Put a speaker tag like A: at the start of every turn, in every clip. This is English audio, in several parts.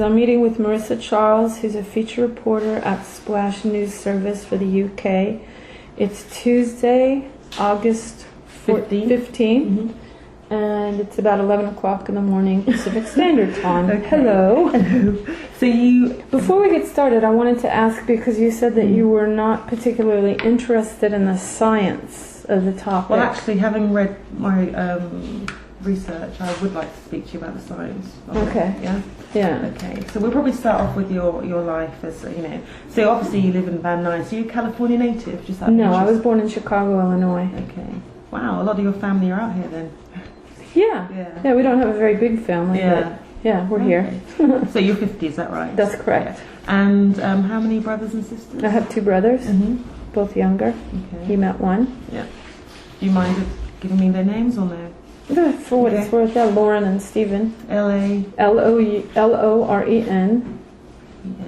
A: I'm meeting with Marissa Charles, who's a feature reporter at Splash News Service for the UK. It's Tuesday, August 15th, and it's about 11 o'clock in the morning Pacific Standard Time.
B: Okay.
A: Hello.
B: Hello.
A: Before we get started, I wanted to ask, because you said that you were not particularly interested in the science of the topic.
B: Well, actually, having read my research, I would like to speak to you about the science of
A: Okay.
B: it. Yeah?
A: Yeah.
B: Okay, so we'll probably start off with your life as, you know. So obviously you live in Van Nuys. So you're a California native? Just out of
A: No, I
B: interest?
A: was born in Chicago, Illinois.
B: Okay. Wow, a lot of your family are out here then.
A: Yeah, we don't have a very big family, but yeah, we're here.
B: So you're 50, is that right?
A: That's correct.
B: Yeah. And how many brothers and sisters?
A: I have two brothers, both younger.
B: Okay.
A: You met one.
B: Yeah. Do you mind giving me their names or no?
A: For what it's worth, Lauren and Stephen.
B: L-A?
A: L-O-R-E-N.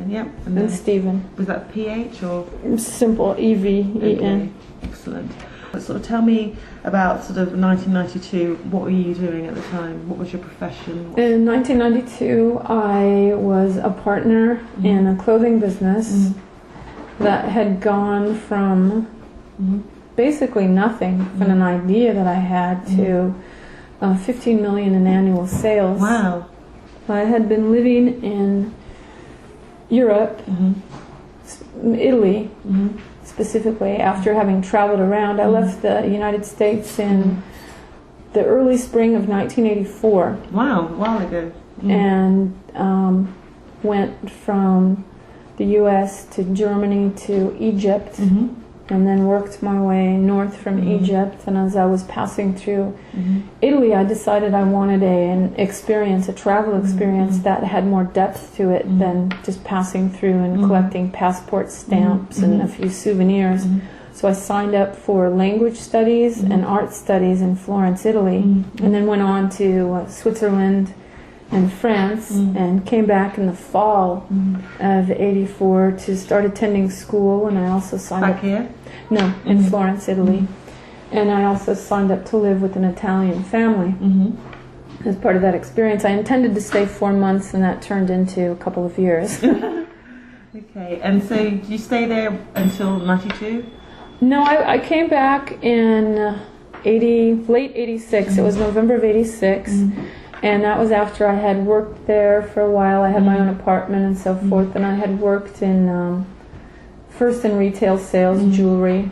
B: Yep.
A: And Stephen.
B: Was that P-H or?
A: Simple, E-V-E-N.
B: Okay. Excellent. Sort of tell me about sort of 1992. What were you doing at the time? What was your profession?
A: In 1992, I was a partner in a clothing business that had gone from basically nothing, from an idea that I had, to 15 million in annual sales.
B: Wow.
A: I had been living in Europe, Italy, specifically, after having traveled around. I left the United States in the early spring of 1984.
B: Wow, a while ago.
A: And went from the US to Germany to Egypt, and then worked my way north from Egypt. And as I was passing through Italy, I decided I wanted an experience, a travel experience that had more depth to it than just passing through and collecting passport stamps and a few souvenirs. So I signed up for language studies and art studies in Florence, Italy, and then went on to Switzerland and France, and came back in the fall of '84 to start attending school. And I also signed up.
B: Back here?
A: No, in Florence, Italy. And I also signed up to live with an Italian family as part of that experience. I intended to stay 4 months, and that turned into a couple of years.
B: Okay, and so did you stay there until 92?
A: No, I came back in late '86. It was November of '86. And that was after I had worked there for a while. I had my own apartment and so forth. And I had worked in, first in retail sales, jewelry.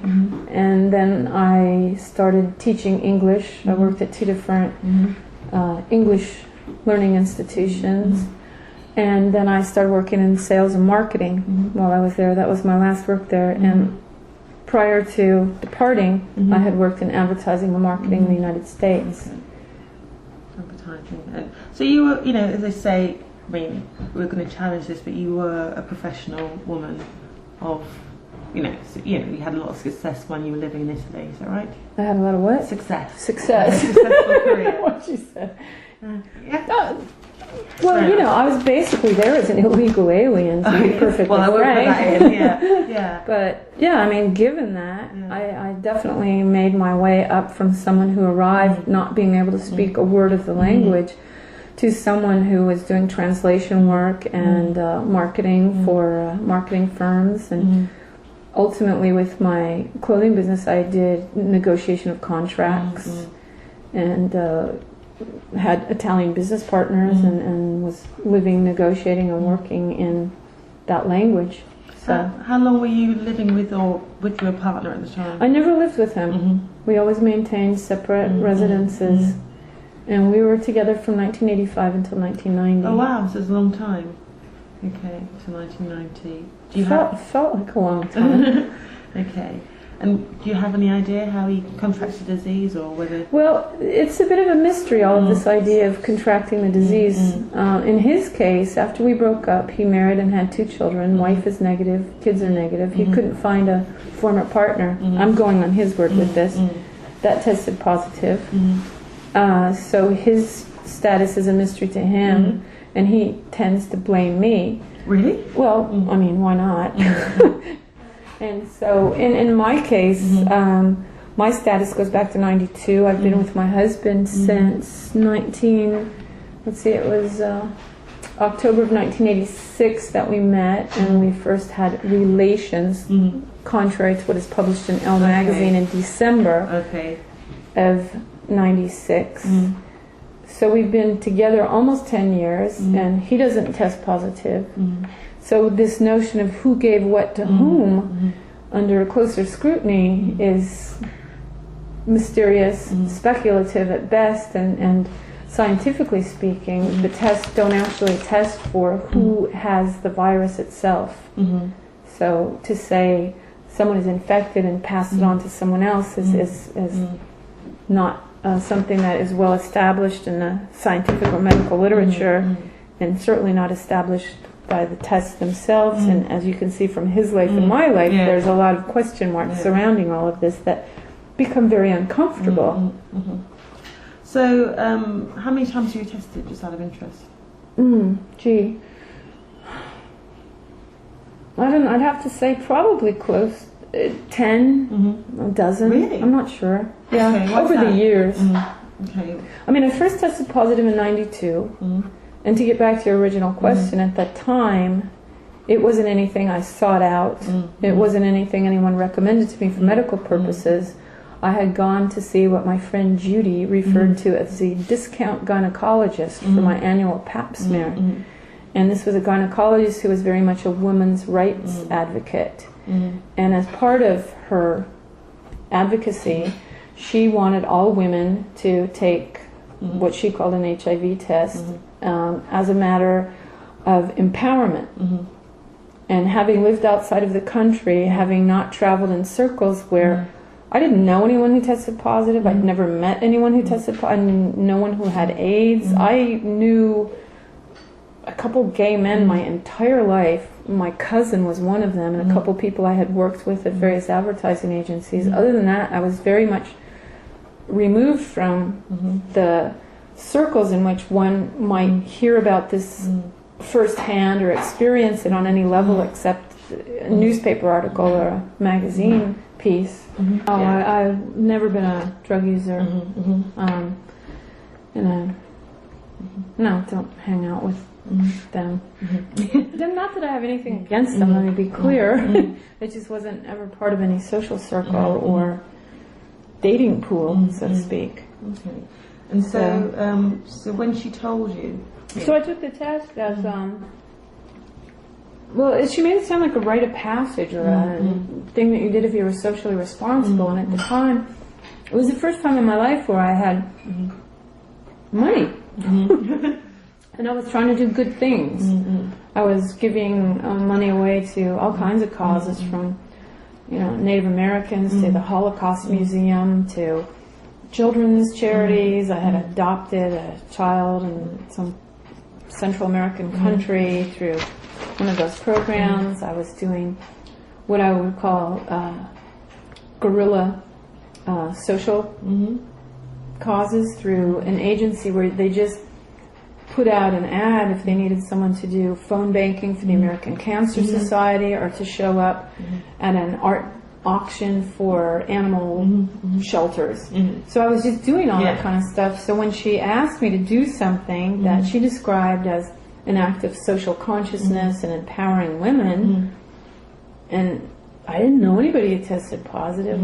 A: And then I started teaching English. I worked at two different English learning institutions. And then I started working in sales and marketing while I was there. That was my last work there. And prior to departing, I had worked in advertising and marketing in the United States.
B: And so you were, you know, as I say, I mean, we're going to challenge this, but you were a professional woman of, you know, you had a lot of success when you were living in Italy, is that right?
A: I had a lot of what?
B: Success.
A: Successful
B: career.
A: What she said.
B: Yeah.
A: Well, you know, I was basically there as an illegal alien, to be perfectly
B: well, I won't
A: frank.
B: put that in, yeah.
A: But, yeah, I mean, given that, I definitely made my way up from someone who arrived not being able to speak a word of the language to someone who was doing translation work and marketing for marketing firms. And ultimately, with my clothing business, I did negotiation of contracts and had Italian business partners and was living, negotiating, and working in that language. So
B: how long were you living with your partner at the time?
A: I never lived with him. We always maintained separate residences, and we were together from 1985 until 1990.
B: Oh wow, so it's a long time. Okay, to 1990.
A: Felt like a long time.
B: Okay. And do you have any idea how he contracted the disease, or whether?
A: Well, it's a bit of a mystery, all of this idea of contracting the disease. In his case, after we broke up, he married and had 2 children. Wife is negative, kids are negative. He couldn't find a former partner. I'm going on his word with this. That tested positive. So his status is a mystery to him, and he tends to blame me.
B: Really?
A: Well, I mean, why not? And so, in my case, my status goes back to '92. I've been with my husband since it was October of 1986 that we met, and we first had relations, contrary to what is published in Elle magazine in December of 96. So we've been together almost 10 years, and he doesn't test positive. So this notion of who gave what to whom under closer scrutiny is mysterious, speculative at best, and scientifically speaking, the tests don't actually test for who has the virus itself. So to say someone is infected and pass it on to someone else is not something that is well established in the scientific or medical literature, and certainly not established by the tests themselves. And as you can see from his life and my life, there's a lot of question marks surrounding all of this that become very uncomfortable.
B: So, how many times have you tested, just out of interest?
A: Gee, I'd have to say probably close 10, a dozen.
B: Really?
A: I'm not sure. Yeah,
B: Okay,
A: over the years.
B: Okay.
A: I mean, I first tested positive in 92, and to get back to your original question, at that time, it wasn't anything I sought out. It wasn't anything anyone recommended to me for medical purposes. I had gone to see what my friend Judy referred to as the discount gynecologist for my annual pap smear. And this was a gynecologist who was very much a women's rights advocate. And as part of her advocacy, she wanted all women to take what she called an HIV test as a matter of empowerment. And having lived outside of the country, having not traveled in circles where I didn't know anyone who tested positive, I'd never met anyone who tested positive, no one who had AIDS. I knew a couple gay men my entire life. My cousin was one of them, and a couple people I had worked with at various advertising agencies. Other than that, I was very much removed from the circles in which one might hear about this firsthand or experience it on any level except a newspaper article or a magazine piece. I've never been a drug user. No, don't hang out with them. Not that I have anything against them, let me be clear. It just wasn't ever part of any social circle or dating pool, so to speak.
B: Okay. And so, so when she told you...
A: So I took the test as, well, she made it sound like a rite of passage or a thing that you did if you were socially responsible. And at the time, it was the first time in my life where I had money. And I was trying to do good things. I was giving money away to all kinds of causes, from Native Americans to the Holocaust Museum to children's charities. I had adopted a child in some Central American country through one of those programs. I was doing what I would call guerrilla social causes through an agency where they just put out an ad if they needed someone to do phone banking for the American Cancer Society, or to show up at an art auction for animal shelters. So I was just doing all that kind of stuff. So when she asked me to do something that she described as an act of social consciousness and empowering women, and I didn't know anybody who tested positive.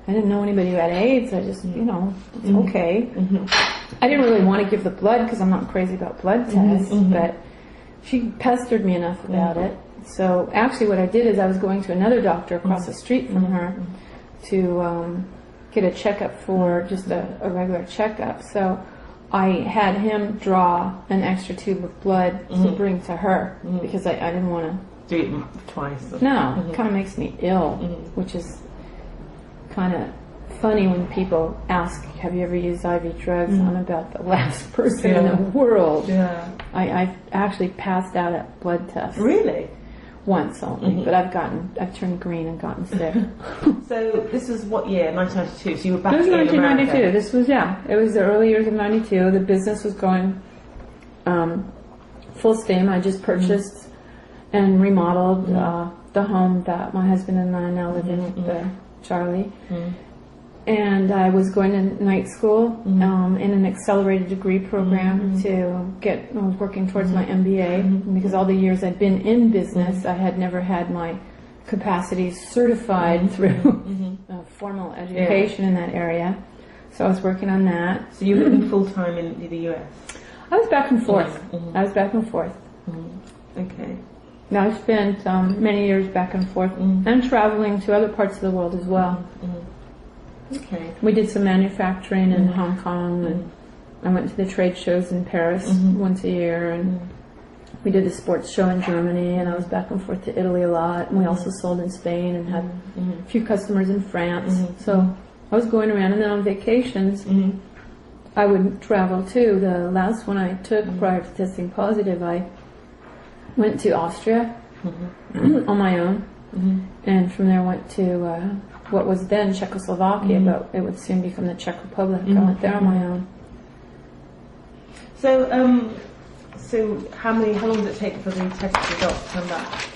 A: I didn't know anybody who had AIDS. I just, it's okay. I didn't really want to give the blood because I'm not crazy about blood tests, but she pestered me enough about it. So actually what I did is I was going to another doctor across the street from her to get a checkup for just a regular checkup. So I had him draw an extra tube of blood to bring to her because I didn't want to
B: do it twice.
A: No, it kind of makes me ill, which is kind of funny when people ask, have you ever used IV drugs? I'm about the last person in the world. I've actually passed out at blood tests.
B: Really?
A: Once only, but I've turned green and gotten sick.
B: So this was what year? 1992. So you were back
A: in America. It was 1992. This was, it was the early years of 92. The business was going full steam. I just purchased and remodeled the home that my husband and I now live in with Charlie. and I was going to night school in an accelerated degree program to get. I was working towards my MBA because all the years I'd been in business, I had never had my capacities certified through formal education in that area. So I was working on that.
B: So you were living full time in the US?
A: I was back and forth. I was back and forth.
B: Okay.
A: Now I spent many years back and forth and traveling to other parts of the world as well.
B: Okay.
A: We did some manufacturing in Hong Kong, and I went to the trade shows in Paris once a year, and we did a sports show in Germany, and I was back and forth to Italy a lot, and we also sold in Spain and had a few customers in France. So I was going around, and then on vacations I would travel too. The last one I took prior to testing positive, I went to Austria on my own, and from there went to what was then Czechoslovakia, but it would soon become the Czech Republic. I went there on my own.
B: So, so how long did it take for the test results to come back?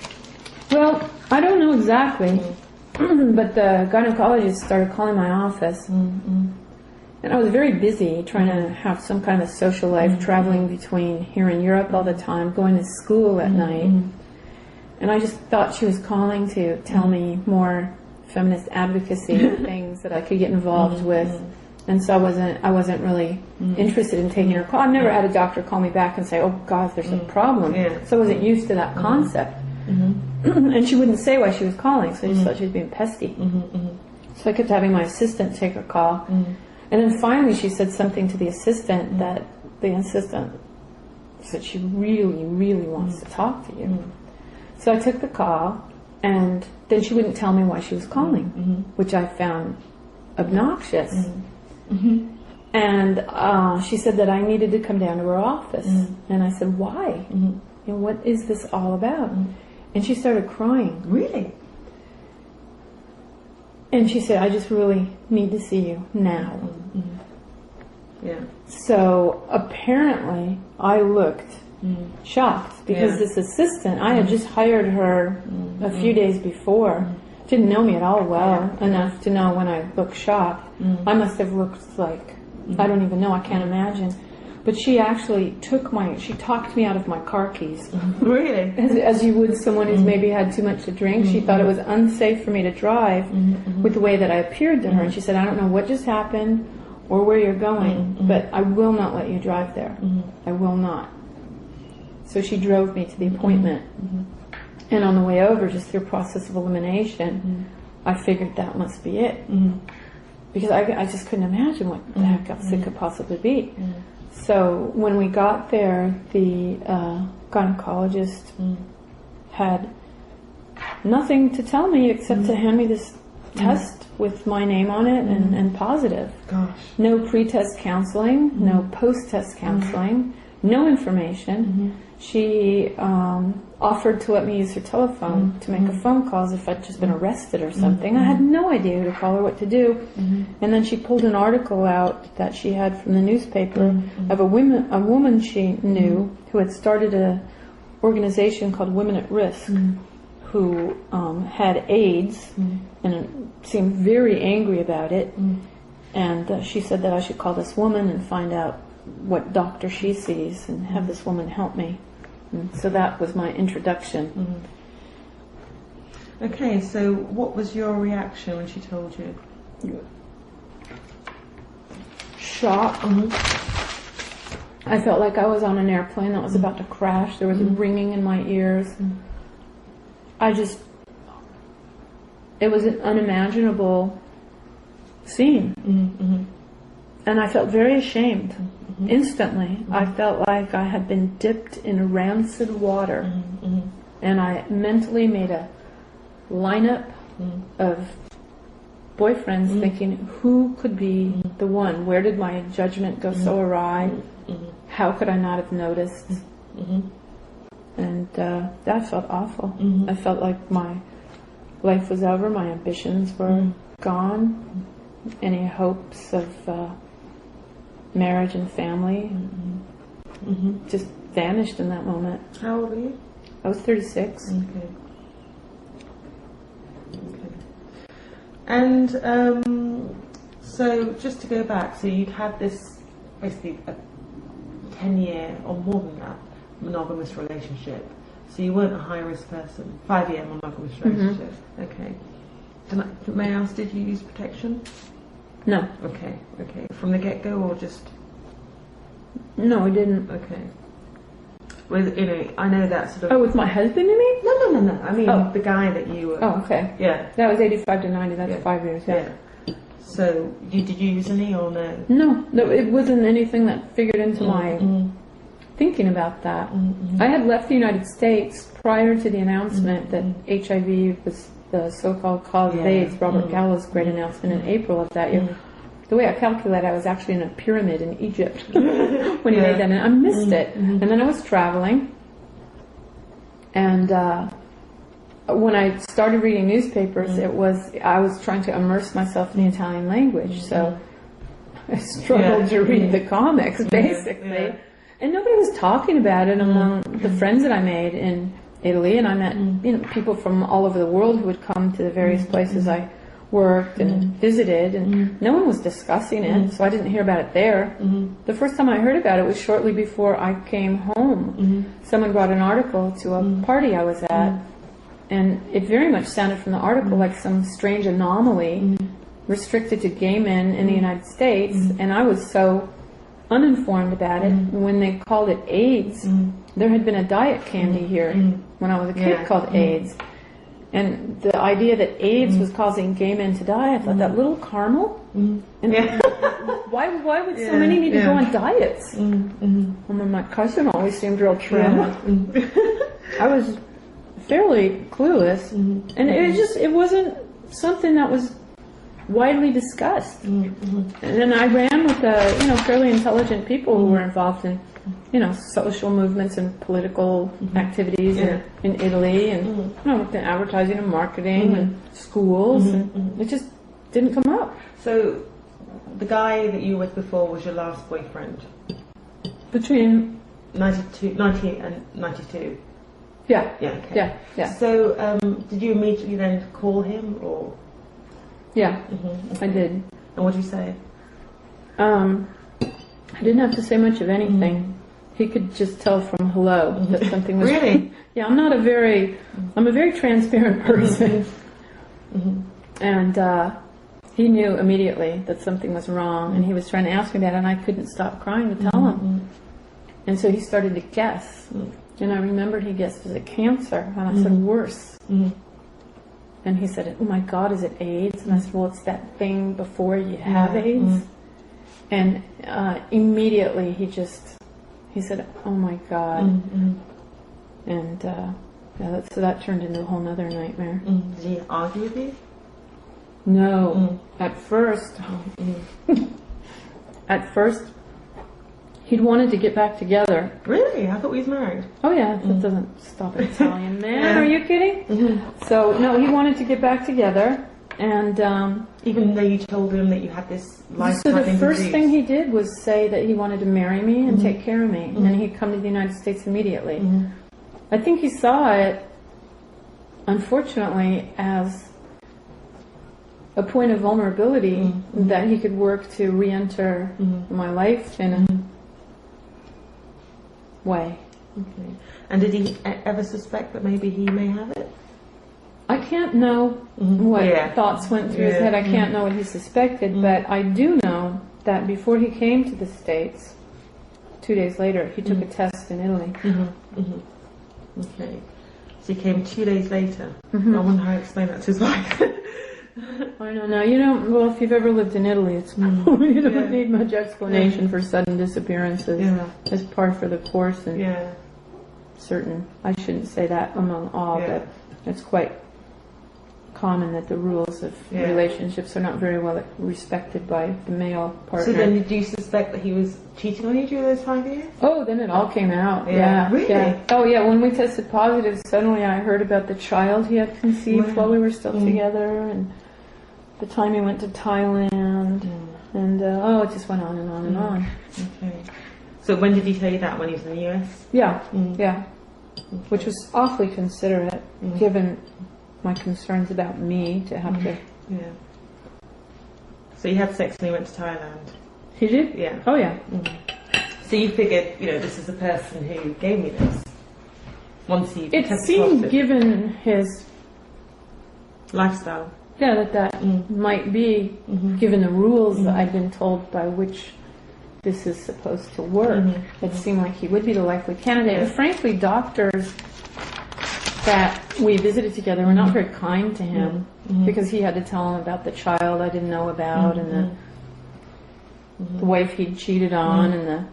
A: Well, I don't know exactly, but the gynecologist started calling my office, and I was very busy trying to have some kind of a social life, traveling between here and Europe all the time, going to school at night, and I just thought she was calling to tell me more feminist advocacy things that I could get involved with, and so I wasn't really interested in taking her call. I've never had a doctor call me back and say, "Oh God, there's a problem," so I wasn't used to that concept. And she wouldn't say why she was calling, so I just thought she was being pesky. So I kept having my assistant take her call, and then finally she said something to the assistant that the assistant said she really, really wants to talk to you. So I took the call, and then she wouldn't tell me why she was calling, which I found obnoxious. And she said that I needed to come down to her office, and I said, "Why? And what is this all about?" And she started crying.
B: Really?
A: And she said, "I just really need to see you now."
B: Yeah.
A: So apparently I looked shocked because this assistant, I had just hired her a few days before, didn't know me at all well enough to know when I looked shocked. I must have looked like, I don't even know, I can't imagine. But she actually she talked me out of my car keys.
B: Really?
A: As you would someone who's maybe had too much to drink. She thought it was unsafe for me to drive with the way that I appeared to her. And she said, "I don't know what just happened or where you're going, but I will not let you drive there. I will not." So she drove me to the appointment. And on the way over, just through a process of elimination, I figured that must be it. Because I just couldn't imagine what the heck else it could possibly be. So when we got there, the gynecologist had nothing to tell me except to hand me this test with my name on it and positive.
B: Gosh.
A: No pre-test counseling, no post-test counseling, no information. She offered to let me use her telephone to make a phone call as if I'd just been arrested or something. I had no idea who to call or what to do. And then she pulled an article out that she had from the newspaper of a woman she knew who had started an organization called Women at Risk, who had AIDS and seemed very angry about it. And she said that I should call this woman and find out what doctor she sees and have this woman help me. And so that was my introduction.
B: Okay, so what was your reaction when she told you?
A: Shock. I felt like I was on an airplane that was about to crash. There was a ringing in my ears. It was an unimaginable scene. And I felt very ashamed. Instantly. I felt like I had been dipped in rancid water. And I mentally made a lineup of boyfriends thinking, who could be the one? Where did my judgment go so awry? How could I not have noticed? And that felt awful. I felt like my life was over, my ambitions were gone, any hopes of marriage and family just vanished in that moment.
B: How old were you?
A: I was 36.
B: Okay. And So just to go back, so you'd had this basically a 10-year or more than that monogamous relationship. So you weren't a high-risk person. 5-year monogamous relationship. Okay. May I ask, did you use protection?
A: No.
B: Okay. Okay. From the get-go, or just?
A: No, I didn't.
B: Okay. With I know that sort of.
A: Oh, with my husband, you mean?
B: No. I mean the guy that you were.
A: Oh, okay.
B: Yeah.
A: That was 85 to 90. That's 5 years. Yeah.
B: So did you use any or no?
A: No, it wasn't anything that figured into my thinking about that. I had left the United States prior to the announcement that HIV was the so-called cause of AIDS, Robert Gallow's great announcement in April of that year. The way I calculated, I was actually in a pyramid in Egypt when he made that, and I missed it. And then I was traveling, and when I started reading newspapers, I was trying to immerse myself in the Italian language, so I struggled to read the comics, basically. And nobody was talking about it among the friends that I made in Italy, and I met people from all over the world who would come to the various places I worked and visited, and no one was discussing it, so I didn't hear about it there. The first time I heard about it was shortly before I came home. Someone brought an article to a party I was at, and it very much sounded from the article like some strange anomaly restricted to gay men in the United States, and I was so uninformed about it. When they called it AIDS, there had been a diet candy here when I was a kid called AIDS. And the idea that AIDS was causing gay men to die, I thought that little caramel? And why would so many need to go on diets? And then my cousin always seemed real trim. I was fairly clueless. And it wasn't something that was widely discussed. And then I ran with fairly intelligent people who were involved in social movements and political activities in Italy, and with the advertising and marketing and schools, and it just didn't come up.
B: So the guy that you were with before was your last boyfriend?
A: Between
B: 90 and 92?
A: Yeah.
B: Yeah, okay.
A: Yeah.
B: So did you immediately then call him, or?
A: Yeah, I did.
B: And what did you say?
A: I didn't have to say much of anything. He could just tell from hello that something was
B: really.
A: Yeah, I'm a very transparent person, and he knew immediately that something was wrong, and he was trying to ask me about it, and I couldn't stop crying to tell him. And so he started to guess, and I remembered he guessed, was it cancer? And I said, worse. And he said, oh my God, is it AIDS? And I said, well, it's that thing before you have AIDS. And immediately he said, oh my God. And so that turned into a whole other nightmare.
B: Did he argue with you?
A: No. At first, he'd wanted to get back together.
B: Really? I thought we was married.
A: Oh yeah, that doesn't stop an Italian man. Are you kidding? So no, he wanted to get back together, and
B: even though you told him that you had this life-threatening
A: So the first
B: disease.
A: thing he did was say that he wanted to marry me and take care of me, and he'd come to the United States immediately. I think he saw it, unfortunately, as a point of vulnerability that he could work to re-enter my life in a way.
B: Okay. And did he ever suspect that maybe he may have it?
A: I can't know what thoughts went through his head. I can't know what he suspected, but I do know that before he came to the States, 2 days later, he took a test in Italy.
B: Okay. So he came 2 days later. I wonder how he explained that to his wife.
A: I don't know. Well, if you've ever lived in Italy, it's you don't need much explanation for sudden disappearances. It's par for the course, and certain, I shouldn't say that among all, but it's quite common that the rules of relationships are not very well respected by the male partner.
B: So then did you suspect that he was cheating on you during those 5 years?
A: Oh, then it all came out.
B: Really?
A: Oh yeah, when we tested positive, suddenly I heard about the child he had conceived while we were still together, and the time he went to Thailand, and it just went on and on and on.
B: Okay. So when did he tell you that? When he was in the US?
A: Yeah, which was awfully considerate, given my concerns about me to have to.
B: So you had sex when you went to Thailand?
A: He did?
B: Yeah.
A: Oh, yeah.
B: So you figured, this is the person who gave me this. Once you
A: It seemed, given his
B: lifestyle.
A: Yeah, that might be, given the rules that I've been told by which this is supposed to work. It seemed like he would be the likely candidate. And frankly, doctors that we visited together were not very kind to him because he had to tell him about the child I didn't know about and the wife he'd cheated on and the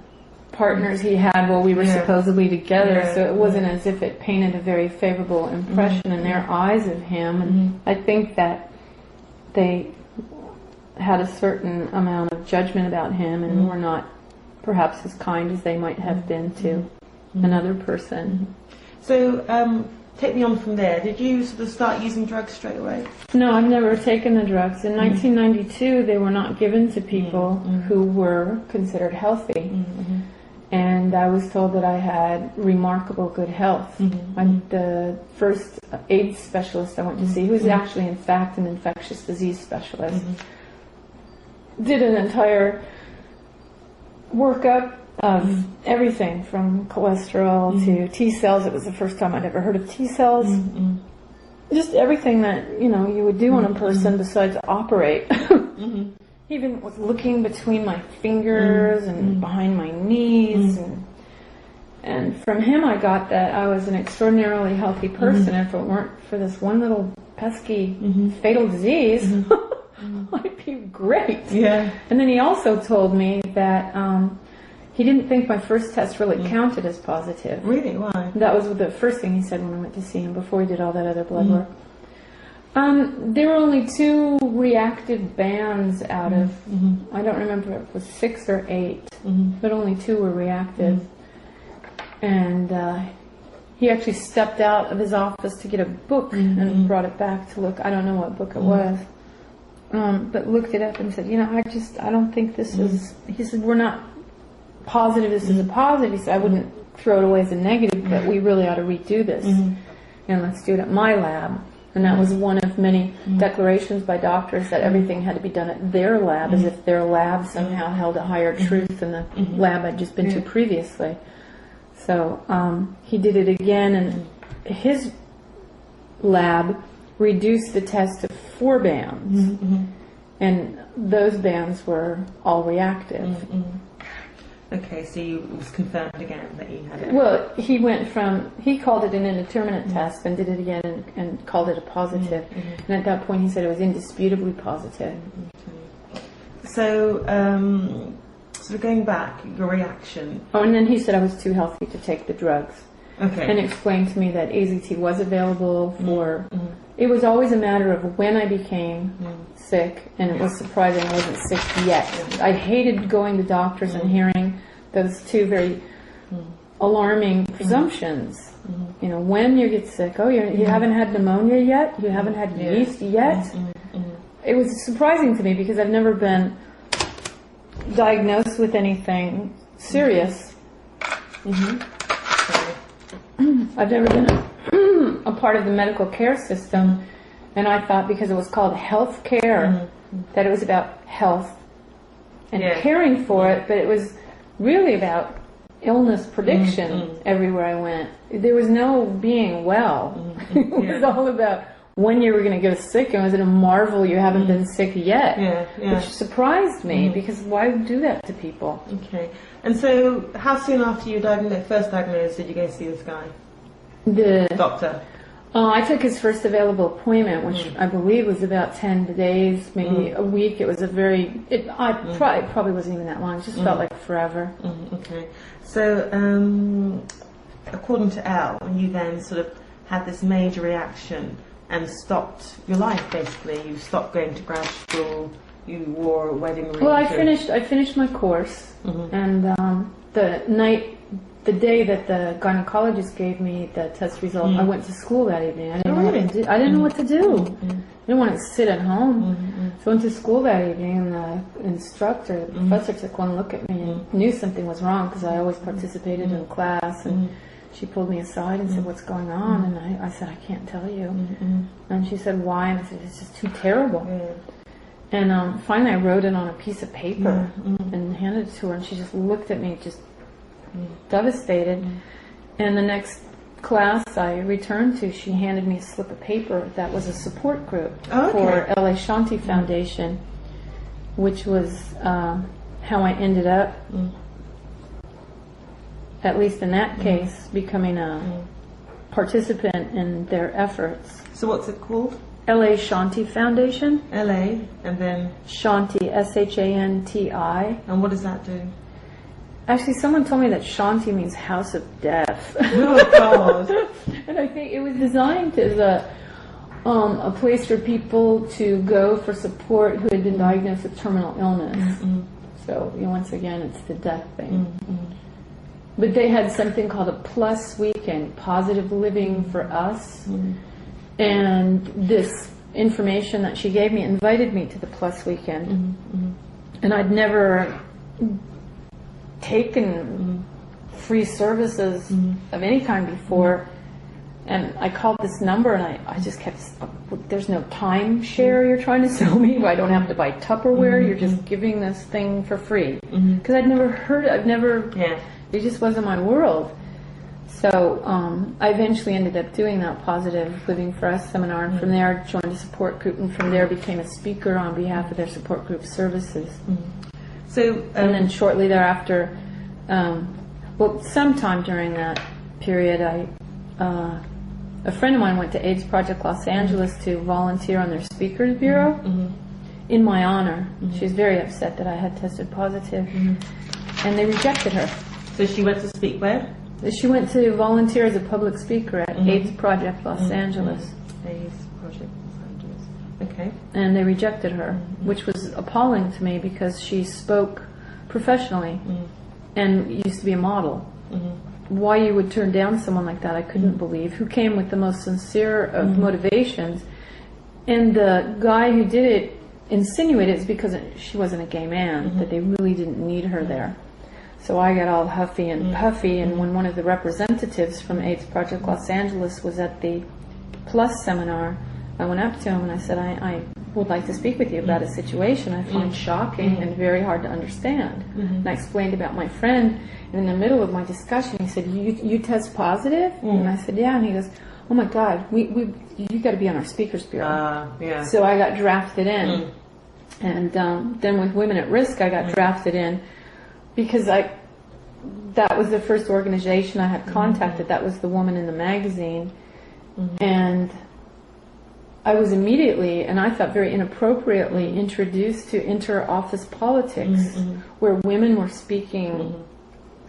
A: partners he had while we were supposedly together. So it wasn't as if it painted a very favorable impression in their eyes of him. And I think that they had a certain amount of judgment about him and were not perhaps as kind as they might have been to another person.
B: So take me on from there. Did you sort of start using drugs straight away?
A: No, I've never taken the drugs. In 1992, they were not given to people who were considered healthy. And I was told that I had remarkable good health. The first AIDS specialist I went to see, who was actually in fact an infectious disease specialist, did an entire workup of everything from cholesterol to T cells. It was the first time I'd ever heard of T cells. Just everything that you would do on a person besides operate. Even was looking between my fingers and behind my knees. And from him I got that I was an extraordinarily healthy person. If it weren't for this one little pesky fatal disease, I'd be great. Yeah. And then he also told me that he didn't think my first test really counted as positive.
B: Really? Why?
A: That was the first thing he said when I went to see him before he did all that other blood work. There were only 2 reactive bands out of, I don't remember if it was 6 or 8, but only 2 were reactive. And he actually stepped out of his office to get a book and brought it back to look. I don't know what book it was, but looked it up and said, I don't think this is, he said, we're not positive this is a positive. He said, I wouldn't throw it away as a negative, but we really ought to redo this. And let's do it at my lab. And that was one of many declarations by doctors that everything had to be done at their lab, as if their lab somehow held a higher truth than the lab I'd just been to previously. So he did it again, and his lab reduced the test to 4 bands, and those bands were all reactive.
B: Okay, so it was confirmed again that you had it.
A: Well, he called it an indeterminate test and did it again and called it a positive. And at that point he said it was indisputably positive.
B: So, sort of going back, your reaction.
A: Oh, and then he said I was too healthy to take the drugs.
B: Okay.
A: And explained to me that AZT was available for... It was always a matter of when I became sick, and it was surprising I wasn't sick yet. I hated going to doctors and hearing those 2 very alarming presumptions. When you get sick, you haven't had pneumonia yet? You haven't had yeast yet? It was surprising to me because I've never been diagnosed with anything serious. I've never been a part of the medical care system, and I thought because it was called health care that it was about health and caring for it, but it was really about illness prediction everywhere I went. There was no being well. It was all about when you were going to get sick, and was it a marvel you haven't been sick yet? Which surprised me, because why do that to people?
B: Okay. And so how soon after you were first diagnosed did you go see this guy?
A: The
B: doctor?
A: I took his first available appointment, which I believe was about 10 days, maybe a week. It was it probably wasn't even that long. It just felt like forever.
B: Okay. So, according to Elle, you then sort of had this major reaction and stopped your life, basically. You stopped going to grad school, you wore a wedding ring.
A: Well, I finished my course, and the day that the gynecologist gave me the test result, I went to school that evening. I didn't know what to do. I didn't want to sit at home. So I went to school that evening, and the instructor, the professor, took one look at me and knew something was wrong because I always participated in class. And she pulled me aside and said, "What's going on?" And I said, "I can't tell you." And she said, "Why?" And I said, "It's just too terrible." And finally I wrote it on a piece of paper and handed it to her, and she just looked at me just devastated. And the next class I returned to, she handed me a slip of paper that was a support group for LA Shanti Foundation, which was how I ended up, at least in that case, becoming a participant in their efforts.
B: So what's it called?
A: LA Shanti Foundation.
B: LA, and then?
A: Shanti, S-H-A-N-T-I.
B: And what does that do?
A: Actually, someone told me that Shanti means house of death.
B: Oh, God.
A: And I think it was designed as a place for people to go for support who had been diagnosed with terminal illness. So, once again, it's the death thing. But they had something called a Plus Weekend, Positive Living for Us. And this information that she gave me invited me to the Plus Weekend. And I'd never taken free services of any kind before. And I called this number, and I just kept, there's no timeshare you're trying to sell me. I don't have to buy Tupperware. You're just giving this thing for free. Because I'd never heard it. It just wasn't my world. So I eventually ended up doing that Positive Living for Us seminar, and from there joined a support group, and from there became a speaker on behalf of their support group services.
B: So,
A: and then shortly thereafter, well, sometime during that period, a friend of mine went to AIDS Project Los Angeles to volunteer on their speakers bureau in my honor. She was very upset that I had tested positive, and they rejected her.
B: So she went to speak where?
A: She went to volunteer as a public speaker at AIDS Project Los Angeles.
B: AIDS Project Los Angeles. Okay.
A: And they rejected her, which was appalling to me because she spoke professionally and used to be a model. Why you would turn down someone like that, I couldn't believe, who came with the most sincere of motivations. And the guy who did it insinuated it's because she wasn't a gay man, that they really didn't need her there. So I got all huffy and puffy, and when one of the representatives from AIDS Project Los Angeles was at the Plus seminar, I went up to him and I said, I would like to speak with you about a situation I find shocking and very hard to understand. And I explained about my friend, and in the middle of my discussion he said, you test positive? And I said, yeah. And he goes, oh my God, you got to be on our speakers bureau. So I got drafted in. And then with Women at Risk I got drafted in because that was the first organization I had contacted. That was the woman in the magazine. And I was immediately, and I thought very inappropriately, introduced to inter-office politics, where women were speaking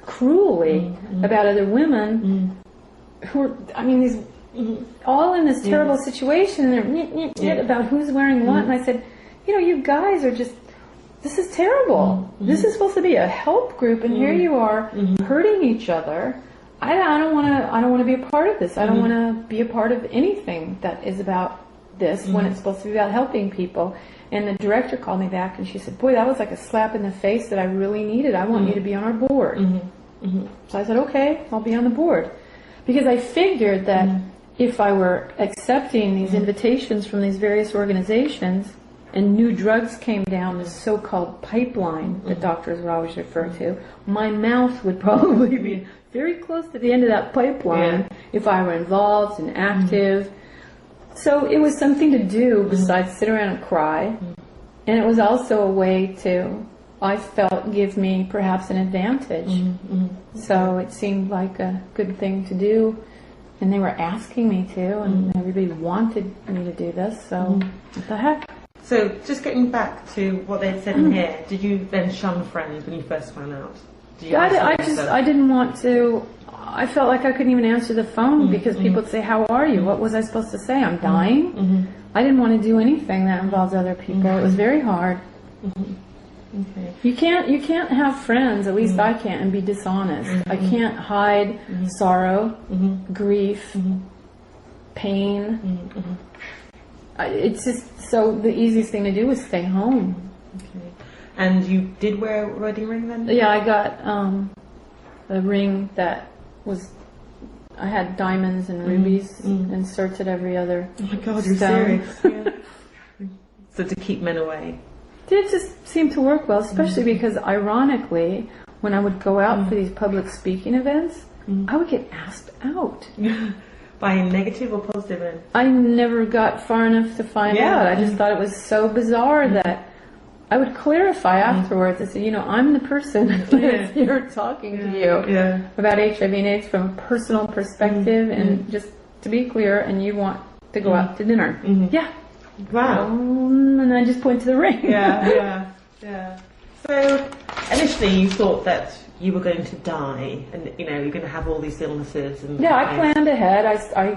A: cruelly about other women who were, I mean, these all in this terrible situation, and they're about who's wearing what. And I said, you guys are just, this is terrible. This is supposed to be a help group, and here you are hurting each other. I don't want to be a part of this. I don't want to be a part of anything that is about this when it's supposed to be about helping people. And the director called me back and she said, boy, that was like a slap in the face that I really needed. I want you to be on our board. So I said, okay, I'll be on the board. Because I figured that if I were accepting these invitations from these various organizations and new drugs came down this so-called pipeline that doctors would always refer to, my mouth would probably be very close to the end of that pipeline if I were involved and active. So it was something to do besides sit around and cry. And it was also a way to, I felt, give me perhaps an advantage. So it seemed like a good thing to do. And they were asking me to, and everybody wanted me to do this, so what the heck?
B: So just getting back to what they had said in here, did you then shun friends when you first found out? I didn't want to. I felt like I couldn't even answer the phone because people would say, how are you? What was I supposed to say? I'm dying? I didn't want to do anything that involves other people. It was very hard. Okay. You can't have friends, at least I can't, and be dishonest. I can't hide sorrow, grief, pain. It's just, so the easiest thing to do was stay home. Okay. And you did wear a wedding ring then?
A: Yeah, I got a ring that was, I had diamonds and rubies inserted every other
B: Oh my God, you're serious. So to keep men away.
A: It just seemed to work well, especially because, ironically, when I would go out for these public speaking events, I would get asked out.
B: By negative or positive end?
A: I never got far enough to find out. I just thought it was so bizarre that I would clarify afterwards. I said, you know, I'm the person that's here talking to you about HIV and AIDS from a personal perspective, and just to be clear, and you want to go out to dinner. Yeah.
B: Wow.
A: And I just point to the ring.
B: Yeah. So initially you thought that you were going to die, and you know you're going to have all these illnesses. And
A: I planned ahead. I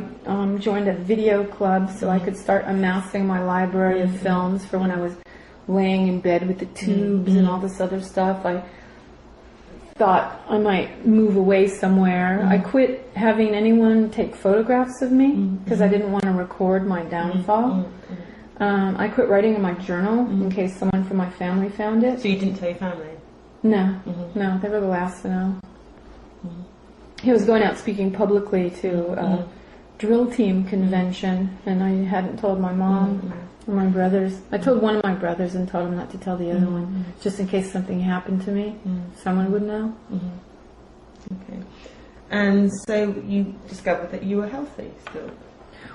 A: joined a video club so I could start amassing my library of films for when I was laying in bed with the tubes and all this other stuff. I thought I might move away somewhere. I quit having anyone take photographs of me because I didn't want to record my downfall. I quit writing in my journal in case someone from my family found it.
B: So you didn't tell your family?
A: No, no, they were the last to know. He was going out speaking publicly to a drill team convention, and I hadn't told my mom or my brothers. I told one of my brothers and told him not to tell the other one, just in case something happened to me. Someone would know.
B: Okay. And so you discovered that you were healthy still?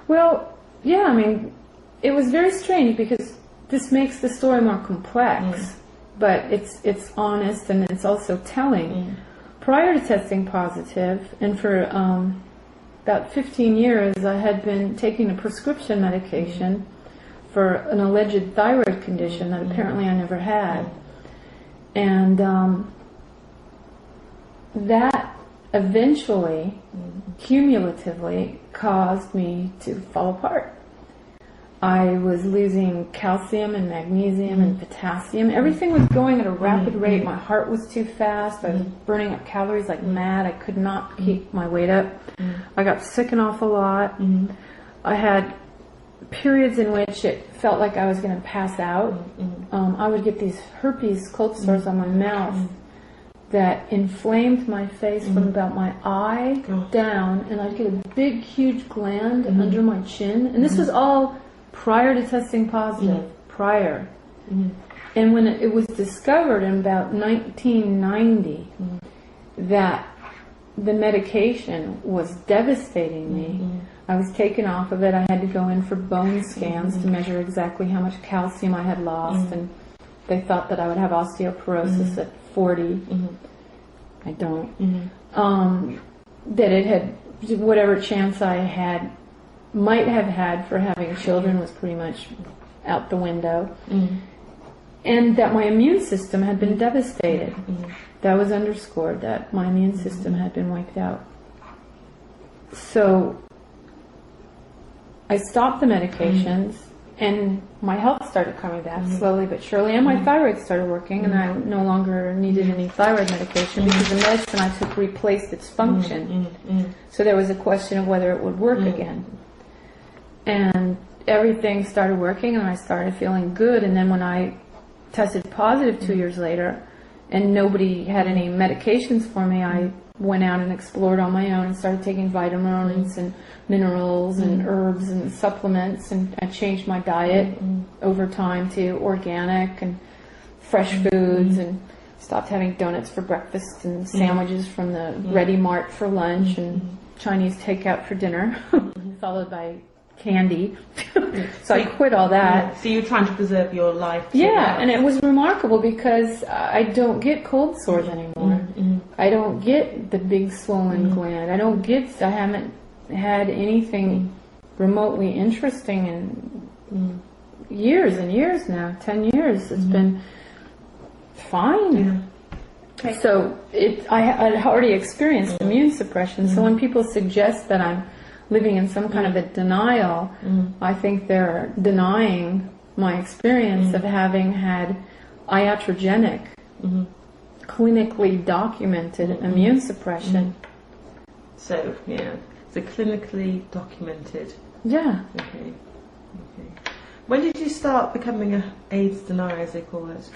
A: Well, yeah, I mean, it was very strange because this makes the story more complex. But it's honest and it's also telling. Prior to testing positive, and for about 15 years, I had been taking a prescription medication for an alleged thyroid condition that apparently I never had. And that eventually, cumulatively, caused me to fall apart. I was losing calcium and magnesium and potassium. Everything was going at a rapid rate. My heart was too fast. I was burning up calories like mad. I could not keep my weight up. I got sick an awful lot. I had periods in which it felt like I was going to pass out. I would get these herpes cold sores on my mouth that inflamed my face from about my eye down, and I'd get a big, huge gland under my chin. And this was all prior to testing positive, prior. And when it was discovered in about 1990 that the medication was devastating me, I was taken off of it. I had to go in for bone scans to measure exactly how much calcium I had lost, and they thought that I would have osteoporosis at 40. I don't. That it had, whatever chance I had, might have had for having children was pretty much out the window. And that my immune system had been devastated. That was underscored, that my immune system had been wiped out. So I stopped the medications, and my health started coming back slowly but surely, and my thyroid started working, and I no longer needed any thyroid medication because the medicine I took replaced its function. So there was a question of whether it would work again. And everything started working, and I started feeling good. And then when I tested positive 2 years later, and nobody had any medications for me, I went out and explored on my own and started taking vitamins and minerals and herbs and supplements, and I changed my diet over time to organic and fresh foods, and stopped having donuts for breakfast and sandwiches from the Ready Mart for lunch and Chinese takeout for dinner, followed by candy. So I quit all that.
B: So you're trying to preserve your life.
A: Yeah, and it was remarkable because I don't get cold sores anymore. I don't get the big swollen gland. I haven't had anything remotely interesting in years and years now, 10 years. It's been fine. Okay. So I had already experienced immune suppression, so when people suggest that I'm living in some kind of a denial, I think they're denying my experience of having had iatrogenic, clinically documented immune suppression.
B: So, so clinically documented.
A: Yeah.
B: Okay. When did you start becoming an AIDS denier, as they call it?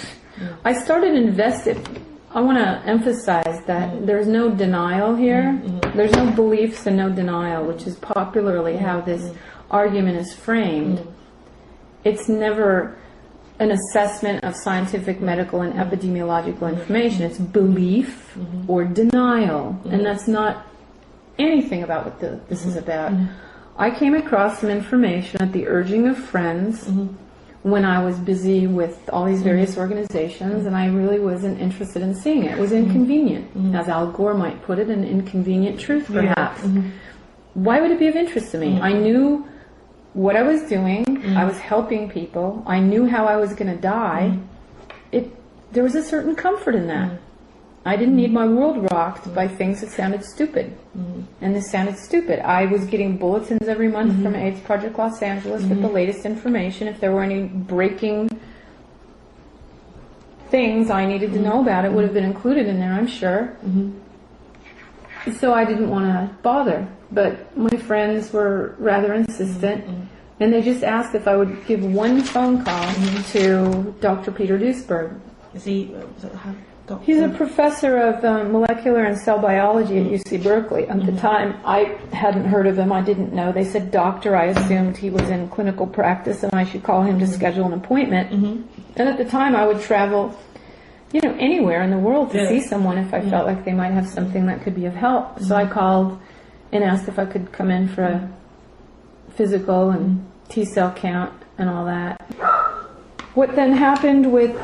A: I started investing. I want to emphasize that there's no denial here. There's no beliefs and no denial, which is popularly how this argument is framed. It's never an assessment of scientific, medical, and epidemiological information. It's belief or denial, and that's not anything about what this is about. I came across some information at the urging of friends when I was busy with all these various organizations, and I really wasn't interested in seeing it. It was inconvenient, as Al Gore might put it, an inconvenient truth, perhaps. Why would it be of interest to me? I knew what I was doing. I was helping people. I knew how I was going to die. There was a certain comfort in that. I didn't need my world rocked by things that sounded stupid. And this sounded stupid. I was getting bulletins every month from AIDS Project Los Angeles with the latest information. If there were any breaking things I needed to know about, it would have been included in there, I'm sure. So I didn't want to bother. But my friends were rather insistent. And they just asked if I would give one phone call to Dr. Peter Duisberg.
B: Is he...
A: He's a professor of molecular and cell biology at UC Berkeley. At the time, I hadn't heard of him. I didn't know. They said doctor. I assumed he was in clinical practice and I should call him to schedule an appointment. And at the time, I would travel, anywhere in the world to see someone if I felt like they might have something that could be of help. So I called and asked if I could come in for a physical and T-cell count and all that. What then happened with...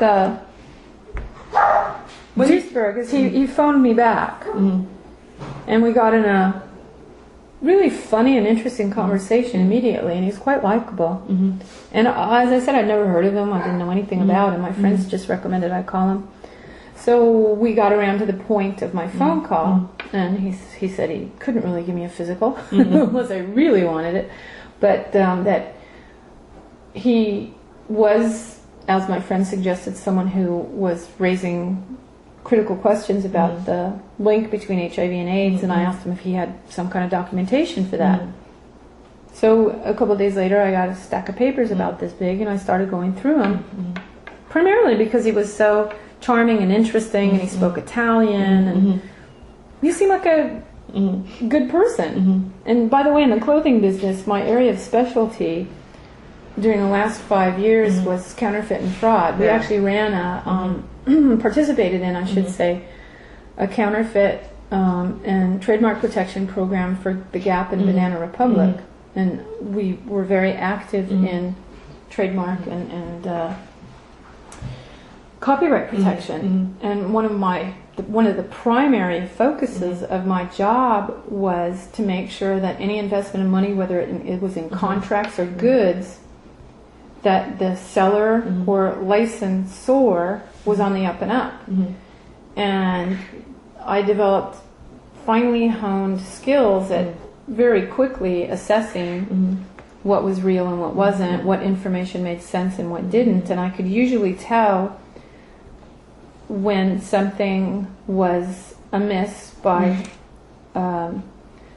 A: Duisberg is he phoned me back, and we got in a really funny and interesting conversation immediately, and he's quite likable. And as I said, I'd never heard of him. I didn't know anything about him. My friends just recommended I call him. So we got around to the point of my phone call, and he said he couldn't really give me a physical unless I really wanted it, but that he was, as my friend suggested, someone who was raising critical questions about the link between HIV and AIDS, and I asked him if he had some kind of documentation for that. So a couple of days later, I got a stack of papers about this big, and I started going through them, primarily because he was so charming and interesting, and he spoke Italian, and he seemed like a good person. And by the way, in the clothing business, my area of specialty during the last 5 years was counterfeit and fraud. We actually ran participated in, I should say, a counterfeit and trademark protection program for the Gap and Banana Republic. And we were very active in trademark and copyright protection. And one of the primary focuses of my job was to make sure that any investment of money, whether it was in contracts or goods, that the seller or licensor was on the up and up. And I developed finely honed skills at very quickly assessing what was real and what wasn't, what information made sense and what didn't, and I could usually tell when something was amiss by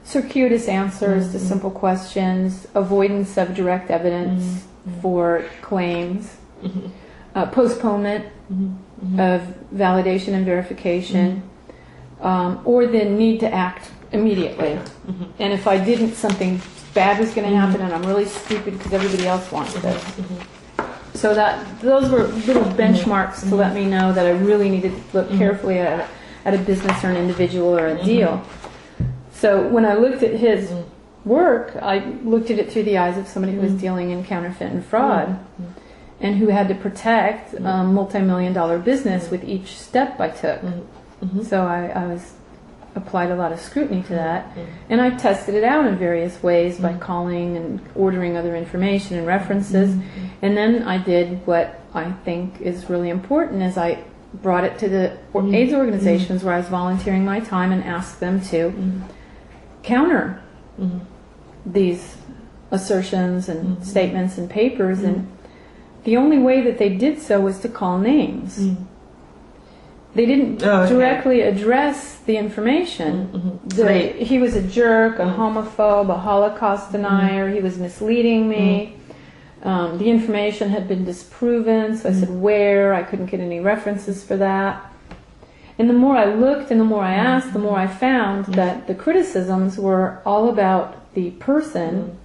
A: circuitous answers to simple questions, avoidance of direct evidence for claims, postponement of validation and verification, or the need to act immediately. And if I didn't, something bad was going to happen, and I'm really stupid because everybody else wants this. So those were little benchmarks to let me know that I really needed to look carefully at a business or an individual or a deal. So when I looked at his work, I looked at it through the eyes of somebody who was dealing in counterfeit and fraud, and who had to protect a multi-million-dollar business with each step I took. So I applied a lot of scrutiny to that, and I tested it out in various ways by calling and ordering other information and references, and then I did what I think is really important, is I brought it to the AIDS organizations where I was volunteering my time and asked them to counter these assertions and statements and papers, and the only way that they did so was to call names. They didn't directly address the information. He was a jerk, a homophobe, a Holocaust denier. He was misleading me. The information had been disproven, so I said where. I couldn't get any references for that. And the more I looked and the more I asked, the more I found that the criticisms were all about the person.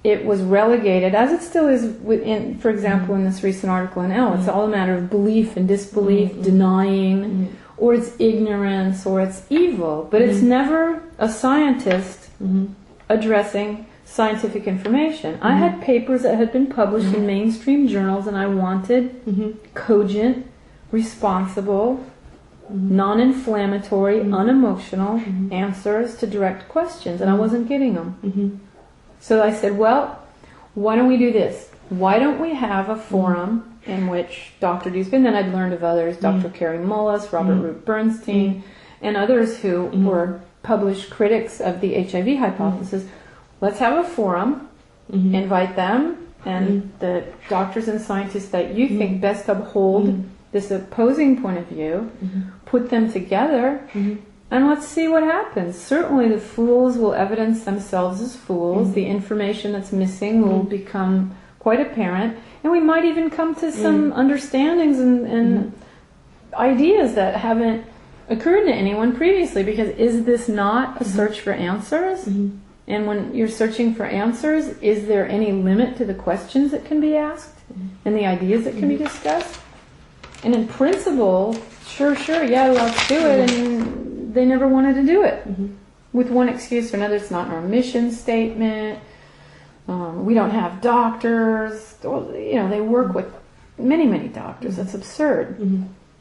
A: it was relegated, as it still is within, for example, in this recent article in Elle, it's all a matter of belief and disbelief, denying, or it's ignorance, or it's evil. But it's never a scientist addressing scientific information. I had papers that had been published in mainstream journals, and I wanted cogent, responsible, non-inflammatory, unemotional answers to direct questions, and I wasn't getting them. So I said, well, why don't we do this? Why don't we have a forum in which Dr. Duesby, and then I'd learned of others, Dr. Carrie Mullis, Robert Root Bernstein, and others who were published critics of the HIV hypothesis. Let's have a forum, invite them, and the doctors and scientists that you think best uphold this opposing point of view, put them together, and let's see what happens. Certainly the fools will evidence themselves as fools. The information that's missing will become quite apparent, and we might even come to some understandings and ideas that haven't occurred to anyone previously, because is this not a search for answers? And when you're searching for answers, is there any limit to the questions that can be asked and the ideas that can be discussed? And in principle, sure, yeah, let's do it, and they never wanted to do it. With one excuse or another. It's not in our mission statement. We don't have doctors. They work with many doctors. That's absurd.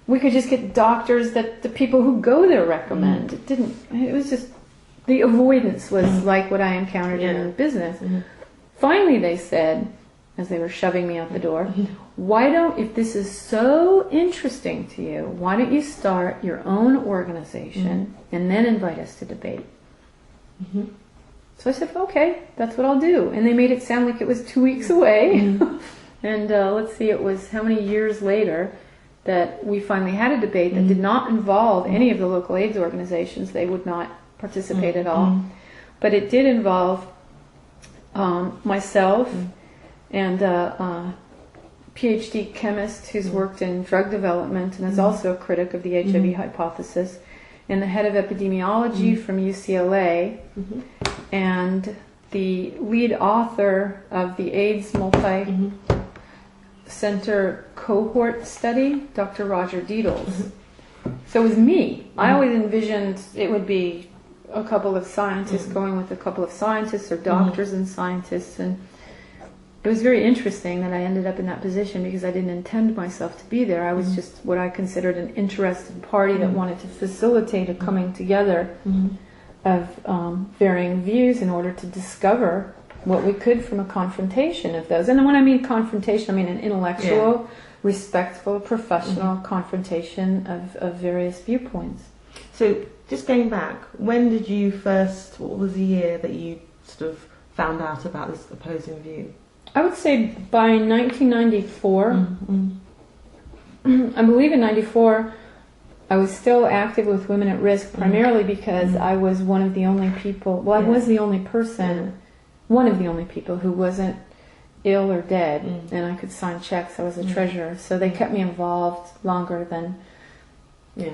A: We could just get doctors that the people who go there recommend. It was just, the avoidance was like what I encountered in business. Finally, they said, as they were shoving me out the door, if this is so interesting to you, why don't you start your own organization and then invite us to debate? So I said, okay, that's what I'll do. And they made it sound like it was 2 weeks away. And let's see, it was how many years later that we finally had a debate that did not involve any of the local AIDS organizations. They would not participate at all. But it did involve myself and a PhD chemist who's worked in drug development and is also a critic of the HIV hypothesis, and the head of epidemiology from UCLA, and the lead author of the AIDS multi-center cohort study, Dr. Roger Deedles. So it was me. I always envisioned it would be a couple of scientists going with a couple of scientists, or doctors and scientists, and it was very interesting that I ended up in that position, because I didn't intend myself to be there. I was just what I considered an interested party that wanted to facilitate a coming together of varying views in order to discover what we could from a confrontation of those. And when I mean confrontation, I mean an intellectual, respectful, professional confrontation of various viewpoints.
B: So just going back, when did you first, what was the year that you sort of found out about this opposing view?
A: I would say by 1994, I believe in 94, I was still active with Women at Risk, primarily because I was one of the only people, I was the only person, one of the only people who wasn't ill or dead, and I could sign checks. I was a treasurer, so they kept me involved longer than,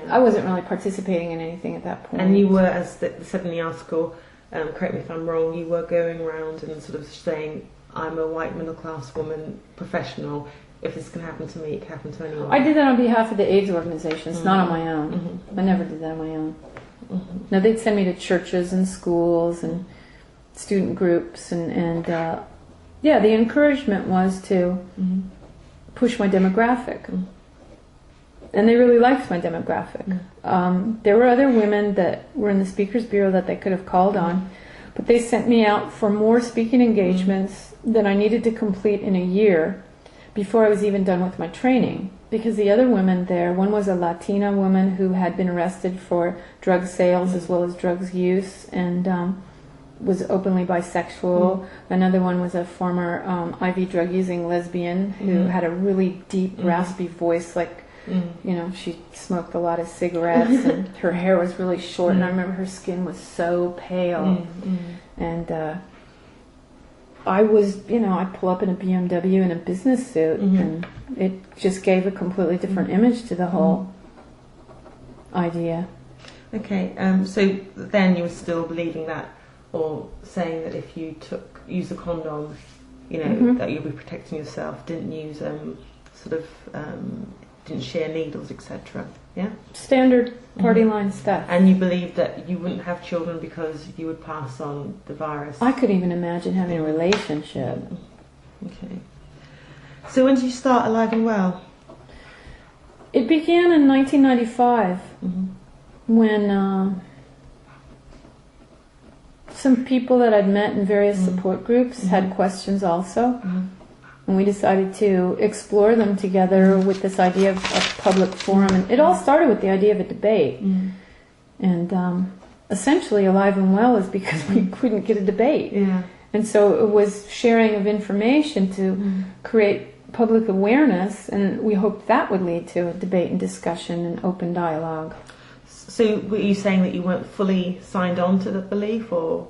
A: I wasn't really participating in anything at that point.
B: And you were, as said in the article, correct me if I'm wrong, you were going around and sort of saying, I'm a white middle-class woman, professional. If this can happen to me, it can happen to anyone.
A: I did that on behalf of the AIDS organizations, not on my own. I never did that on my own. No, they'd send me to churches and schools and student groups, and the encouragement was to push my demographic. And they really liked my demographic. There were other women that were in the Speakers Bureau that they could have called on, but they sent me out for more speaking engagements than I needed to complete in a year before I was even done with my training. Because the other women there, one was a Latina woman who had been arrested for drug sales as well as drugs use, and was openly bisexual. Another one was a former IV drug using lesbian who had a really deep, raspy voice, like, she smoked a lot of cigarettes, and her hair was really short, and I remember her skin was so pale. And I was, I'd pull up in a BMW in a business suit, and it just gave a completely different image to the whole idea.
B: Okay, so then you were still believing that or saying that if you use a condom, that you'll be protecting yourself, didn't use didn't share needles, etc. Yeah?
A: Standard party line stuff.
B: And you believe that you wouldn't have children because you would pass on the virus.
A: I could even imagine having a relationship.
B: Okay. So when did you start Alive and Well?
A: It began in 1995 when some people that I'd met in various support groups had questions also. And we decided to explore them together with this idea of a public forum. And it all started with the idea of a debate. And essentially, Alive and Well is because we couldn't get a debate.
B: Yeah.
A: And so it was sharing of information to create public awareness, and we hoped that would lead to a debate and discussion and open dialogue.
B: So were you saying that you weren't fully signed on to the belief, or...?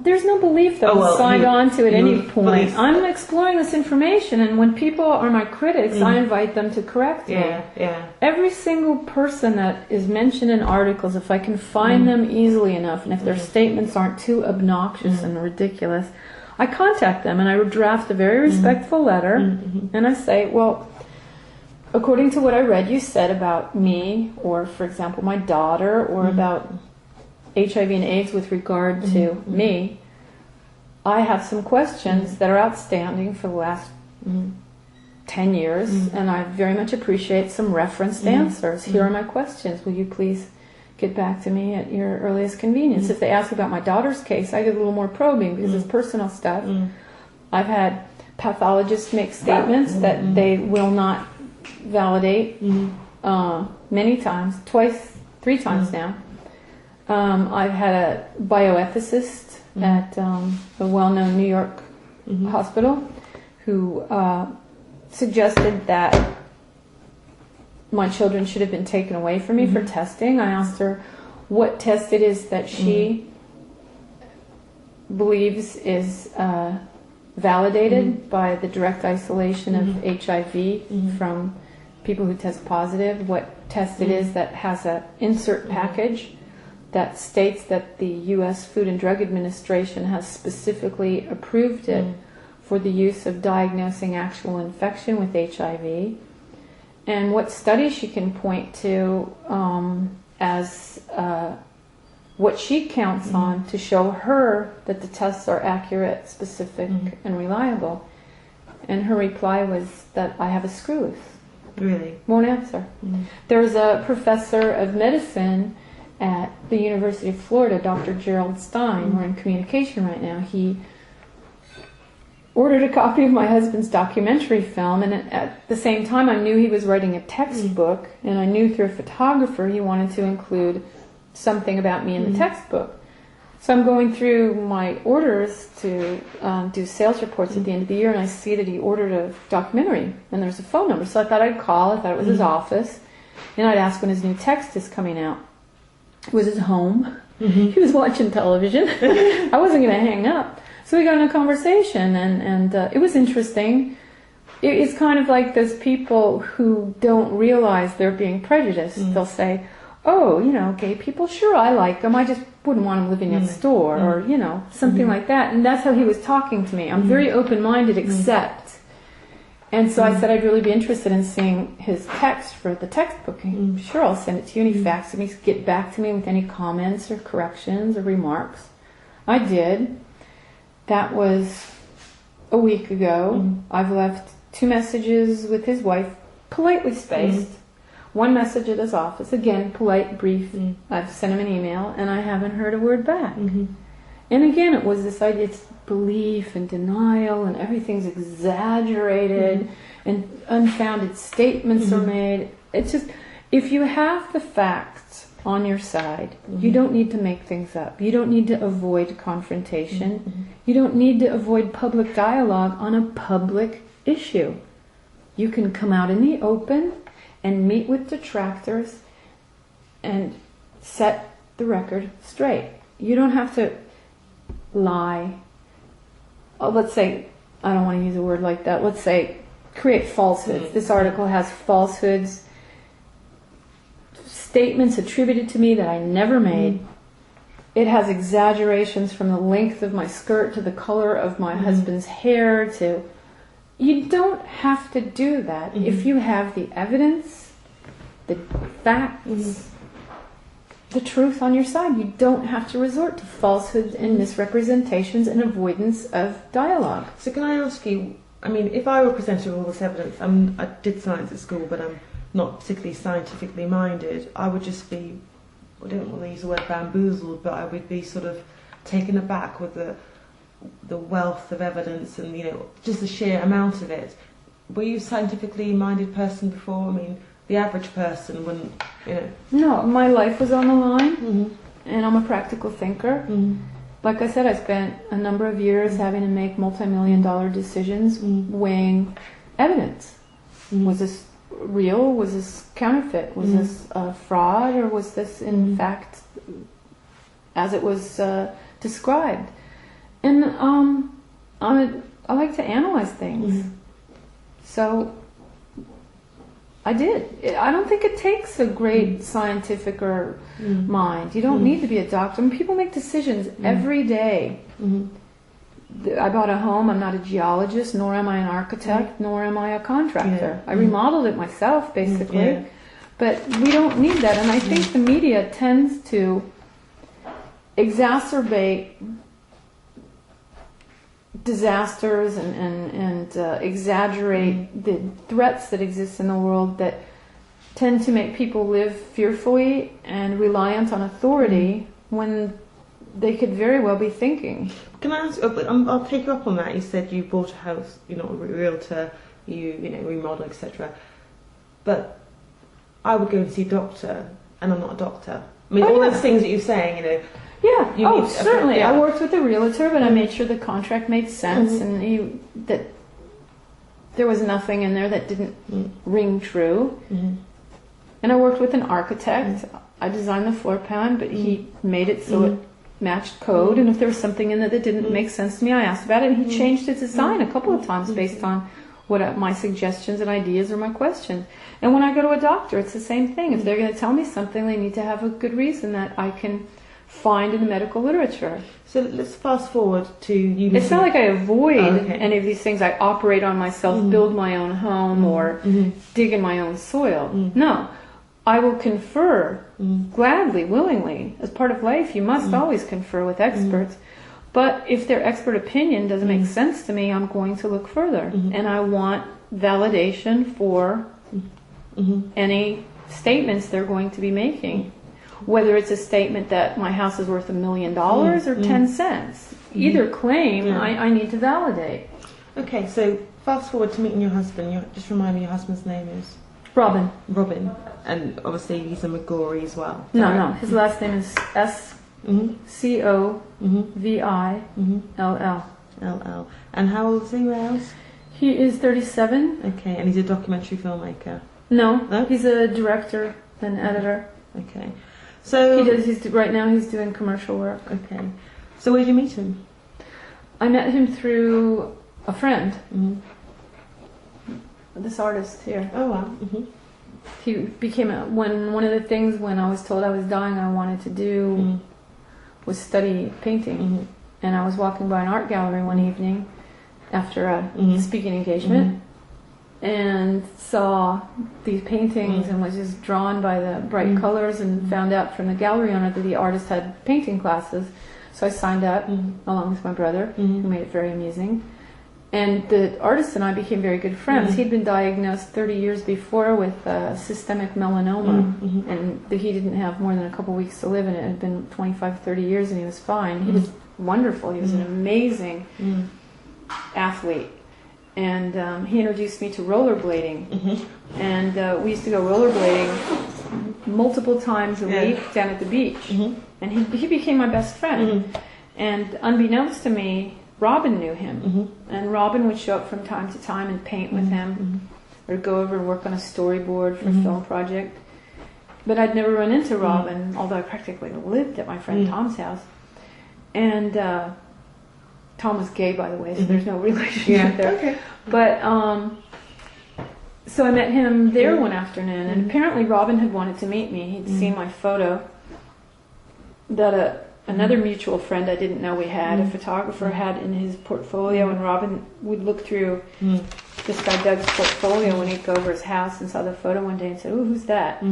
A: There's no belief that was signed on to at any point. I'm exploring this information, and when people are my critics, I invite them to correct me.
B: Yeah.
A: Every single person that is mentioned in articles, if I can find them easily enough, and if their statements aren't too obnoxious and ridiculous, I contact them and I draft a very respectful letter, and I say, well, according to what I read you said about me, or for example my daughter, or about HIV and AIDS with regard to me, I have some questions that are outstanding for the last 10 years, and I very much appreciate some referenced answers. Here are my questions. Will you please get back to me at your earliest convenience? If they ask about my daughter's case, I get a little more probing because it's personal stuff. I've had pathologists make statements that they will not validate many times, 3 times now. I've had a bioethicist at a well-known New York hospital who suggested that my children should have been taken away from me for testing. I asked her what test it is that she believes is validated by the direct isolation of HIV from people who test positive, what test it is that has an insert package that states that the U.S. Food and Drug Administration has specifically approved it for the use of diagnosing actual infection with HIV, and what studies she can point to as what she counts on to show her that the tests are accurate, specific, and reliable. And her reply was that I have a screw loose.
B: Really?
A: Won't answer. There's a professor of medicine at the University of Florida, Dr. Gerald Stein. We're in communication right now. He ordered a copy of my husband's documentary film, and at the same time I knew he was writing a textbook, and I knew through a photographer he wanted to include something about me in the textbook. So I'm going through my orders to do sales reports at the end of the year, and I see that he ordered a documentary, and there's a phone number. So I thought I'd call. I thought it was his office, and I'd ask when his new text is coming out. It was his home. He was watching television. I wasn't going to hang up. So we got in a conversation, and it was interesting. It's kind of like those people who don't realize they're being prejudiced. They'll say, oh, gay people, sure, I like them. I just wouldn't want them living next door, or, something like that. And that's how he was talking to me. I'm very open-minded, except. And so I said I'd really be interested in seeing his text for the textbook. Sure, I'll send it to you. And he faxed me, get back to me with any comments or corrections or remarks. I did. That was a week ago. I've left 2 messages with his wife, politely spaced. 1 message at his office, again, polite, brief. I've sent him an email, and I haven't heard a word back. And again, it was this idea, it's belief and denial, and everything's exaggerated, and unfounded statements are made. It's just, if you have the facts on your side, you don't need to make things up. You don't need to avoid confrontation. You don't need to avoid public dialogue on a public issue. You can come out in the open and meet with detractors and set the record straight. You don't have to lie. Let's say, I don't want to use a word like that, let's say create falsehoods. This article has falsehoods, statements attributed to me that I never made. it has exaggerations from the length of my skirt to the color of my husband's hair to... You don't have to do that if you have the evidence, the facts, the truth on your side. You don't have to resort to falsehoods and misrepresentations and avoidance of dialogue.
B: So can I ask you, I mean, if I were presented with all this evidence, I did science at school, but I'm not particularly scientifically minded, I would just be, I don't want to use the word bamboozled, but I would be sort of taken aback with the wealth of evidence and, you know, just the sheer amount of it. Were you a scientifically minded person before? I mean, the average person wouldn't, you know...
A: No, my life was on the line, and I'm a practical thinker. Like I said, I spent a number of years having to make multi-million-dollar decisions, weighing evidence. Was this real? Was this counterfeit? Was this a fraud? Or was this, in fact, as it was described? And I like to analyze things. So I did. I don't think it takes a great scientific or mind. You don't need to be a doctor. I mean, people make decisions every day. I bought a home. I'm not a geologist, nor am I an architect, nor am I a contractor. I remodeled it myself, basically. But we don't need that. And I think the media tends to exacerbate disasters and exaggerate the threats that exist in the world that tend to make people live fearfully and reliant on authority when they could very well be thinking.
B: Can I ask, I'll take you up on that. You said you bought a house, you're not a realtor, you know, remodel, etc. But I would go and see a doctor, and I'm not a doctor. I mean, all those things that you're saying, you know.
A: Yeah, certainly. I worked with a realtor, but I made sure the contract made sense and that there was nothing in there that didn't ring true. And I worked with an architect. I designed the floor plan, but he made it so it matched code. And if there was something in it that didn't make sense to me, I asked about it, and he changed his design a couple of times based on what my suggestions and ideas or my questions. And when I go to a doctor, it's the same thing. If they're going to tell me something, they need to have a good reason that I can find in the medical literature.
B: So let's fast forward to you.
A: It's not like I avoid any of these things. I operate on myself, build my own home, or dig in my own soil. No, I will confer gladly, willingly. As part of life, you must always confer with experts. But if their expert opinion doesn't make sense to me, I'm going to look further. And I want validation for any statements they're going to be making. Whether it's a statement that my house is worth $1 million or 10 cents. Either claim I need to validate.
B: Okay, so fast forward to meeting your husband. Just remind me your husband's name is?
A: Robin.
B: And obviously he's a Maggiore as well.
A: No. His last name is Scovill.
B: And how old is he, Wells?
A: He is 37.
B: Okay, and he's a documentary filmmaker.
A: No, he's a director and editor.
B: Okay. So
A: right now he's doing commercial work.
B: Okay. So where did you meet him?
A: I met him through a friend. This artist here.
B: Oh wow.
A: He became one of the things when I was told I was dying I wanted to do was study painting. And I was walking by an art gallery one evening after a speaking engagement. And saw these paintings and was just drawn by the bright colors and found out from the gallery owner that the artist had painting classes. So I signed up along with my brother, who made it very amusing. And the artist and I became very good friends. He'd been diagnosed 30 years before with systemic melanoma, and he didn't have more than a couple weeks to live, and it had been 25, 30 years, and he was fine. He was wonderful. He was an amazing athlete. And he introduced me to rollerblading. And we used to go rollerblading multiple times a week down at the beach. And he became my best friend. And unbeknownst to me, Robin knew him. And Robin would show up from time to time and paint with him, or go over and work on a storyboard for a film project. But I'd never run into Robin, although I practically lived at my friend Tom's house. And Tom was gay, by the way, so there's no relationship there. Okay. But so I met him there one afternoon, and apparently Robin had wanted to meet me. He'd seen my photo that another mutual friend I didn't know we had, a photographer, had in his portfolio, and Robin would look through this guy Doug's portfolio when he'd go over his house and saw the photo one day and said, "Oh, who's that?"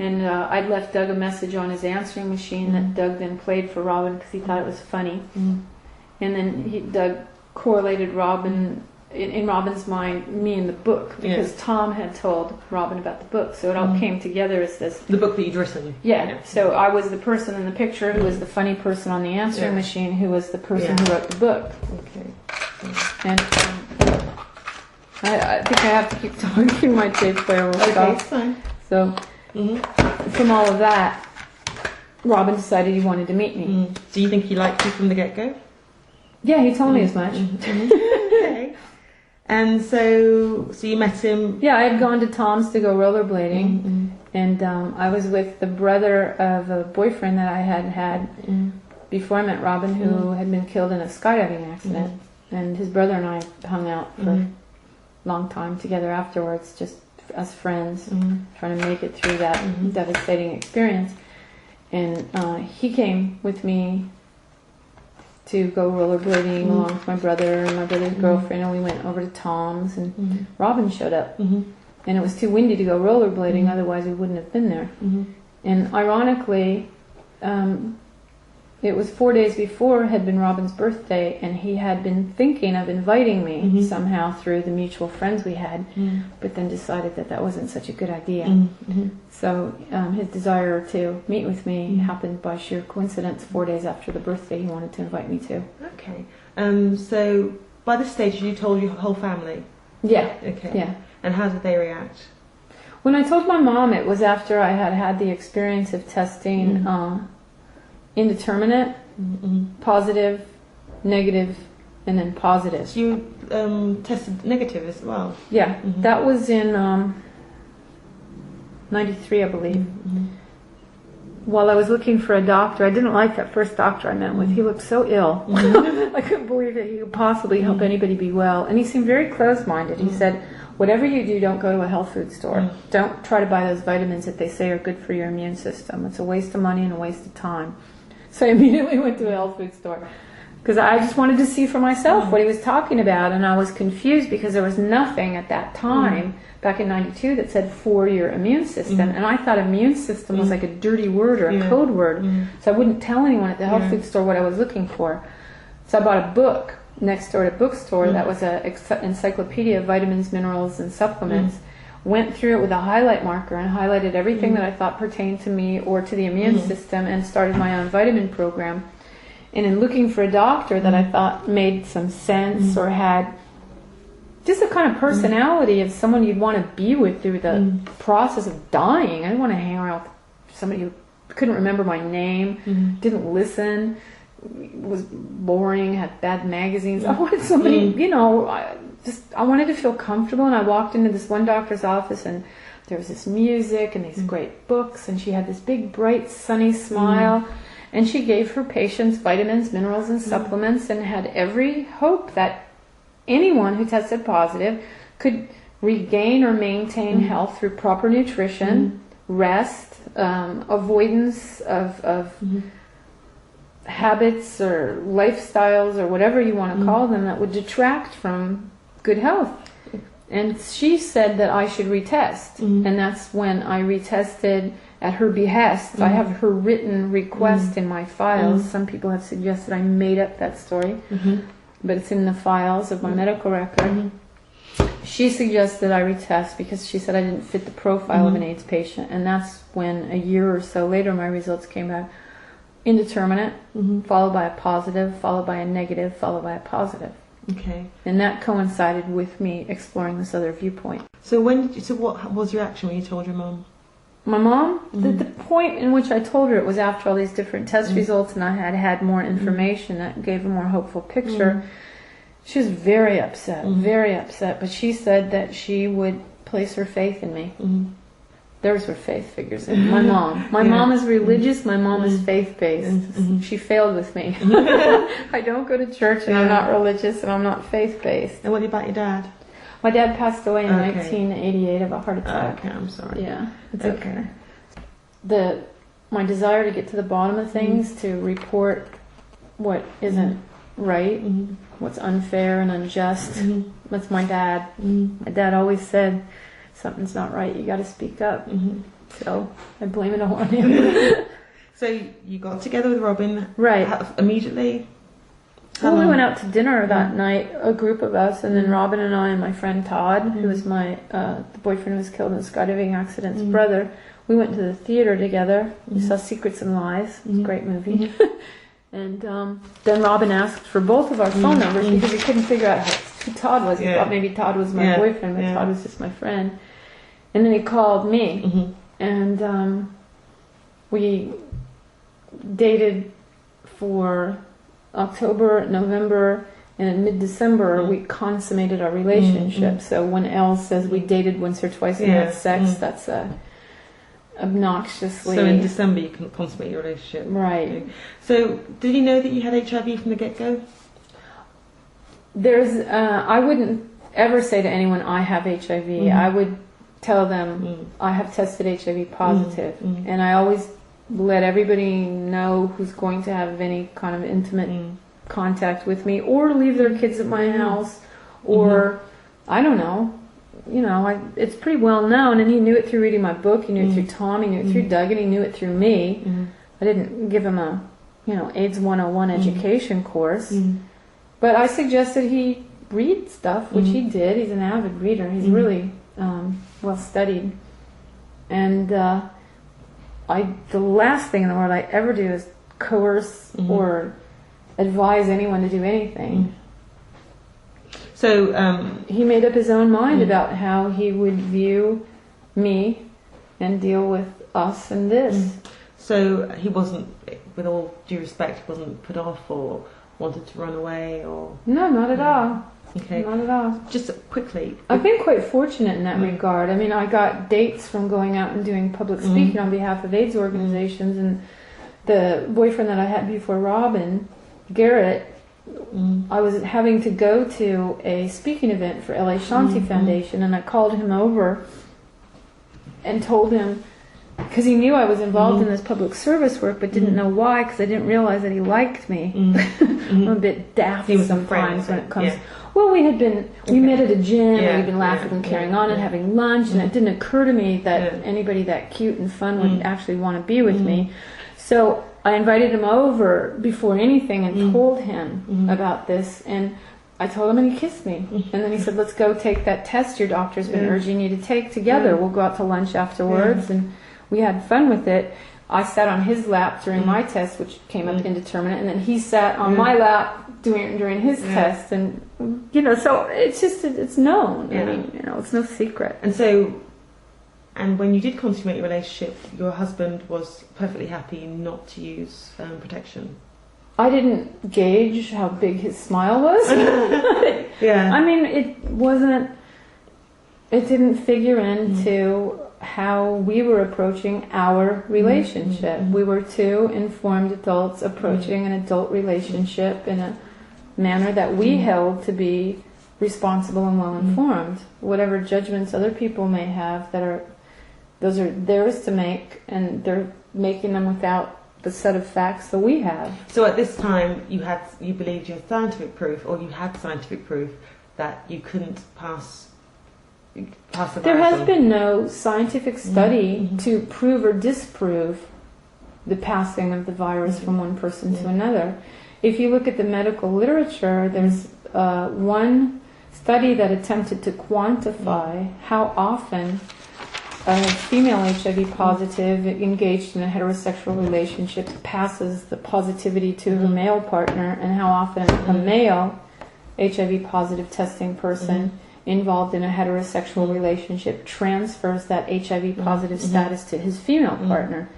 A: And I'd left Doug a message on his answering machine that Doug then played for Robin because he thought it was funny. And then Doug correlated Robin, in Robin's mind, me and the book, because Tom had told Robin about the book. So it all came together as this.
B: The book that you'd written.
A: Yeah. So I was the person in the picture who was the funny person on the answering machine, who was the person who wrote the book.
B: Okay.
A: And I think I have to keep talking. My tape player will stop.
B: Okay, fine.
A: So from all of that, Robin decided he wanted to meet me.
B: Do you think he liked you from the get-go?
A: Yeah, he told me as much.
B: Okay. And so you met him?
A: Yeah, I had gone to Tom's to go rollerblading, and I was with the brother of a boyfriend that I had before I met Robin, who had been killed in a skydiving accident. And his brother and I hung out for a long time together afterwards, just as friends, trying to make it through that devastating experience. And he came with me to go rollerblading along with my brother and my brother's girlfriend, and we went over to Tom's, and Robin showed up. And it was too windy to go rollerblading, otherwise we wouldn't have been there. And ironically, it was 4 days before had been Robin's birthday, and he had been thinking of inviting me somehow through the mutual friends we had, but then decided that that wasn't such a good idea. So his desire to meet with me happened by sheer coincidence 4 days after the birthday he wanted to invite me to.
B: Okay. So by this stage you told your whole family?
A: Yeah.
B: Okay.
A: Yeah.
B: And how did they react?
A: When I told my mom, it was after I had had the experience of testing indeterminate, positive, negative, and then positive.
B: So you tested negative as well?
A: Yeah, that was in 93, I believe. While I was looking for a doctor, I didn't like that first doctor I met with. He looked so ill. I couldn't believe that he could possibly help anybody be well. And he seemed very close-minded. He said, whatever you do, don't go to a health food store. Don't try to buy those vitamins that they say are good for your immune system. It's a waste of money and a waste of time. So I immediately went to a health food store because I just wanted to see for myself what he was talking about, and I was confused because there was nothing at that time, back in 92, that said for your immune system, and I thought immune system was like a dirty word or a code word, so I wouldn't tell anyone at the health food store what I was looking for. So I bought a book next door to a bookstore that was an encyclopedia of vitamins, minerals, and supplements. Went through it with a highlight marker and highlighted everything that I thought pertained to me or to the immune system, and started my own vitamin program. And in looking for a doctor that I thought made some sense or had just a kind of personality of someone you'd want to be with through the process of dying. I didn't want to hang around with somebody who couldn't remember my name, didn't listen, was boring, had bad magazines. I wanted somebody, I wanted to feel comfortable, and I walked into this one doctor's office, and there was this music and these great books, and she had this big, bright, sunny smile, and she gave her patients vitamins, minerals, and supplements, and had every hope that anyone who tested positive could regain or maintain health through proper nutrition, rest, avoidance of habits or lifestyles or whatever you want to call them that would detract from good health. And she said that I should retest, and that's when I retested at her behest. I have her written request in my files. Some people have suggested I made up that story, but it's in the files of my medical record. She suggested I retest because she said I didn't fit the profile of an AIDS patient, and that's when a year or so later my results came back indeterminate, followed by a positive, followed by a negative, followed by a positive.
B: Okay.
A: And that coincided with me exploring this other viewpoint.
B: So what was your reaction when you told your mum?
A: My mom, the point in which I told her it was after all these different test results and I had more information that gave a more hopeful picture. She was very upset, but she said that she would place her faith in me. There's her faith figures in my mom. My mom is religious, my mom is faith-based. She failed with me. I don't go to church, and I'm not religious, and I'm not faith-based.
B: And what about your dad?
A: My dad passed away in 1988 of a heart attack.
B: Okay, I'm sorry.
A: Yeah, it's okay. The my desire to get to the bottom of things, to report what isn't right, what's unfair and unjust. That's my dad. My dad always said, something's not right, you got to speak up. So I blame it all on him.
B: So you got together with Robin,
A: right?
B: Immediately.
A: Well, we went out to dinner that night, a group of us, and then Robin and I and my friend Todd, who was my the boyfriend who was killed in the skydiving accident's brother. We went to the theater together. We saw Secrets and Lies. It was a great movie. And then Robin asked for both of our phone numbers because he couldn't figure out who Todd was. He thought maybe Todd was my boyfriend, but Todd was just my friend. And then he called me, and we dated for October, November, and in mid-December we consummated our relationship. So when Elle says we dated once or twice and had sex, that's obnoxiously...
B: So in December you can consummate your relationship.
A: Right.
B: Okay. So did he know that you had HIV from the get-go?
A: I wouldn't ever say to anyone, I have HIV. I would tell them, I have tested HIV positive. And I always let everybody know who's going to have any kind of intimate contact with me, or leave their kids at my house, or I don't know. You know, it's pretty well known, and he knew it through reading my book. He knew it through Tom. He knew it through Doug, and he knew it through me. I didn't give him a, AIDS 101 education course, but I suggested he read stuff, which he did. He's an avid reader. He's really well studied, and the last thing in the world I ever do is coerce or advise anyone to do anything. So he made up his own mind about how he would view me and deal with us and this.
B: So he wasn't, with all due respect, he wasn't put off or wanted to run away or...
A: No, not at all.
B: Okay.
A: Not at all.
B: Just quickly.
A: I've been quite fortunate in that regard. I mean, I got dates from going out and doing public speaking on behalf of AIDS organizations, and the boyfriend that I had before Robin, Garrett, I was having to go to a speaking event for LA Shanti Foundation, and I called him over and told him, because he knew I was involved in this public service work, but didn't know why, because I didn't realize that he liked me. I'm a bit daft sometimes when it comes... Well, we met at a gym, we'd been laughing and carrying on and having lunch, and it didn't occur to me that anybody that cute and fun would actually want to be with me. So I invited him over before anything and told him about this, and I told him, and he kissed me. And then he said, let's go take that test your doctor's been urging you to take together. We'll go out to lunch afterwards, and we had fun with it. I sat on his lap during my test, which came up indeterminate, and then he sat on my lap during his test, and so it's just, it's known. I mean, it's no secret.
B: And when you did consummate your relationship, your husband was perfectly happy not to use protection.
A: I didn't gauge how big his smile was. I mean, it didn't figure into how we were approaching our relationship. We were two informed adults approaching an adult relationship in a manner that we held to be responsible and well informed. Whatever judgments other people may have, those are theirs to make, and they're making them without the set of facts that we have.
B: So at this time, you believed you had scientific proof, or you had scientific proof that you couldn't pass the virus.
A: There has been no scientific study to prove or disprove the passing of the virus from one person to another. If you look at the medical literature, there's one study that attempted to quantify how often a female HIV positive engaged in a heterosexual relationship passes the positivity to her male partner, and how often a male HIV positive testing person involved in a heterosexual relationship transfers that HIV positive status to his female partner.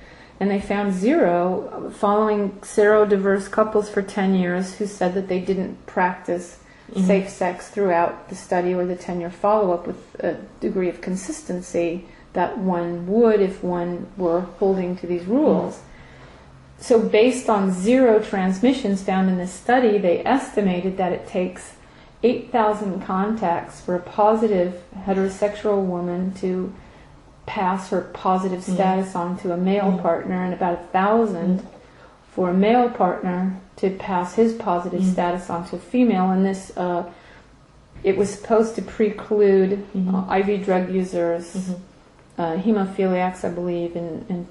A: And they found 0 following serodiverse couples for 10 years who said that they didn't practice safe sex throughout the study or the 10-year follow-up with a degree of consistency that one would if one were holding to these rules. So based on 0 transmissions found in this study, they estimated that it takes 8,000 contacts for a positive heterosexual woman to pass her positive status on to a male partner, and about $1,000 for a male partner to pass his positive status on to a female. And this, it was supposed to preclude IV drug users, hemophiliacs, I believe, and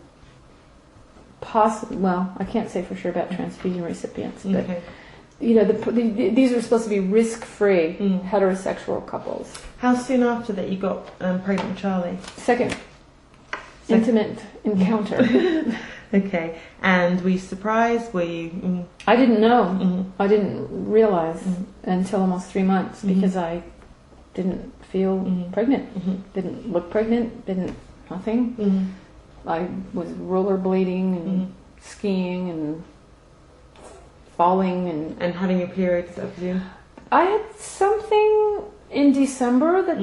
A: well, I can't say for sure about transfusion recipients, but you know, these are supposed to be risk-free heterosexual couples.
B: How soon after that you got pregnant with Charlie?
A: Second intimate encounter.
B: Okay. And were you surprised? Were you...
A: I didn't know. I didn't realize until almost 3 months, because I didn't feel pregnant. Didn't look pregnant. Didn't nothing. I was rollerblading and skiing and falling and
B: having your periods, I presume.
A: I had something in December that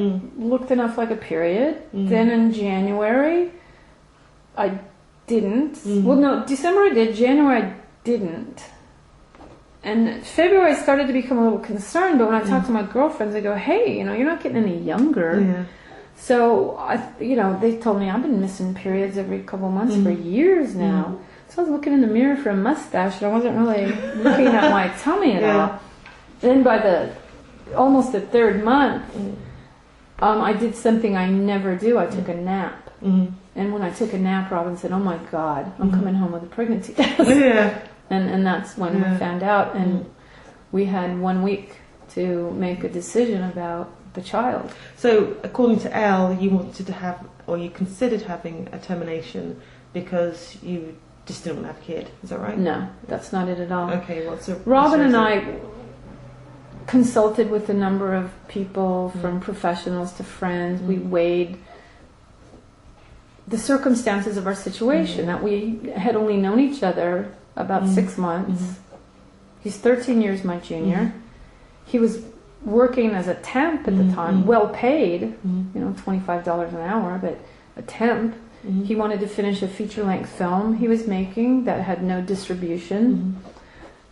A: looked enough like a period. Then in January, I didn't. Well, no, December I did. January I didn't. And February I started to become a little concerned. But when I talked to my girlfriends, I go, "Hey, you know, you're not getting any younger."
B: Yeah.
A: So they told me I've been missing periods every couple months for years now. So I was looking in the mirror for a mustache, and I wasn't really looking at my tummy at all. Then by almost the 3rd month, I did something I never do. I took a nap. And when I took a nap, Robin said, "Oh my God, I'm coming home with a pregnancy test." And that's when we found out. And we had 1 week to make a decision about the child.
B: So according to Elle, you wanted to have, or you considered having a termination because you just didn't want to have a kid. Is that right?
A: No, that's not it at all.
B: Okay,
A: Robin and I consulted with a number of people, from professionals to friends. We weighed the circumstances of our situation, that we had only known each other about 6 months. He's 13 years my junior. He was working as a temp at the time, well paid, $25 an hour, but a temp. He wanted to finish a feature-length film he was making that had no distribution.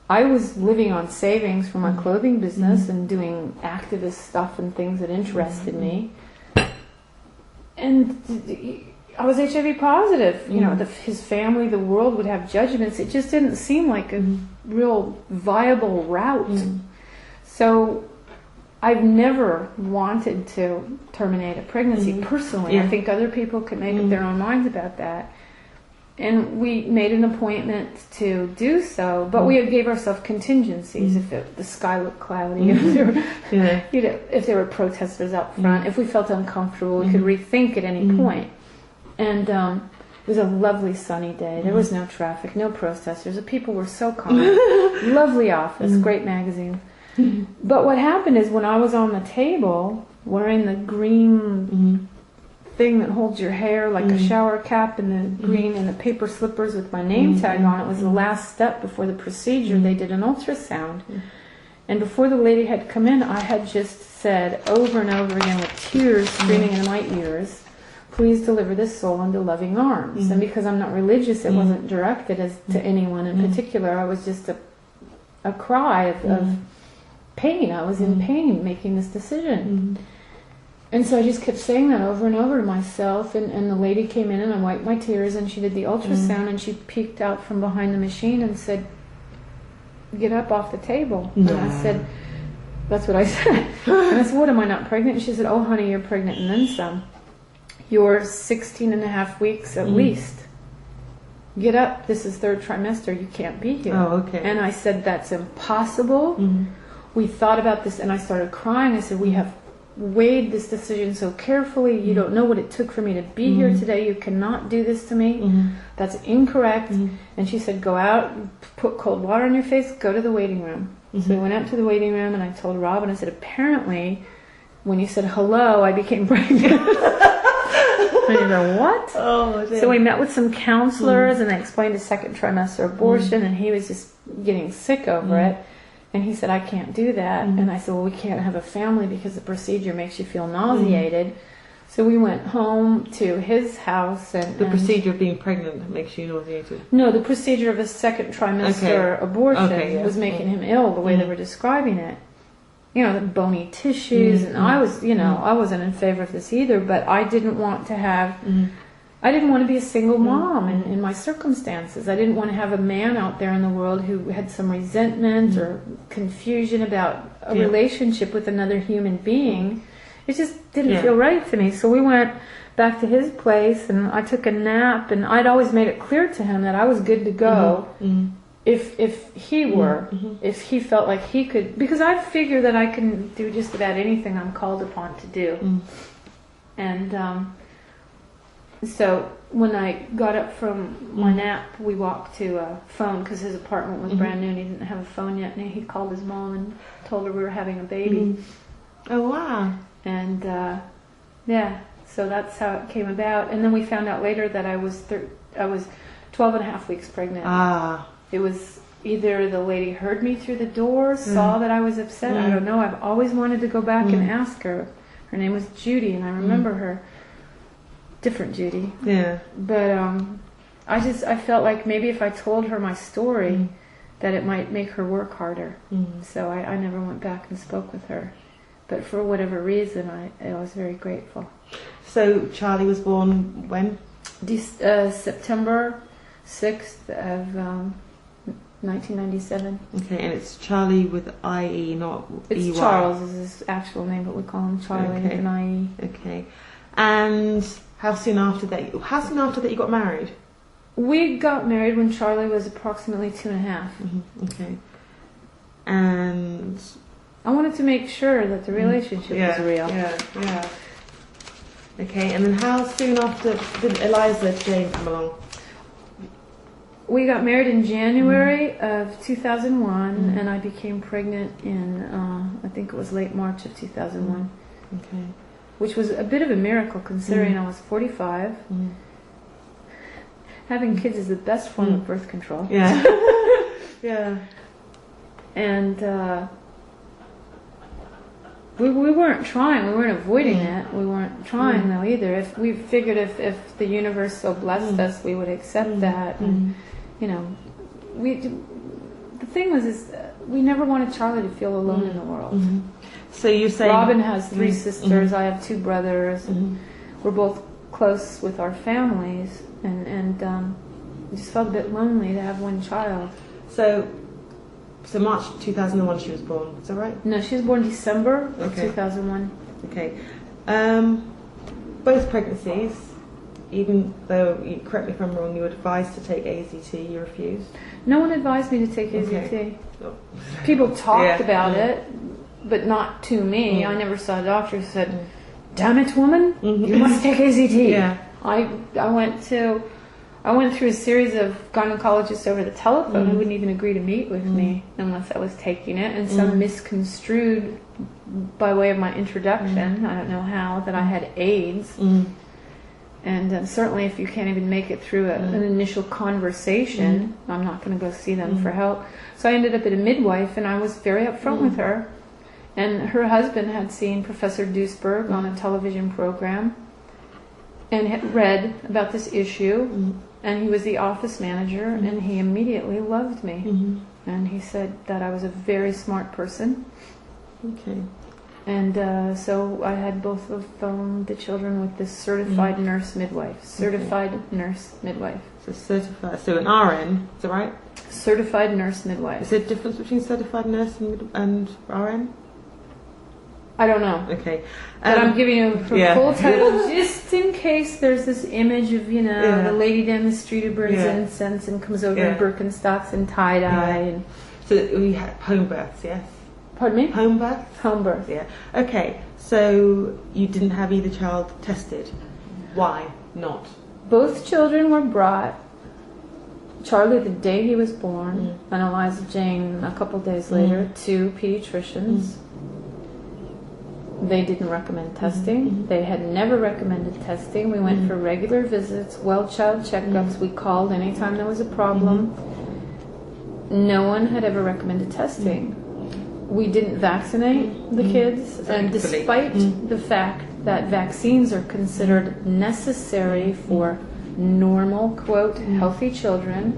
A: I was living on savings from my clothing business and doing activist stuff and things that interested me. And I was HIV positive. You know, his family, the world would have judgments. It just didn't seem like a real viable route. So I've never wanted to terminate a pregnancy personally. I think other people could make up their own minds about that. And we made an appointment to do so, but we gave ourselves contingencies. If the sky looked cloudy, if there were protesters out front, if we felt uncomfortable, we could rethink at any point. And it was a lovely sunny day. There was no traffic, no protesters. The people were so calm. Lovely office, great magazine. But what happened is, when I was on the table wearing the green thing that holds your hair like a shower cap, and the green and the paper slippers with my name tag on, it was the last step before the procedure. They did an ultrasound. And before the lady had come in, I had just said over and over again with tears streaming into my ears, "Please deliver this soul into loving arms." And because I'm not religious, it wasn't directed to anyone in particular. I was just a cry of pain. I was in pain making this decision. And so I just kept saying that over and over to myself. And the lady came in, and I wiped my tears, and she did the ultrasound, and she peeked out from behind the machine and said, "Get up off the table." And I said, that's what I said. And I said, "What, am I not pregnant?" And she said, "Oh, honey, you're pregnant and then some. You're 16 and a half weeks at least. Get up. This is 3rd trimester. You can't be here."
B: Oh, okay.
A: And I said, "That's impossible." We thought about this, and I started crying. I said, "We have weighed this decision so carefully. You don't know what it took for me to be here today. You cannot do this to me. That's incorrect." And she said, "Go out, put cold water on your face, go to the waiting room." So we went out to the waiting room, and I told Robin, I said, "Apparently, when you said hello, I became pregnant." And he said, "What?"
B: Oh,
A: so we met with some counselors, and they explained a 2nd trimester abortion, and he was just getting sick over it. And he said, "I can't do that." And I said, "Well, we can't have a family because the procedure makes you feel nauseated." So we went home to his house. And
B: the procedure of being pregnant makes you nauseated? No,
A: the procedure of a 2nd trimester abortion was making him ill, the way they were describing it. the bony tissues, and I was, I wasn't in favor of this either, but I didn't want to have, I didn't want to be a single mom in my circumstances. I didn't want to have a man out there in the world who had some resentment or confusion about a relationship with another human being. It just didn't feel right to me. So we went back to his place, and I took a nap, and I'd always made it clear to him that I was good to go if he were, if he felt like he could, because I figure that I can do just about anything I'm called upon to do. And so when I got up from my nap, we walked to a phone, because his apartment was brand new and he didn't have a phone yet, and he called his mom and told her we were having a baby.
B: Oh, wow.
A: And so that's how it came about. And then we found out later that I was 12 and a half weeks pregnant. It was either the lady heard me through the door, saw that I was upset, I don't know. I've always wanted to go back and ask her. Her name was Judy, and I remember her. Different Judy. Yeah. But I felt like maybe if I told her my story, that it might make her work harder. So I never went back and spoke with her. But for whatever reason, I was very grateful.
B: So Charlie was born when?
A: September 6th of 1997.
B: Okay, and it's Charlie with I-E, not E-Y.
A: It's Charles is his actual name, but we call him Charlie with an I-E.
B: Okay. And how soon after that you got married?
A: We got married when Charlie was approximately 2.5.
B: Okay. And
A: I wanted to make sure that the relationship was real.
B: Yeah. Okay, and then how soon after did Eliza Jane come along?
A: We got married in January of 2001, and I became pregnant in, I think it was late March of 2001.
B: Okay.
A: Which was a bit of a miracle, considering I was 45. Having kids is the best form of birth control.
B: Yeah. Yeah.
A: And we weren't trying. We weren't avoiding it. We weren't trying though either. If we figured if the universe so blessed us, we would accept that. And the thing was we never wanted Charlie to feel alone in the world.
B: So you say
A: Robin has 3 sisters. I have 2 brothers. And we're both close with our families, and it just felt a bit lonely to have one child.
B: So March 2001 she was born, is that right?
A: No, she was born December of 2001.
B: Okay. Both pregnancies, even though, correct me if I'm wrong, you were advised to take AZT, you refused?
A: No one advised me to take AZT. People talked about it, but not to me. I never saw a doctor who said, "Damn it, woman, you must take AZT."
B: Yeah.
A: I went through a series of gynecologists over the telephone who wouldn't even agree to meet with me unless I was taking it, and some misconstrued by way of my introduction, I don't know how, that I had AIDS. And certainly if you can't even make it through an initial conversation, I'm not going to go see them for help. So I ended up at a midwife, and I was very upfront with her. And her husband had seen Professor Duisberg on a television program and had read about this issue, and he was the office manager, and he immediately loved me. And he said that I was a very smart person.
B: Okay.
A: And so I had both of the children with this certified nurse midwife. Certified nurse midwife.
B: So certified, so an RN, is that right?
A: Certified nurse midwife.
B: Is there a difference between certified nurse and RN?
A: I don't know.
B: Okay.
A: But I'm giving you a full title just in case there's this image of, the lady down the street who burns incense and comes over in Birkenstocks and tie-dye. And
B: so we had home births, yes?
A: Pardon me?
B: Home births?
A: Home birth.
B: Yeah. Okay, so you didn't have either child tested. Why not?
A: Both children were brought, Charlie the day he was born, and Eliza Jane a couple days later, to pediatricians. They didn't recommend testing. They had never recommended testing. We went for regular visits, well-child checkups. We called anytime there was a problem. No one had ever recommended testing. We didn't vaccinate the kids, and despite the fact that vaccines are considered necessary for normal, quote, healthy children,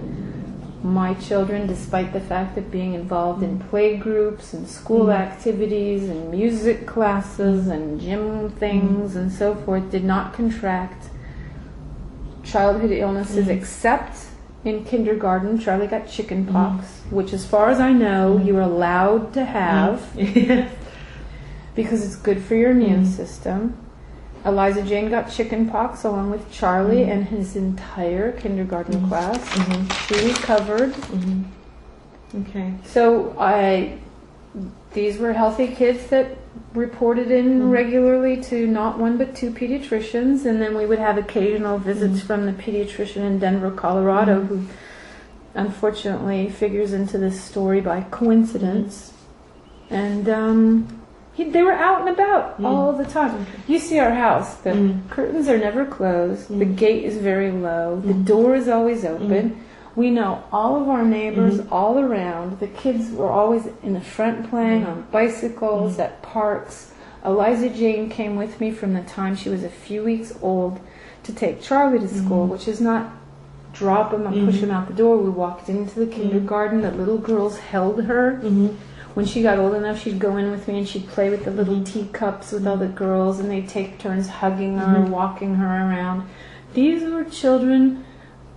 A: my children, despite the fact of being involved in play groups and school activities and music classes and gym things and so forth, did not contract childhood illnesses except in kindergarten. Charlie got chicken pox, which as far as I know you're allowed to have because it's good for your immune system. Eliza Jane got chicken pox along with Charlie and his entire kindergarten class. She recovered.
B: Okay.
A: So these were healthy kids that reported in regularly to not one but two pediatricians, and then we would have occasional visits from the pediatrician in Denver, Colorado, who unfortunately figures into this story by coincidence. And they were out and about all the time. You see our house. The curtains are never closed. The gate is very low. The door is always open. We know all of our neighbors all around. The kids were always in the front playing on bicycles, at parks. Eliza Jane came with me from the time she was a few weeks old to take Charlie to school, which is not drop him and push him out the door. We walked into the kindergarten. The little girls held her. When she got old enough, she'd go in with me and she'd play with the little teacups with all the girls, and they'd take turns hugging her, walking her around. These were children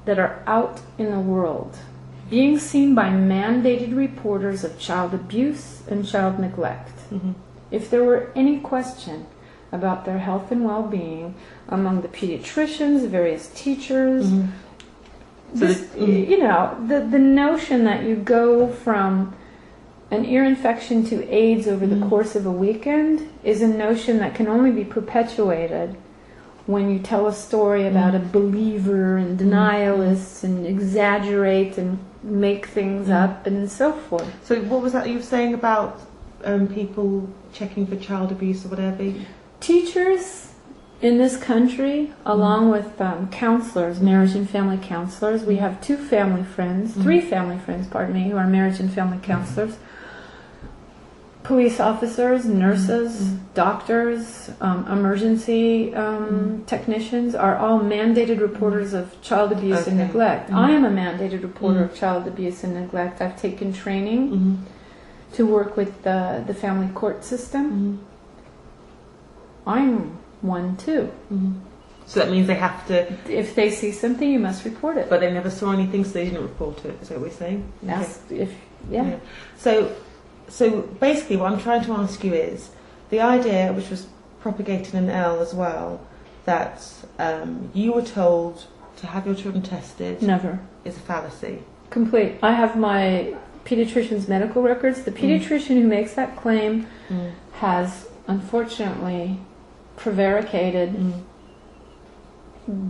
A: that are out in the world, being seen by mandated reporters of child abuse and child neglect. If there were any question about their health and well-being among the pediatricians, various teachers, the notion that you go from an ear infection to AIDS over the course of a weekend is a notion that can only be perpetuated when you tell a story about a believer and denialists and exaggerate and make things up and so forth.
B: So what was that you were saying about people checking for child abuse or whatever?
A: Teachers in this country, along with counselors, marriage and family counselors, we have three family friends, who are marriage and family counselors. Police officers, nurses, doctors, emergency technicians are all mandated reporters of child abuse and neglect. I am a mandated reporter of child abuse and neglect. I've taken training to work with the family court system. I'm one too.
B: So that means they have to...
A: If they see something, you must report it.
B: But they never saw anything, so they didn't report it. Is that what we're saying?
A: Yeah.
B: So basically what I'm trying to ask you is, the idea, which was propagated in L as well, that you were told to have your children tested...
A: Never.
B: ...is a fallacy.
A: Complete. I have my pediatrician's medical records. The pediatrician who makes that claim has, unfortunately, prevaricated,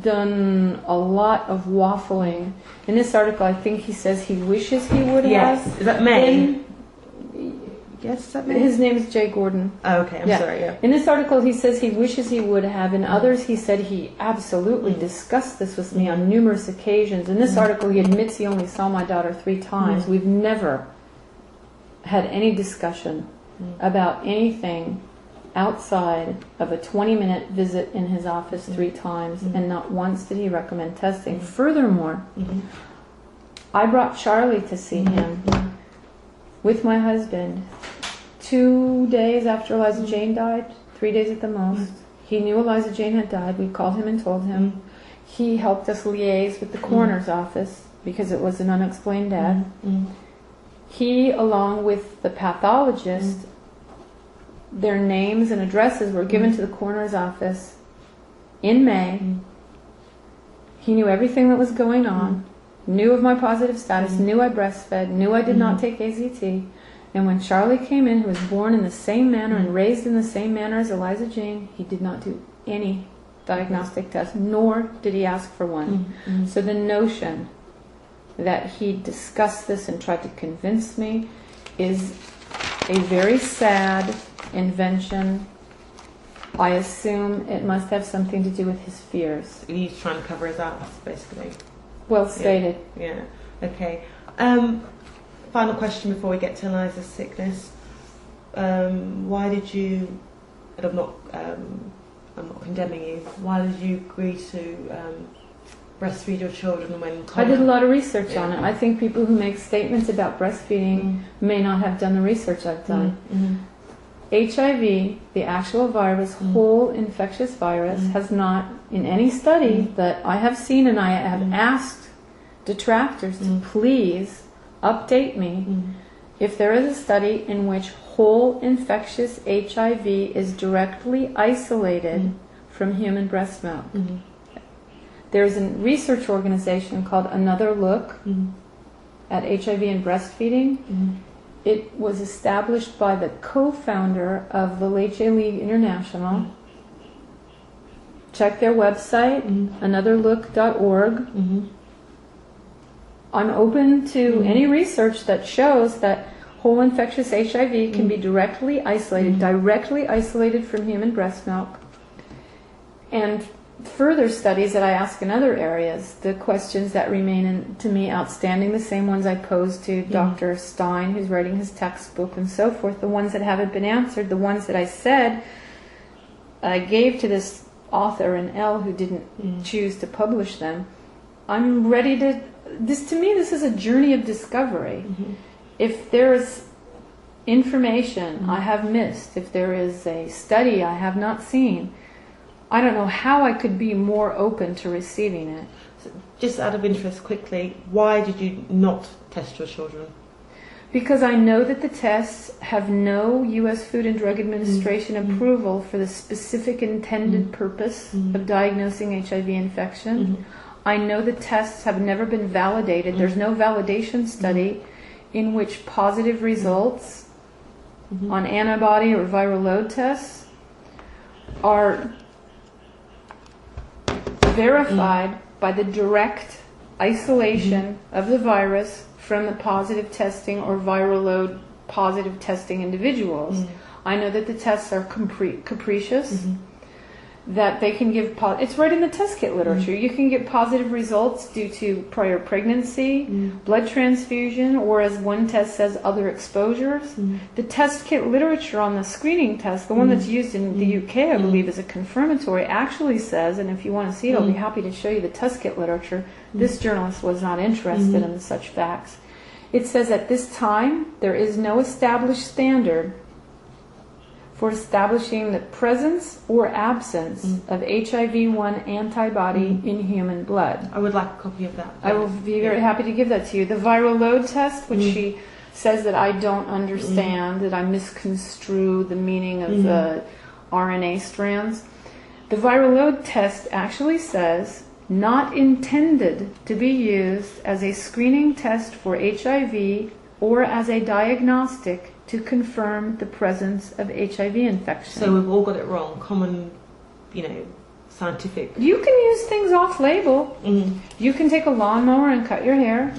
A: done a lot of waffling. In this article, I think he says he wishes he would have.
B: Yes. Is that May? Yes, is that May?
A: His name is Jay Gordon.
B: Oh, okay. I'm sorry, yeah.
A: In this article, he says he wishes he would have. In others, he said he absolutely discussed this with me on numerous occasions. In this article, he admits he only saw my daughter 3 times. We've never had any discussion about anything outside of a 20-minute visit in his office 3 times, and not once did he recommend testing. Furthermore, I brought Charlie to see him with my husband 2 days after Eliza Jane died, 3 days at the most. He knew Eliza Jane had died. We called him and told him. He helped us liaise with the coroner's office because it was an unexplained death. He, along with the pathologist, their names and addresses were given to the coroner's office in May. He knew everything that was going on, knew of my positive status, knew I breastfed, knew I did not take AZT. And when Charlie came in, who was born in the same manner and raised in the same manner as Eliza Jane, he did not do any diagnostic test, nor did he ask for one. So the notion that he discussed this and tried to convince me is a very sad invention. I assume it must have something to do with his fears.
B: He's trying to cover his ass, basically.
A: Well stated.
B: Yeah. Okay. Final question before we get to Eliza's sickness. Why did you? And I'm not condemning you. Why did you agree to breastfeed your children when
A: I did a lot of research on it. I think people who make statements about breastfeeding may not have done the research I've done. HIV, the actual virus, whole infectious virus, has not, in any study that I have seen, and I have asked detractors to please update me, if there is a study in which whole infectious HIV is directly isolated from human breast milk. There's a research organization called Another Look at HIV and breastfeeding. It was established by the co-founder of the Leche League International. Check their website, anotherlook.org. I'm open to any research that shows that whole infectious HIV can be directly isolated from human breast milk. And further studies that I ask in other areas, the questions that remain to me outstanding, the same ones I posed to Dr. Stein, who's writing his textbook, and so forth, the ones that haven't been answered, the ones that I said I gave to this author in L who didn't choose to publish them. I'm ready to... To me, this is a journey of discovery. If there's information I have missed, if there is a study I have not seen, I don't know how I could be more open to receiving it.
B: So just out of interest, quickly, why did you not test your children?
A: Because I know that the tests have no U.S. Food and Drug Administration approval for the specific intended purpose of diagnosing HIV infection. I know the tests have never been validated. There's no validation study in which positive results on antibody or viral load tests are verified by the direct isolation of the virus from the positive testing or viral load positive testing individuals. I know that the tests are capricious, that they can give... It's right in the test kit literature. You can get positive results due to prior pregnancy, blood transfusion, or as one test says, other exposures. The test kit literature on the screening test, the one that's used in the UK, I believe, as a confirmatory, actually says, and if you want to see it, I'll be happy to show you the test kit literature. This journalist was not interested in such facts. It says at this time, there is no established standard for establishing the presence or absence of HIV-1 antibody in human blood.
B: I would like a copy of that.
A: I will be very happy to give that to you. The viral load test, which she says that I don't understand, that I misconstrue the meaning of the RNA strands. The viral load test actually says not intended to be used as a screening test for HIV or as a diagnostic to confirm the presence of HIV infection.
B: So we've all got it wrong. Common, scientific...
A: You can use things off-label. You can take a lawnmower and cut your hair.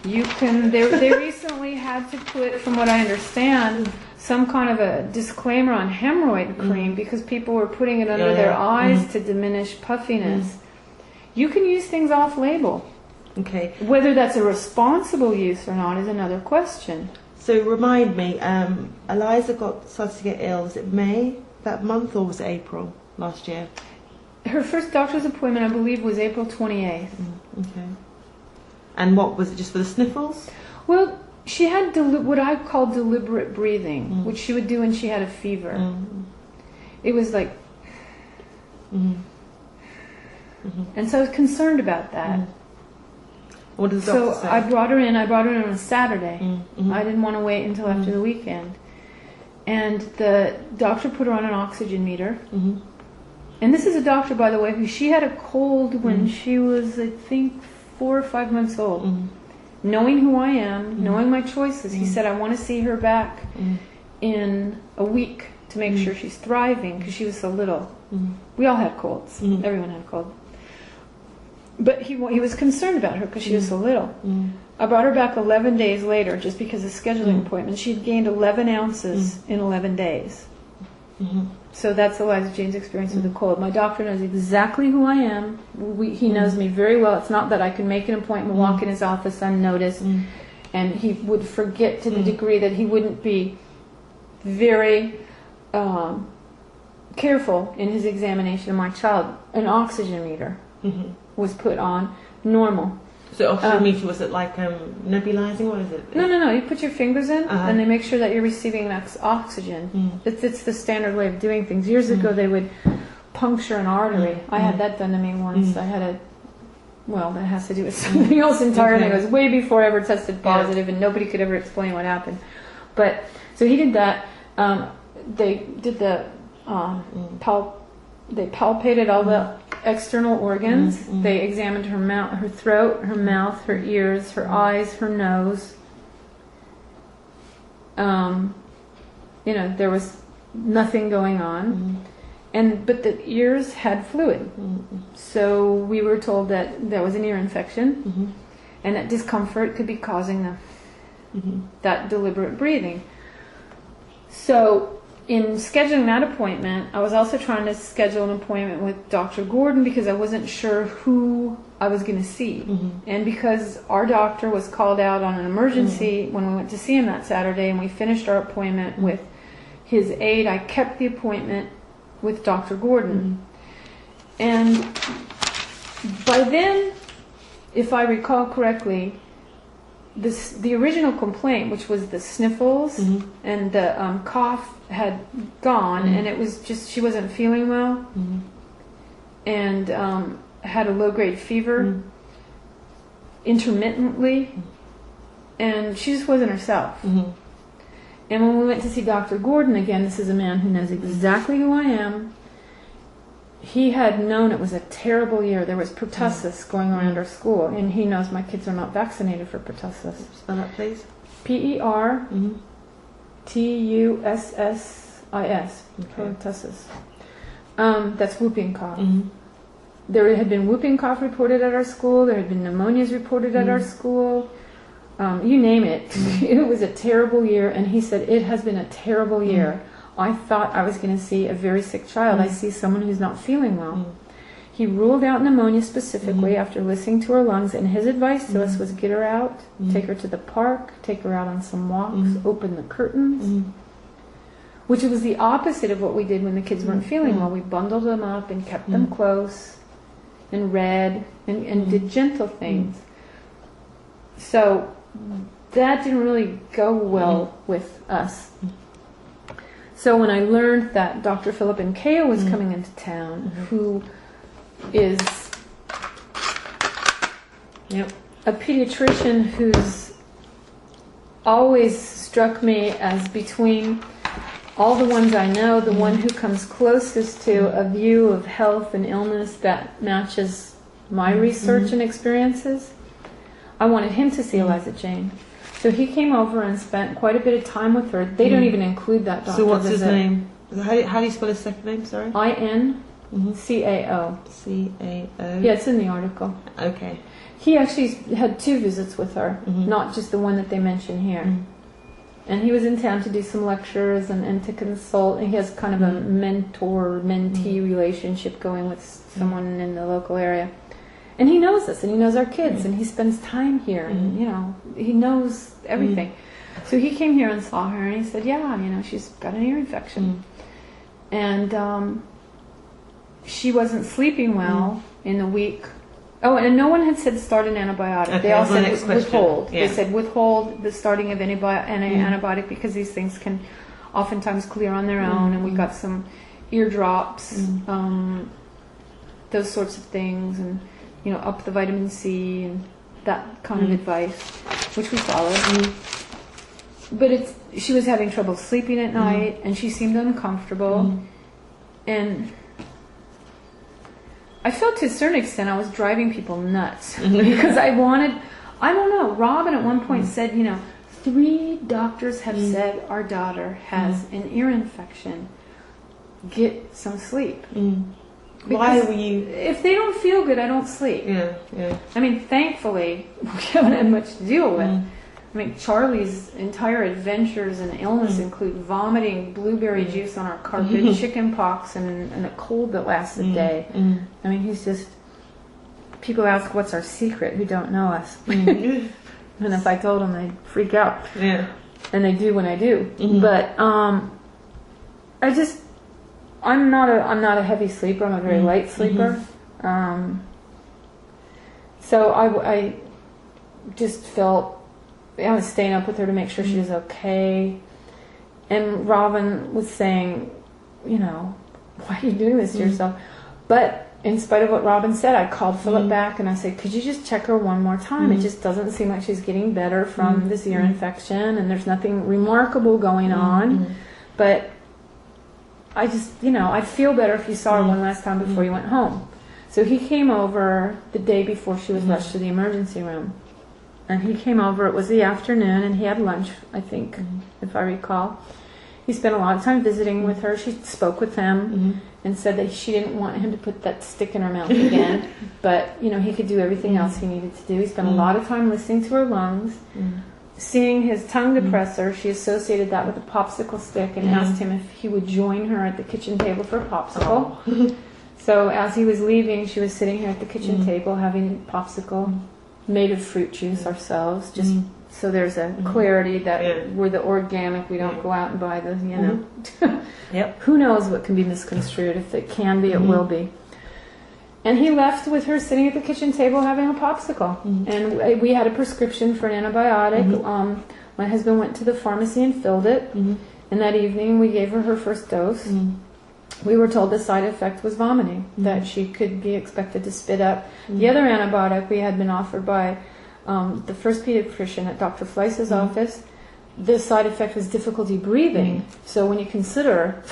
A: You can... They recently had to put, from what I understand, some kind of a disclaimer on hemorrhoid cream because people were putting it under their eyes to diminish puffiness. You can use things off-label.
B: Okay.
A: Whether that's a responsible use or not is another question.
B: So remind me, Eliza started to get ill, was it May that month or was it April last year?
A: Her first doctor's appointment, I believe, was April 28th.
B: Okay. And what, was it just for the sniffles?
A: Well, she had what I call deliberate breathing, which she would do when she had a fever. It was like... And so I was concerned about that.
B: What does the doctor say?
A: I brought her in on a Saturday. I didn't want to wait until after the weekend. And the doctor put her on an oxygen meter. And this is a doctor, by the way, who she had a cold when she was, I think, 4 or 5 months old. Knowing who I am, knowing my choices, he said, I want to see her back in a week to make sure she's thriving because she was so little. We all had colds. Everyone had a cold. But he was concerned about her because she was so little. I brought her back 11 days later just because of scheduling appointments. She had gained 11 ounces in 11 days. So that's Eliza Jane's experience with the cold. My doctor knows exactly who I am. He knows me very well. It's not that I can make an appointment, walk in his office unnoticed, and he would forget to the degree that he wouldn't be very careful in his examination of my child. An oxygen meter. was put on, normal.
B: So oxygen meter, was it like nebulizing? What is it?
A: No. You put your fingers in, and they make sure that you're receiving max oxygen. It's the standard way of doing things. Years ago, they would puncture an artery. I had that done to me once. I had well, that has to do with something else entirely. It was way before I ever tested positive, and nobody could ever explain what happened. But so he did that. They did the they palpated all the external organs. They examined her mouth, her throat, her mouth, her ears, her eyes, her nose. There was nothing going on. But the ears had fluid. So we were told that there was an ear infection, and that discomfort could be causing that deliberate breathing. So in scheduling that appointment, I was also trying to schedule an appointment with Dr. Gordon because I wasn't sure who I was going to see. And because our doctor was called out on an emergency when we went to see him that Saturday, and we finished our appointment with his aide, I kept the appointment with Dr. Gordon. And by then, if I recall correctly, the original complaint, which was the sniffles and the cough, had gone, and it was just she wasn't feeling well, and had a low-grade fever intermittently, and she just wasn't herself. And when we went to see Dr. Gordon, again, this is a man who knows exactly who I am. He had known it was a terrible year. There was pertussis going around our school, and he knows my kids are not vaccinated for pertussis.
B: Spell that, please.
A: Pertussis. Pertussis. That's whooping cough. There had been whooping cough reported at our school. There had been pneumonias reported at our school. You name it. It was a terrible year, and he said, it has been a terrible year. I thought I was going to see a very sick child. I see someone who's not feeling well. He ruled out pneumonia specifically after listening to her lungs, and his advice to us was get her out, take her to the park, take her out on some walks, open the curtains, which was the opposite of what we did when the kids weren't feeling well. We bundled them up and kept them close and read and did gentle things. So that didn't really go well with us. So when I learned that Dr. Philip Nkeo was coming into town, who is a pediatrician who's always struck me as, between all the ones I know, the one who comes closest to a view of health and illness that matches my research and experiences. I wanted him to see Eliza Jane. So he came over and spent quite a bit of time with her. They don't even include that doctor.
B: So what's
A: visit.
B: his name? How do you spell his second name, sorry?
A: INCAO.
B: CAO.
A: Yeah, it's in the article.
B: Okay.
A: He actually had 2 visits with her, not just the one that they mention here. And he was in town to do some lectures and to consult. And he has kind of a mentor-mentee relationship going with someone in the local area. And he knows us, and he knows our kids, and he spends time here, and, he knows everything. So he came here and saw her, and he said, she's got an ear infection. And she wasn't sleeping well in the week. Oh, and no one had said start an antibiotic.
B: Okay,
A: they all said
B: withhold.
A: They said withhold the starting of any antibiotic because these things can oftentimes clear on their own, and we got some ear drops, those sorts of things, and up the vitamin C and that kind of advice, which we followed. But she was having trouble sleeping at night, and she seemed uncomfortable. And I felt to a certain extent I was driving people nuts because I don't know, Robin at one point said, 3 doctors have said our daughter has an ear infection. Get some sleep.
B: Why were you...
A: If they don't feel good, I don't sleep.
B: Yeah.
A: I mean, thankfully, we haven't had much to deal with. I mean, Charlie's entire adventures and illness include vomiting blueberry juice on our carpet, chicken pox, and a cold that lasts a day. I mean, he's just... People ask, what's our secret, who don't know us. And if I told them, they'd freak out.
B: Yeah.
A: And they do when I do. But I'm not a heavy sleeper. I'm a very light sleeper. So I just felt, I was staying up with her to make sure she was okay. And Robin was saying, you know, why are you doing this to yourself? But in spite of what Robin said, I called Philip back and I said, could you just check her one more time? It just doesn't seem like she's getting better from this ear infection, and there's nothing remarkable going on. But I just, you know, I'd feel better if you saw her one last time before you went home. So he came over the day before she was rushed to the emergency room. And he came over, it was the afternoon, and he had lunch, I think, if I recall. He spent a lot of time visiting with her. She spoke with him and said that she didn't want him to put that stick in her mouth again. But, you know, he could do everything else he needed to do. He spent a lot of time listening to her lungs. Seeing his tongue depressor, she associated that with a popsicle stick and asked him if he would join her at the kitchen table for a popsicle. So as he was leaving, she was sitting here at the kitchen table having a popsicle made of fruit juice ourselves, just so there's a clarity that we're the organic, we don't go out and buy the, you know. Who knows what can be misconstrued? If it can be, it will be. And he left with her sitting at the kitchen table having a popsicle. And we had a prescription for an antibiotic. My husband went to the pharmacy and filled it. And that evening we gave her her first dose. We were told the side effect was vomiting, that she could be expected to spit up. The other antibiotic we had been offered by the first pediatrician at Dr. Fleiss's office. The side effect was difficulty breathing. So when you consider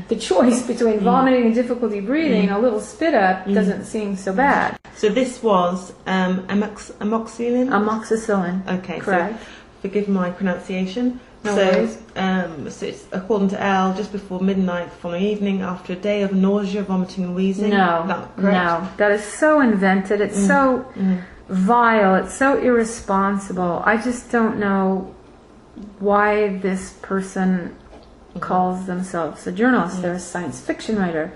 A: the choice between vomiting and difficulty breathing, a little spit up doesn't seem so bad.
B: So this was amoxicillin?
A: Amoxicillin.
B: Okay,
A: correct.
B: So forgive my pronunciation.
A: No worries.
B: So it's according to Elle, just before midnight the following evening, after a day of nausea, vomiting, and wheezing.
A: No, that is so invented. It's so vile. It's so irresponsible. I just don't know why this person calls themselves a journalist. They're a science fiction writer.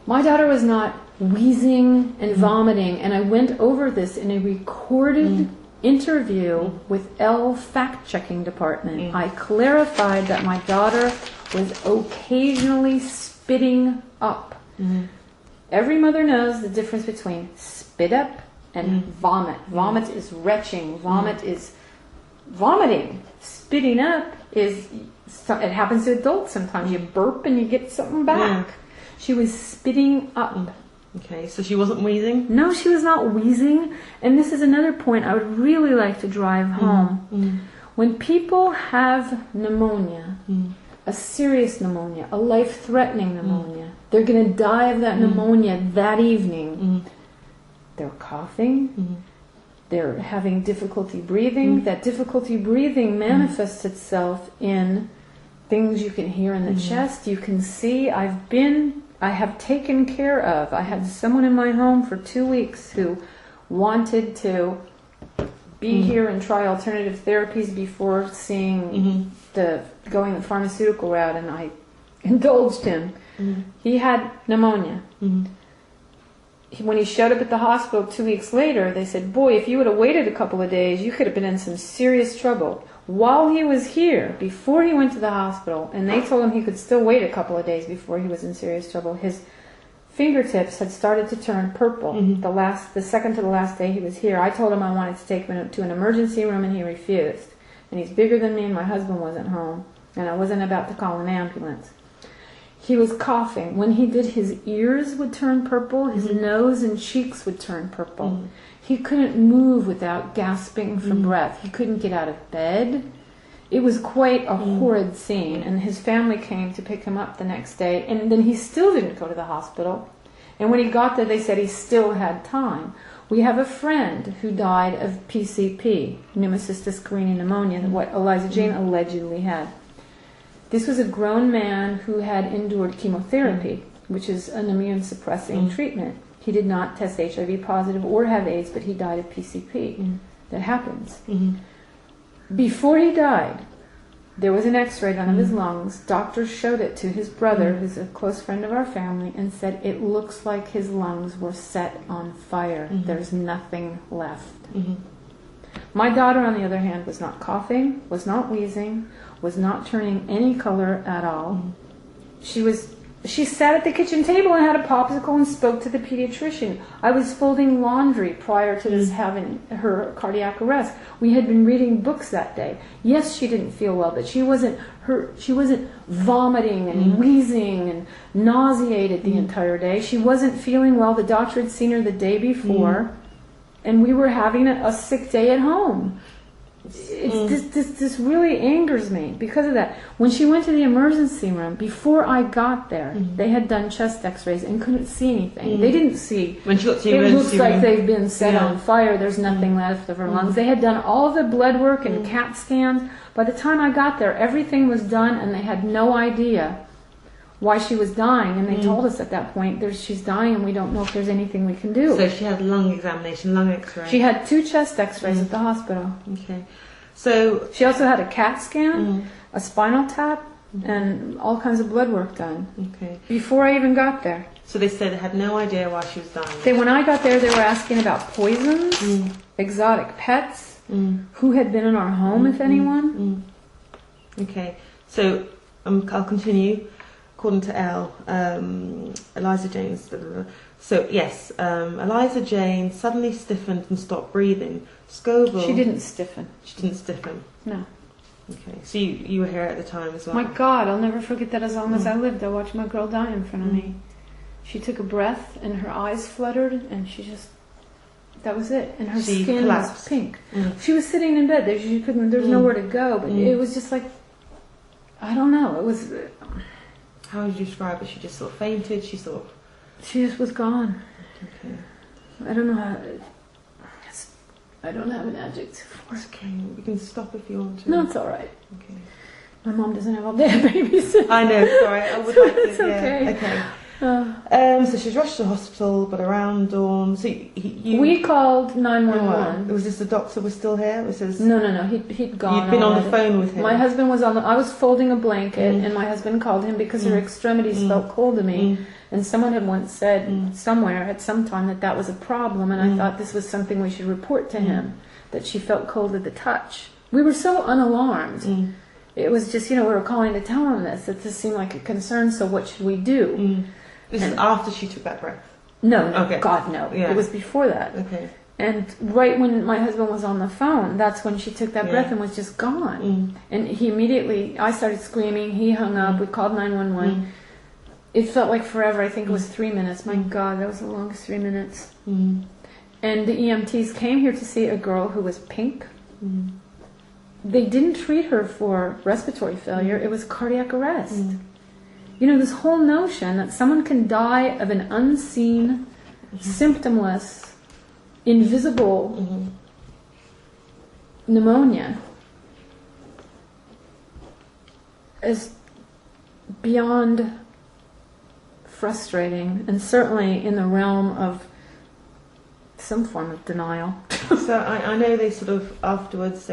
A: My daughter was not wheezing and vomiting, and I went over this in a recorded interview with Elle fact-checking department. I clarified that my daughter was occasionally spitting up. Every mother knows the difference between spit up and vomit. Vomit is retching. Vomit is vomiting. Spitting up is, it happens to adults sometimes. You burp and you get something back. She was spitting up.
B: Okay, so she wasn't wheezing?
A: No, she was not wheezing. And this is another point I would really like to drive home. When people have pneumonia, a serious pneumonia, a life-threatening pneumonia, they're going to die of that pneumonia that evening. They're coughing. They're having difficulty breathing. That difficulty breathing manifests itself in things you can hear in the chest. You can see. I have taken care of. I had someone in my home for 2 weeks who wanted to be here and try alternative therapies before seeing going the pharmaceutical route, and I indulged him. He had pneumonia. When he showed up at the hospital 2 weeks later, they said, boy, if you would have waited a couple of days, you could have been in some serious trouble. While he was here, before he went to the hospital, and they told him he could still wait a couple of days before he was in serious trouble, his fingertips had started to turn purple. The second to the last day he was here, I told him I wanted to take him to an emergency room, and he refused. And he's bigger than me, and my husband wasn't home, and I wasn't about to call an ambulance. He was coughing. When he did, his ears would turn purple, his nose and cheeks would turn purple. He couldn't move without gasping for breath. He couldn't get out of bed. It was quite a horrid scene, and his family came to pick him up the next day, and then he still didn't go to the hospital. And when he got there, they said he still had time. We have a friend who died of PCP, pneumocystis carinii pneumonia, what Eliza Jane allegedly had. This was a grown man who had endured chemotherapy, which is an immune-suppressing treatment. He did not test HIV positive or have AIDS, but he died of PCP. That happens. Before he died, there was an x-ray done of his lungs. Doctors showed it to his brother, who's a close friend of our family, and said it looks like his lungs were set on fire. There's nothing left. My daughter, on the other hand, was not coughing, was not wheezing, was not turning any color at all. She was she sat at the kitchen table and had a popsicle and spoke to the pediatrician. I was folding laundry prior to this having her cardiac arrest. We had been reading books that day. Yes, she didn't feel well, but she wasn't vomiting and wheezing and nauseated the entire day. She wasn't feeling well. The doctor had seen her the day before, and we were having a sick day at home. This really angers me because of that. When she went to the emergency room, before I got there, they had done chest x-rays and couldn't see anything. They didn't see.
B: When she got to the
A: it
B: emergency
A: looks like
B: room,
A: they've been set on fire. There's nothing left of her lungs. They had done all the blood work and CAT scans. By the time I got there, everything was done, and they had no idea why she was dying. And they told us at that point, she's dying, and we don't know if there's anything we can do.
B: So she had lung examination, lung x-ray.
A: She had 2 chest x-rays at the hospital.
B: Okay. So
A: she also had a CAT scan, a spinal tap, and all kinds of blood work done.
B: Okay.
A: Before I even got there.
B: So they said they had no idea why she was dying.
A: When I got there, they were asking about poisons, exotic pets, who had been in our home, if anyone.
B: Okay. So I'll continue. According to Eliza Jane. So yes, Eliza Jane suddenly stiffened and stopped breathing. Scovill.
A: She didn't stiffen.
B: She didn't stiffen.
A: No.
B: Okay. So you were here at the time as well.
A: My God, I'll never forget that as long as I lived. I watched my girl die in front of me. She took a breath and her eyes fluttered, and that was it. And her skin was pink. She was sitting in bed. There's nowhere to go. But it was just like, I don't know. It was.
B: How would you describe it? She just sort of fainted. She
A: just was gone.
B: Okay.
A: I don't know how. I don't have an adjective for it.
B: Okay, we can stop if you want to.
A: No, it's all right.
B: Okay.
A: My mom doesn't have all day babysit.
B: I know. Sorry, I would like to.
A: It's okay.
B: Okay. So she's rushed to the hospital, but around dawn. So
A: we called 911.
B: Was this the doctor was still here?
A: No. He'd gone.
B: You'd been on the phone with him.
A: My husband was I was folding a blanket, and my husband called him because her extremities felt cold to me. And someone had once said somewhere at some time that was a problem, and I thought this was something we should report to him, that she felt cold at the touch. We were so unalarmed. It was just, we were calling to tell him this. It just seemed like a concern, so what should we do?
B: This is after she took that breath?
A: No,
B: okay.
A: God, no. Yeah. It was before that.
B: Okay.
A: And right when my husband was on the phone, that's when she took that breath and was just gone. And I started screaming, he hung up, we called 911. It felt like forever. I think it was 3 minutes. My God, that was the longest 3 minutes. And the EMTs came here to see a girl who was pink. They didn't treat her for respiratory failure. It was cardiac arrest. This whole notion that someone can die of an unseen, symptomless, invisible pneumonia is beyond frustrating, and certainly in the realm of some form of denial.
B: So I know they sort of afterwards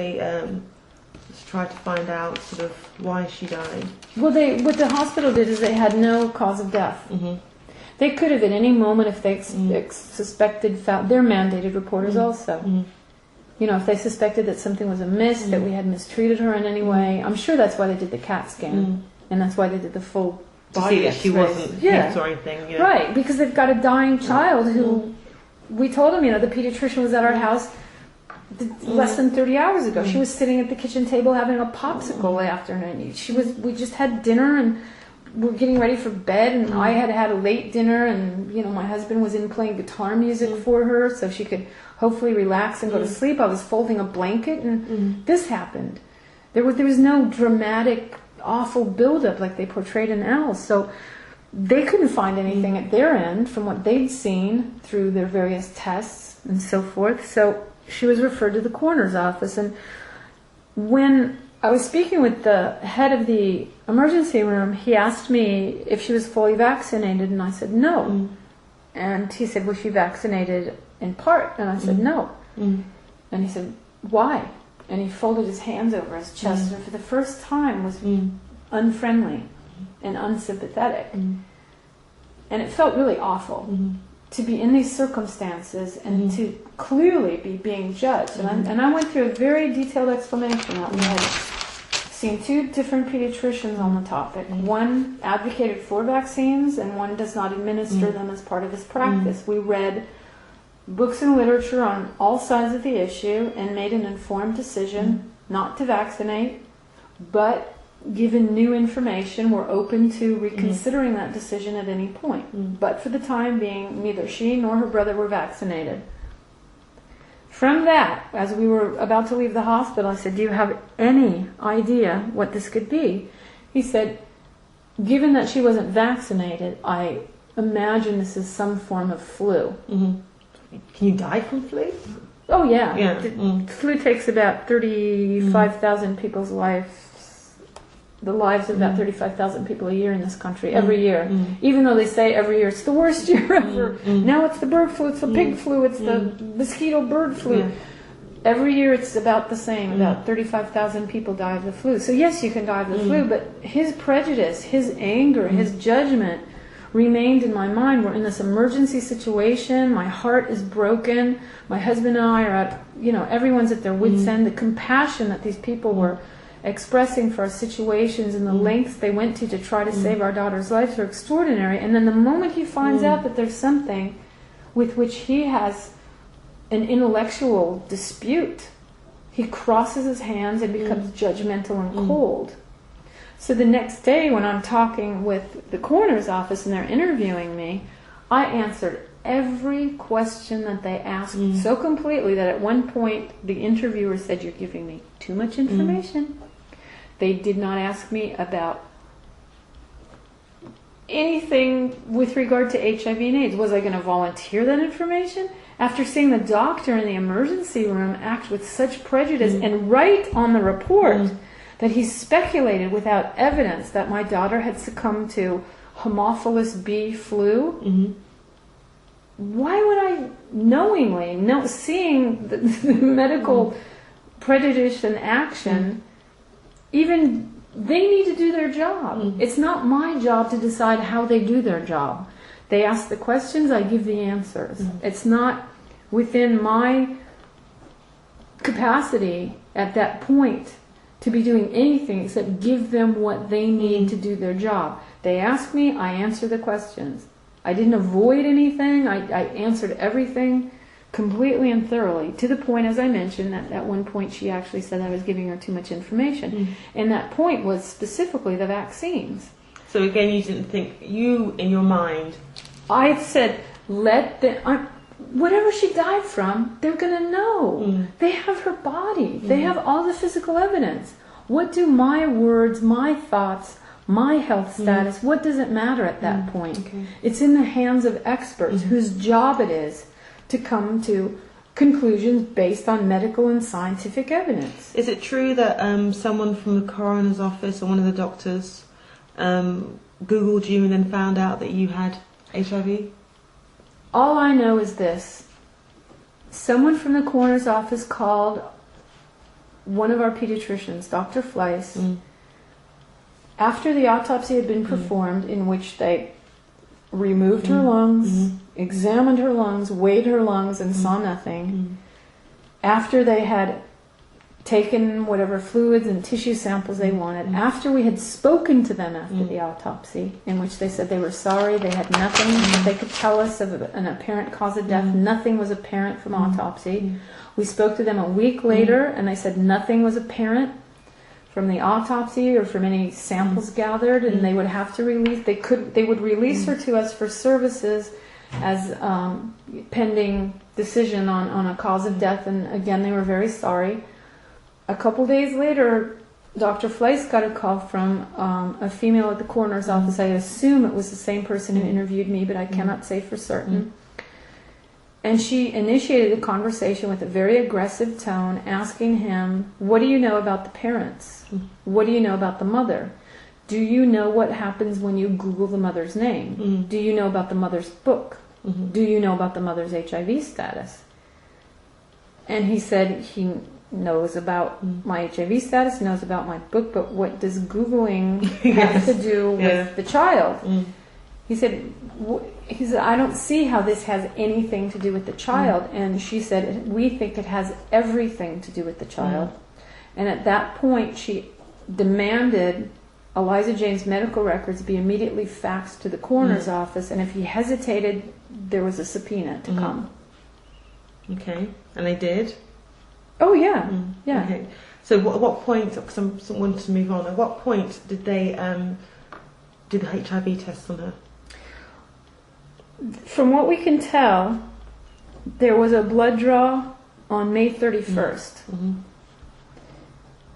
B: try to find out sort of why she died.
A: Well, what the hospital did is they had no cause of death. They could have at any moment, if they suspected, they're mandated reporters also. If they suspected that something was amiss, that we had mistreated her in any way. I'm sure that's why they did the CAT scan, and that's why they did the full body
B: to see that she wasn't hit or anything.
A: Right, because they've got a dying child who, we told them, the pediatrician was at our house less than 30 hours ago. She was sitting at the kitchen table having a popsicle afternoon. We just had dinner and we're getting ready for bed, and I had a late dinner, and my husband was in playing guitar music for her so she could hopefully relax and go to sleep. I was folding a blanket, and this happened. There was no dramatic, awful buildup like they portrayed in Alice. So they couldn't find anything at their end from what they'd seen through their various tests and so forth. So she was referred to the coroner's office, and when I was speaking with the head of the emergency room, he asked me if she was fully vaccinated, and I said no. And he said, was she vaccinated in part? And I said no. And he said, why? And he folded his hands over his chest, and for the first time was unfriendly and unsympathetic. And it felt really awful to be in these circumstances and to clearly be being judged. And I went through a very detailed explanation. We had seen 2 different pediatricians on the topic. One advocated for vaccines, and one does not administer them as part of his practice. We read books and literature on all sides of the issue and made an informed decision not to vaccinate, but given new information, we're open to reconsidering that decision at any point. But for the time being, neither she nor her brother were vaccinated. From that, as we were about to leave the hospital, I said, do you have any idea what this could be? He said, given that she wasn't vaccinated, I imagine this is some form of flu.
B: Can you die from flu?
A: Oh, yeah.
B: Yeah.
A: Flu takes about 35,000 people's lives, the lives of about 35,000 people a year in this country, every year. Even though they say every year it's the worst year ever. Now it's the bird flu, it's the pig flu, it's the mosquito bird flu.
B: Yeah.
A: Every year it's about the same. About 35,000 people die of the flu. So yes, you can die of the flu, but his prejudice, his anger, his judgment remained in my mind. We're in this emergency situation. My heart is broken. My husband and I are at, everyone's at their wits' end. The compassion that these people were expressing for our situations and the lengths they went to try to save our daughter's life are extraordinary. And then the moment he finds out that there's something with which he has an intellectual dispute, he crosses his hands and becomes judgmental and cold. So the next day when I'm talking with the coroner's office and they're interviewing me, I answered every question that they asked so completely that at one point the interviewer said, "You're giving me too much information." They did not ask me about anything with regard to HIV and AIDS. Was I going to volunteer that information? After seeing the doctor in the emergency room act with such prejudice and write on the report that he speculated without evidence that my daughter had succumbed to Haemophilus B flu, why would I knowingly, seeing the medical prejudice in action, even they need to do their job. It's not my job to decide how they do their job. They ask the questions, I give the answers. It's not within my capacity at that point to be doing anything except give them what they need to do their job. They ask me, I answer the questions. I didn't avoid anything. I answered everything completely and thoroughly, to the point, as I mentioned, that at one point she actually said I was giving her too much information. And that point was specifically the vaccines.
B: So again, you didn't think, in your mind...
A: I said, whatever she died from, they're going to know. They have her body. They have all the physical evidence. What do my words, my thoughts, my health status, what does it matter at that point? It's in the hands of experts whose job it is to come to conclusions based on medical and scientific evidence.
B: Is it true that someone from the coroner's office or one of the doctors Googled you and then found out that you had HIV?
A: All I know is this. Someone from the coroner's office called one of our pediatricians, Dr. Fleiss, after the autopsy had been performed, in which they removed her lungs, examined her lungs, weighed her lungs, and saw nothing. After they had taken whatever fluids and tissue samples they wanted, after we had spoken to them after the autopsy, in which they said they were sorry, they had nothing that they could tell us of an apparent cause of death, nothing was apparent from autopsy. We spoke to them a week later, and they said nothing was apparent from the autopsy or from any samples gathered, and they would have to release, they would release her to us for services as pending decision on a cause of death, and again they were very sorry. A couple days later, Dr. Fleiss got a call from a female at the coroner's office. I assume it was the same person who interviewed me, but I cannot say for certain. And she initiated a conversation with a very aggressive tone, asking him, what do you know about the parents? What do you know about the mother? Do you know what happens when you Google the mother's name? Do you know about the mother's book? Do you know about the mother's HIV status? And he said he knows about my HIV status, knows about my book, but what does Googling have to do with the child? He said, I don't see how this has anything to do with the child. And she said, we think it has everything to do with the child. And at that point, she demanded Eliza Jane's medical records be immediately faxed to the coroner's office, and if he hesitated, there was a subpoena to come.
B: Okay, and they did?
A: Oh, yeah, yeah.
B: Okay. So at what point, because I wanted to move on, at what point did they do the HIV test on her?
A: From what we can tell, there was a blood draw on May 31st.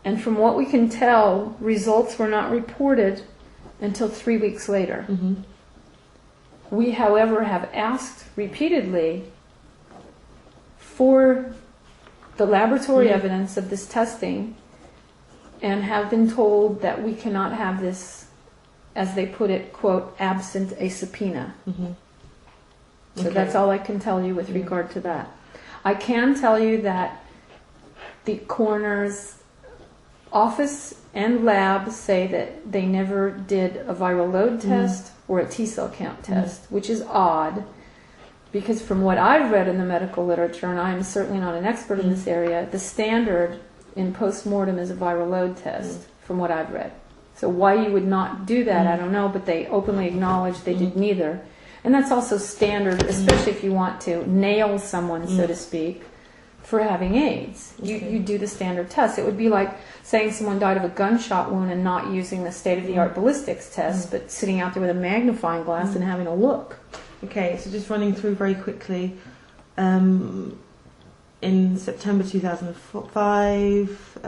A: And from what we can tell, results were not reported until 3 weeks later. We, however, have asked repeatedly for the laboratory evidence of this testing and have been told that we cannot have this, as they put it, quote, absent a subpoena. So that's all I can tell you with regard to that. I can tell you that the coroner's office and lab say that they never did a viral load test or a T-cell count test, which is odd, because from what I've read in the medical literature, and I'm certainly not an expert in this area, the standard in post-mortem is a viral load test, from what I've read. So why you would not do that, I don't know, but they openly acknowledge they did neither. And that's also standard, especially if you want to nail someone, so to speak, for having AIDS. You do the standard test. It would be like saying someone died of a gunshot wound and not using the state-of-the-art ballistics test, but sitting out there with a magnifying glass and having a look.
B: Okay, so just running through very quickly. In September 2005,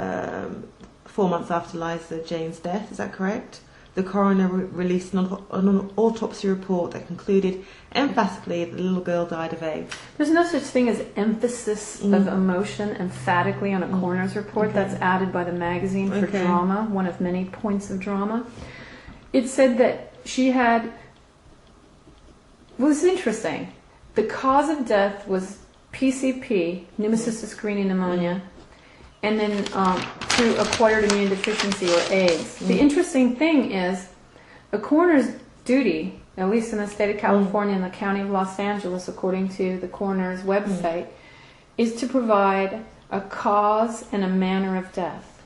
B: 4 months after Eliza Jane's death, is that correct? The coroner released an autopsy report that concluded emphatically that the little girl died of AIDS.
A: There's no such thing as emphasis of emotion emphatically on a coroner's report. That's added by the magazine for drama, one of many points of drama. It said that she had... Well, it's interesting. The cause of death was PCP, pneumocystis carinii pneumonia, and then through acquired immune deficiency or AIDS. The interesting thing is a coroner's duty, at least in the state of California and the county of Los Angeles, according to the coroner's website, is to provide a cause and a manner of death.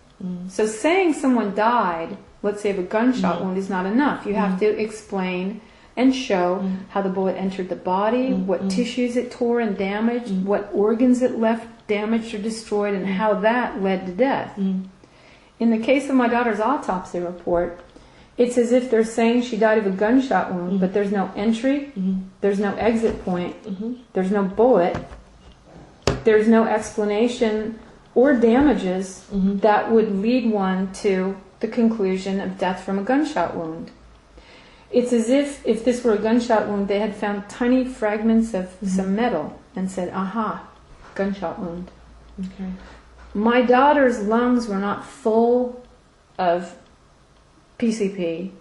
A: So saying someone died, let's say of a gunshot wound, is not enough. You have to explain and show how the bullet entered the body, what tissues it tore and damaged, what organs it left damaged or destroyed, and how that led to death. In the case of my daughter's autopsy report, it's as if they're saying she died of a gunshot wound, but there's no entry, there's no exit point, there's no bullet, there's no explanation or damages that would lead one to the conclusion of death from a gunshot wound. It's as if this were a gunshot wound, they had found tiny fragments of some metal and said, aha, gunshot wound.
B: Okay.
A: My daughter's lungs were not full of PCP.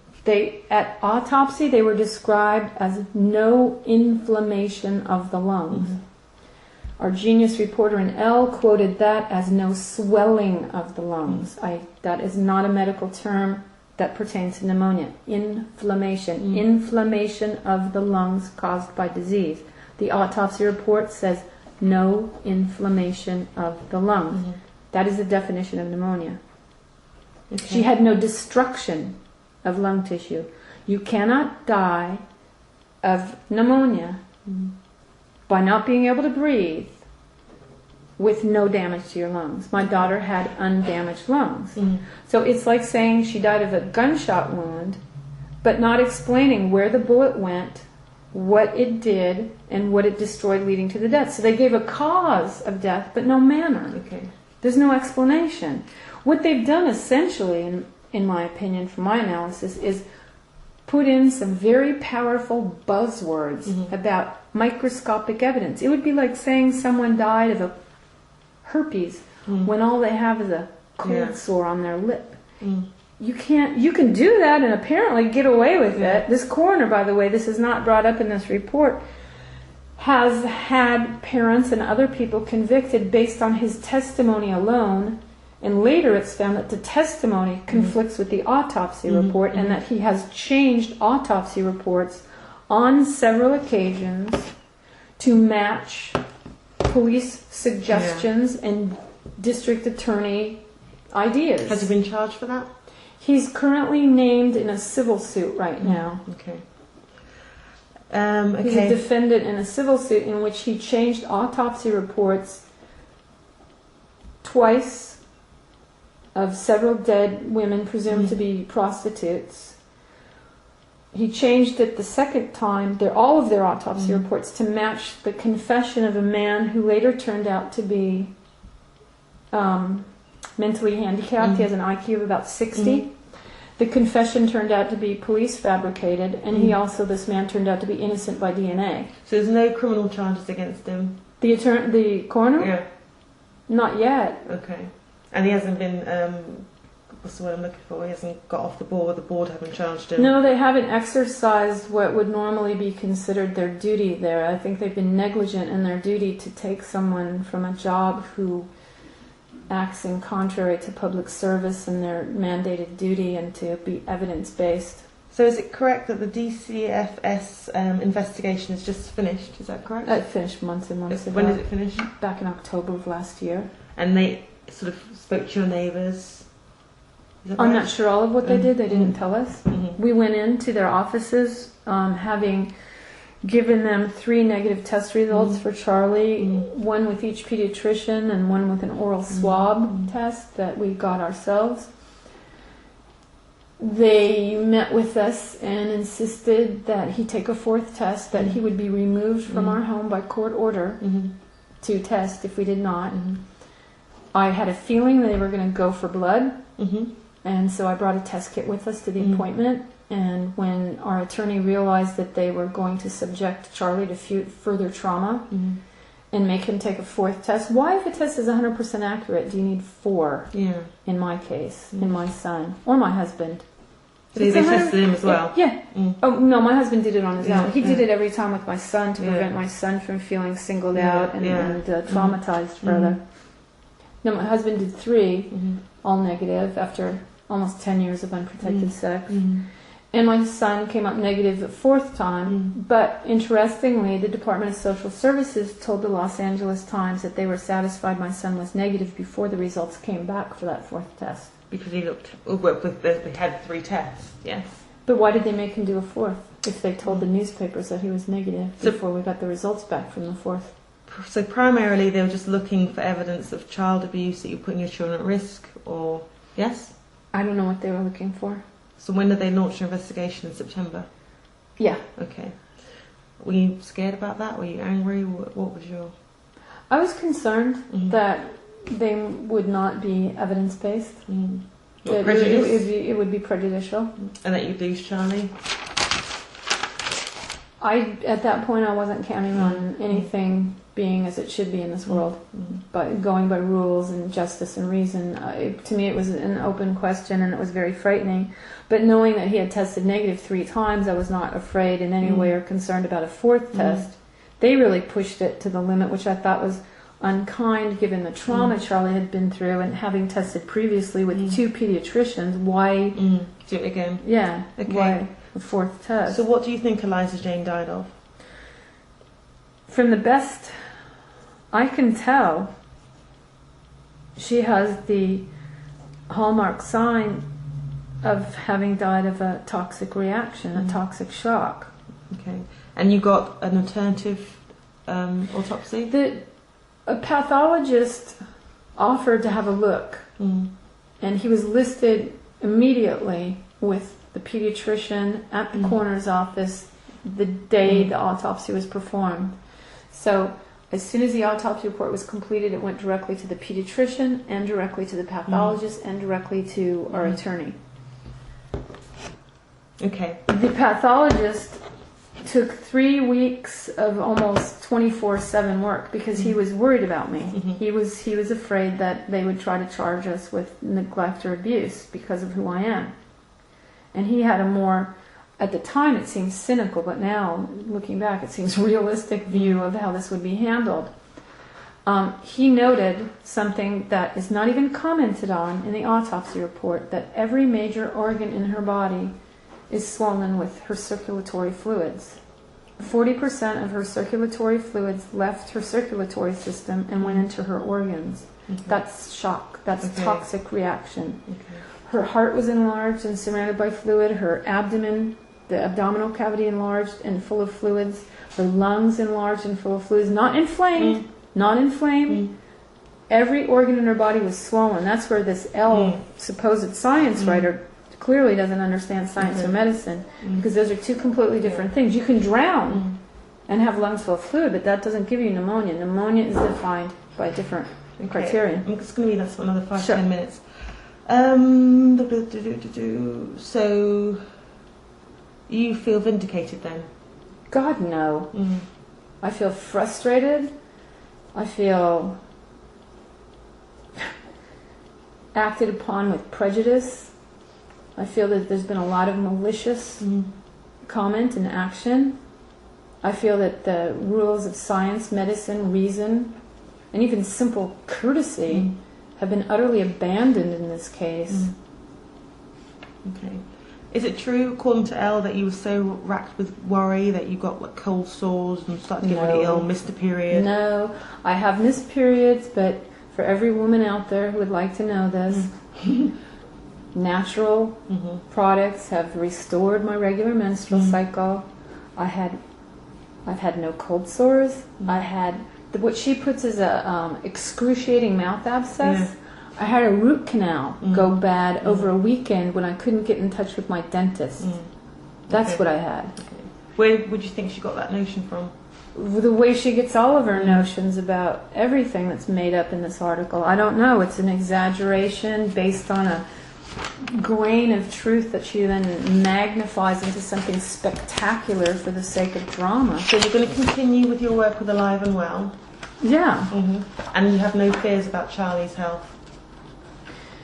A: At autopsy, they were described as no inflammation of the lungs. Our genius reporter in Elle quoted that as no swelling of the lungs. That is not a medical term that pertains to pneumonia. Inflammation. Inflammation of the lungs caused by disease. The autopsy report says no inflammation of the lungs. That is the definition of pneumonia. She had no destruction of lung tissue. You cannot die of pneumonia by not being able to breathe with no damage to your lungs. My daughter had undamaged lungs. So it's like saying she died of a gunshot wound, but not explaining where the bullet went, what it did, and what it destroyed leading to the death. So they gave a cause of death, but no manner. There's no explanation. What they've done essentially, in my opinion, from my analysis, is put in some very powerful buzzwords about microscopic evidence. It would be like saying someone died of a herpes when all they have is a cold sore on their lip. You can do that and apparently get away with it. This coroner, by the way, this is not brought up in this report, has had parents and other people convicted based on his testimony alone, and later it's found that the testimony conflicts with the autopsy report and that he has changed autopsy reports on several occasions to match police suggestions and district attorney ideas.
B: Has he been charged for that?
A: He's currently named in a civil suit right now.
B: Okay.
A: He's a defendant in a civil suit in which he changed autopsy reports twice of several dead women presumed to be prostitutes. He changed it the second time, all of their autopsy reports, to match the confession of a man who later turned out to be mentally handicapped. He has an IQ of about 60. The confession turned out to be police fabricated, and this man turned out to be innocent by DNA.
B: So there's no criminal charges against him?
A: The coroner?
B: Yeah.
A: Not yet.
B: Okay. And he hasn't been, what's the word I'm looking for? He hasn't got off the board, the board haven't charged him?
A: No, they haven't exercised what would normally be considered their duty there. I think they've been negligent in their duty to take someone from a job who acts in contrary to public service and their mandated duty, and to be evidence-based.
B: So is it correct that the DCFS investigation is just finished? Is that correct?
A: It finished months and months ago.
B: When did it finish?
A: Back in October of last year.
B: And they sort of spoke to your neighbours?
A: I'm not sure all of what they did. They didn't tell us. We went into their offices having given them 3 negative test results for Charlie, one with each pediatrician and one with an oral swab test that we got ourselves. They met with us and insisted that he take a 4th test, that he would be removed from our home by court order to test if we did not. I had a feeling they were going to go for blood, and so I brought a test kit with us to the appointment. And when our attorney realized that they were going to subject Charlie to further trauma and make him take a 4th test, why, if a test is 100% accurate, do you need 4 in my case, in my son, or my husband?
B: So they tested him as well?
A: Yeah. Oh, no, my husband did it on his own. He did it every time with my son to prevent my son from feeling singled out and traumatized further. No, my husband did 3, all negative, after almost 10 years of unprotected sex. And my son came up negative the 4th time, but interestingly, the Department of Social Services told the Los Angeles Times that they were satisfied my son was negative before the results came back for that 4th test.
B: Because he had 3 tests, yes.
A: But why did they make him do a 4th if they told the newspapers that he was negative before we got the results back from the 4th?
B: So primarily they were just looking for evidence of child abuse, that you're putting your children at risk, or, yes?
A: I don't know what they were looking for.
B: So when did they launch their investigation? In September?
A: Yeah.
B: Okay. Were you scared about that? Were you angry? What was your...
A: I was concerned that they would not be evidence-based. It would be prejudicial.
B: And that you'd lose Charlie?
A: At that point, I wasn't counting on anything being as it should be in this world, but going by rules and justice and reason. To me, it was an open question, and it was very frightening. But knowing that he had tested negative 3 times, I was not afraid in any way or concerned about a 4th test. They really pushed it to the limit, which I thought was unkind given the trauma Charlie had been through, and having tested previously with 2 pediatricians. Why
B: do it again?
A: Yeah.
B: Okay.
A: Why a 4th test?
B: So what do you think Eliza Jane died of?
A: From the best I can tell, she has the hallmark sign of having died of a toxic reaction, a toxic shock.
B: Okay. And you got an alternative autopsy?
A: A pathologist offered to have a look, and he was listed immediately with the pediatrician at the coroner's office the day the autopsy was performed. So as soon as the autopsy report was completed, it went directly to the pediatrician and directly to the pathologist and directly to our attorney.
B: Okay.
A: The pathologist took 3 weeks of almost 24/7 work because he was worried about me. He was afraid that they would try to charge us with neglect or abuse because of who I am. And he had a more, at the time it seemed cynical, but now looking back it seems realistic view of how this would be handled. He noted something that is not even commented on in the autopsy report, that every major organ in her body is swollen with her circulatory fluids. 40% of her circulatory fluids left her circulatory system and went into her organs. That's shock. That's toxic reaction. Her heart was enlarged and surrounded by fluid. Her abdomen, the abdominal cavity enlarged and full of fluids. Her lungs enlarged and full of fluids. Not inflamed. Not inflamed. Every organ in her body was swollen. That's where this supposed science writer clearly doesn't understand science or medicine, because those are two completely different things. You can drown and have lungs full of fluid, but that doesn't give you pneumonia. Pneumonia is defined by different criteria.
B: It's going to be that's another 5-10 minutes. So you feel vindicated then?
A: God, no. I feel frustrated. I feel acted upon with prejudice. I feel that there's been a lot of malicious comment and action. I feel that the rules of science, medicine, reason, and even simple courtesy have been utterly abandoned in this case.
B: Okay. Is it true, according to Elle, that you were so racked with worry that you got like cold sores and started to get really ill, missed a period?
A: No, I have missed periods, but for every woman out there who would like to know this, natural products have restored my regular menstrual cycle. I've had no cold sores. I had what she puts as a excruciating mouth abscess. I had a root canal go bad over a weekend when I couldn't get in touch with my dentist. That's what I had.
B: Where would you think she got that notion from?
A: The way she gets all of her notions about everything that's made up in this article. I don't know. It's an exaggeration based on a grain of truth that she then magnifies into something spectacular for the sake of drama.
B: So you're going to continue with your work with Alive and Well?
A: Yeah.
B: And you have no fears about Charlie's health?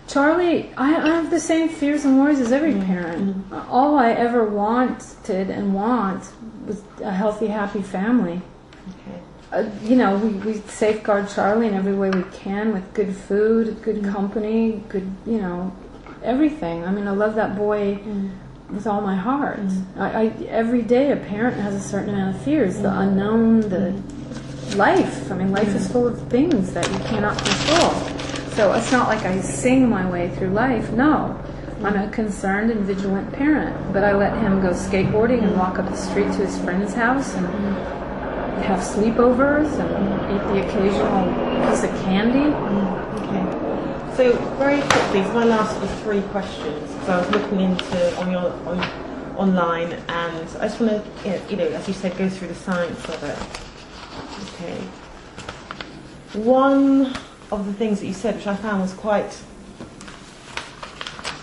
A: Charlie, I have the same fears and worries as every parent. All I ever wanted and want was a healthy, happy family. We safeguard Charlie in every way we can with good food, good company, good, everything. I mean, I love that boy with all my heart. Every day a parent has a certain amount of fears. The unknown, the life. I mean, life is full of things that you cannot control. So it's not like I sing my way through life. No. I'm a concerned and vigilant parent. But I let him go skateboarding and walk up the street to his friend's house and have sleepovers and eat the occasional piece of candy.
B: So very quickly, my last was 3 questions, because I was looking into online, and I just want to, as you said, go through the science of it. One of the things that you said, which I found was quite,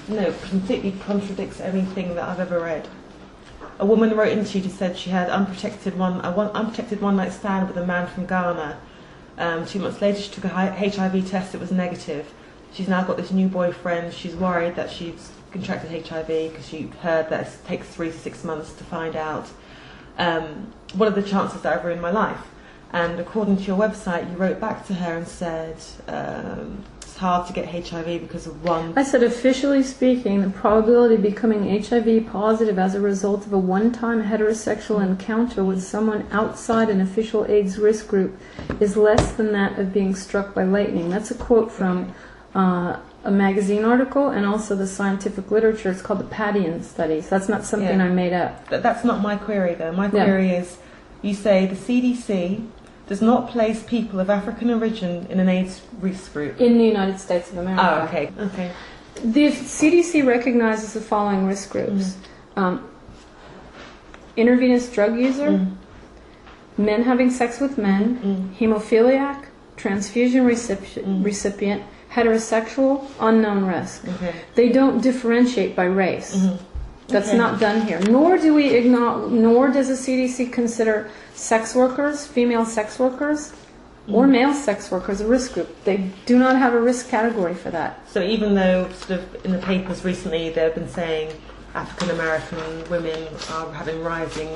B: completely contradicts everything that I've ever read. A woman wrote into you to said she had unprotected one-night stand with a man from Ghana. 2 months later, she took a HIV test. It was negative. She's now got this new boyfriend. She's worried that she's contracted HIV because she heard that it takes 3 to 6 months to find out. What are the chances that I've ruined my life? And according to your website, you wrote back to her and said it's hard to get HIV because of one.
A: I said, officially speaking, the probability of becoming HIV positive as a result of a one-time heterosexual encounter with someone outside an official AIDS risk group is less than that of being struck by lightning. That's a quote from a magazine article and also the scientific literature. It's called the Padian studies. That's not something I made up.
B: That's not my query, though. My query is, you say the CDC does not place people of African origin in an AIDS risk group.
A: In the United States of America.
B: Oh, okay.
A: The CDC recognizes the following risk groups. Intravenous drug user, men having sex with men, hemophiliac, transfusion recipient, heterosexual, unknown risk. They don't differentiate by race. That's not done here. Nor does the CDC consider sex workers, female sex workers, or male sex workers a risk group. They do not have a risk category for that.
B: So even though sort of in the papers recently they've been saying African American women are having rising,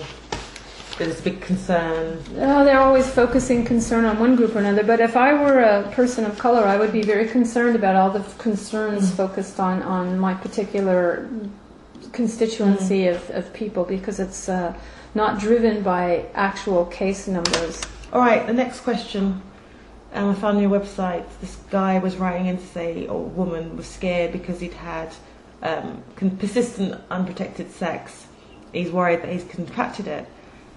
B: there's a big concern.
A: They're always focusing concern on one group or another, but if I were a person of color, I would be very concerned about all the concerns focused on my particular constituency of people, because it's not driven by actual case numbers.
B: All right, the next question. I found on your website, this guy was writing in to say, or woman was scared because he'd had persistent unprotected sex. He's worried that he's contracted it.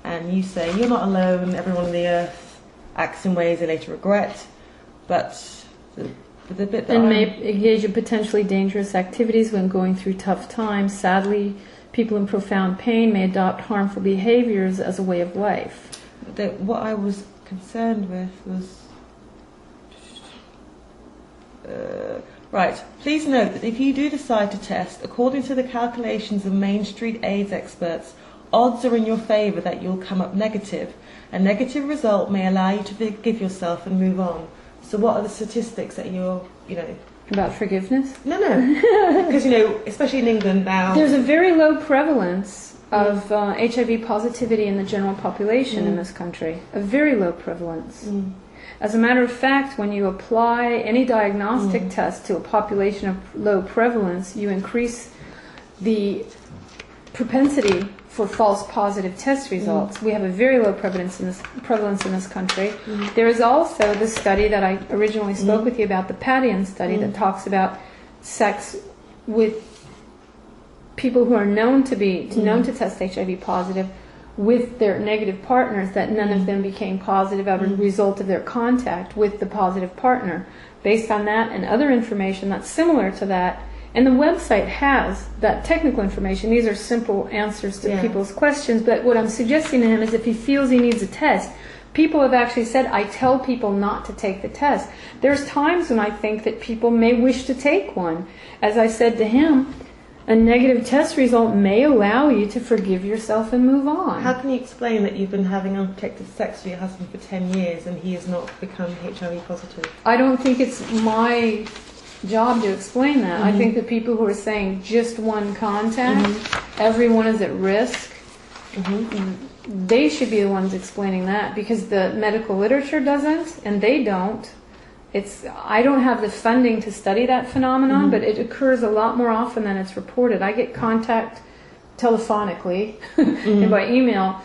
B: And you say, you're not alone, everyone on the earth acts in ways they later regret. But the bit that
A: and may engage in potentially dangerous activities when going through tough times. Sadly, people in profound pain may adopt harmful behaviors as a way of life.
B: What I was concerned with was... right. Please note that if you do decide to test, according to the calculations of Main Street AIDS experts, odds are in your favour that you'll come up negative. A negative result may allow you to forgive yourself and move on. So what are the statistics that you're,
A: About forgiveness?
B: No. Because, especially in England now...
A: There's a very low prevalence of HIV positivity in the general population in this country. A very low prevalence. As a matter of fact, when you apply any diagnostic test to a population of low prevalence, you increase the propensity for false positive test results. We have a very low prevalence in this country. There is also the study that I originally spoke with you about, the Padian study, that talks about sex with people who are known to test HIV positive with their negative partners, that none of them became positive as a result of their contact with the positive partner. Based on that and other information that's similar to that, and the website has that technical information. These are simple answers to people's questions, but what I'm suggesting to him is if he feels he needs a test, people have actually said, I tell people not to take the test. There's times when I think that people may wish to take one. As I said to him, a negative test result may allow you to forgive yourself and move on.
B: How can you explain that you've been having unprotected sex with your husband for 10 years and he has not become HIV positive?
A: I don't think it's my job to explain that. I think the people who are saying just one contact, everyone is at risk, they should be the ones explaining that, because the medical literature doesn't, and they don't. I don't have the funding to study that phenomenon, but it occurs a lot more often than it's reported. I get contact telephonically and by email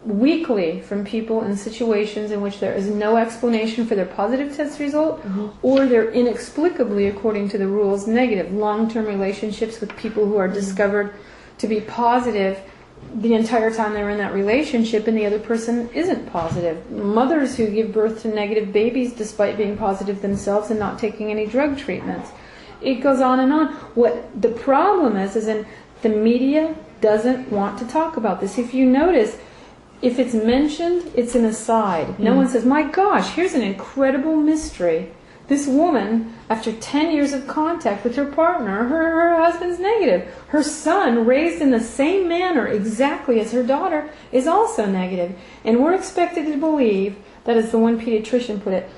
A: weekly from people in situations in which there is no explanation for their positive test result, or they're inexplicably, according to the rules, negative. Long-term relationships with people who are discovered to be positive the entire time they're in that relationship, and the other person isn't positive. Mothers who give birth to negative babies despite being positive themselves and not taking any drug treatments. It goes on and on. What the problem is in the media doesn't want to talk about this. If you notice, if it's mentioned, it's an aside. No one says, my gosh, here's an incredible mystery. This woman, after 10 years of contact with her partner, her husband's negative. Her son, raised in the same manner exactly as her daughter, is also negative. And we're expected to believe that, as the one pediatrician put it,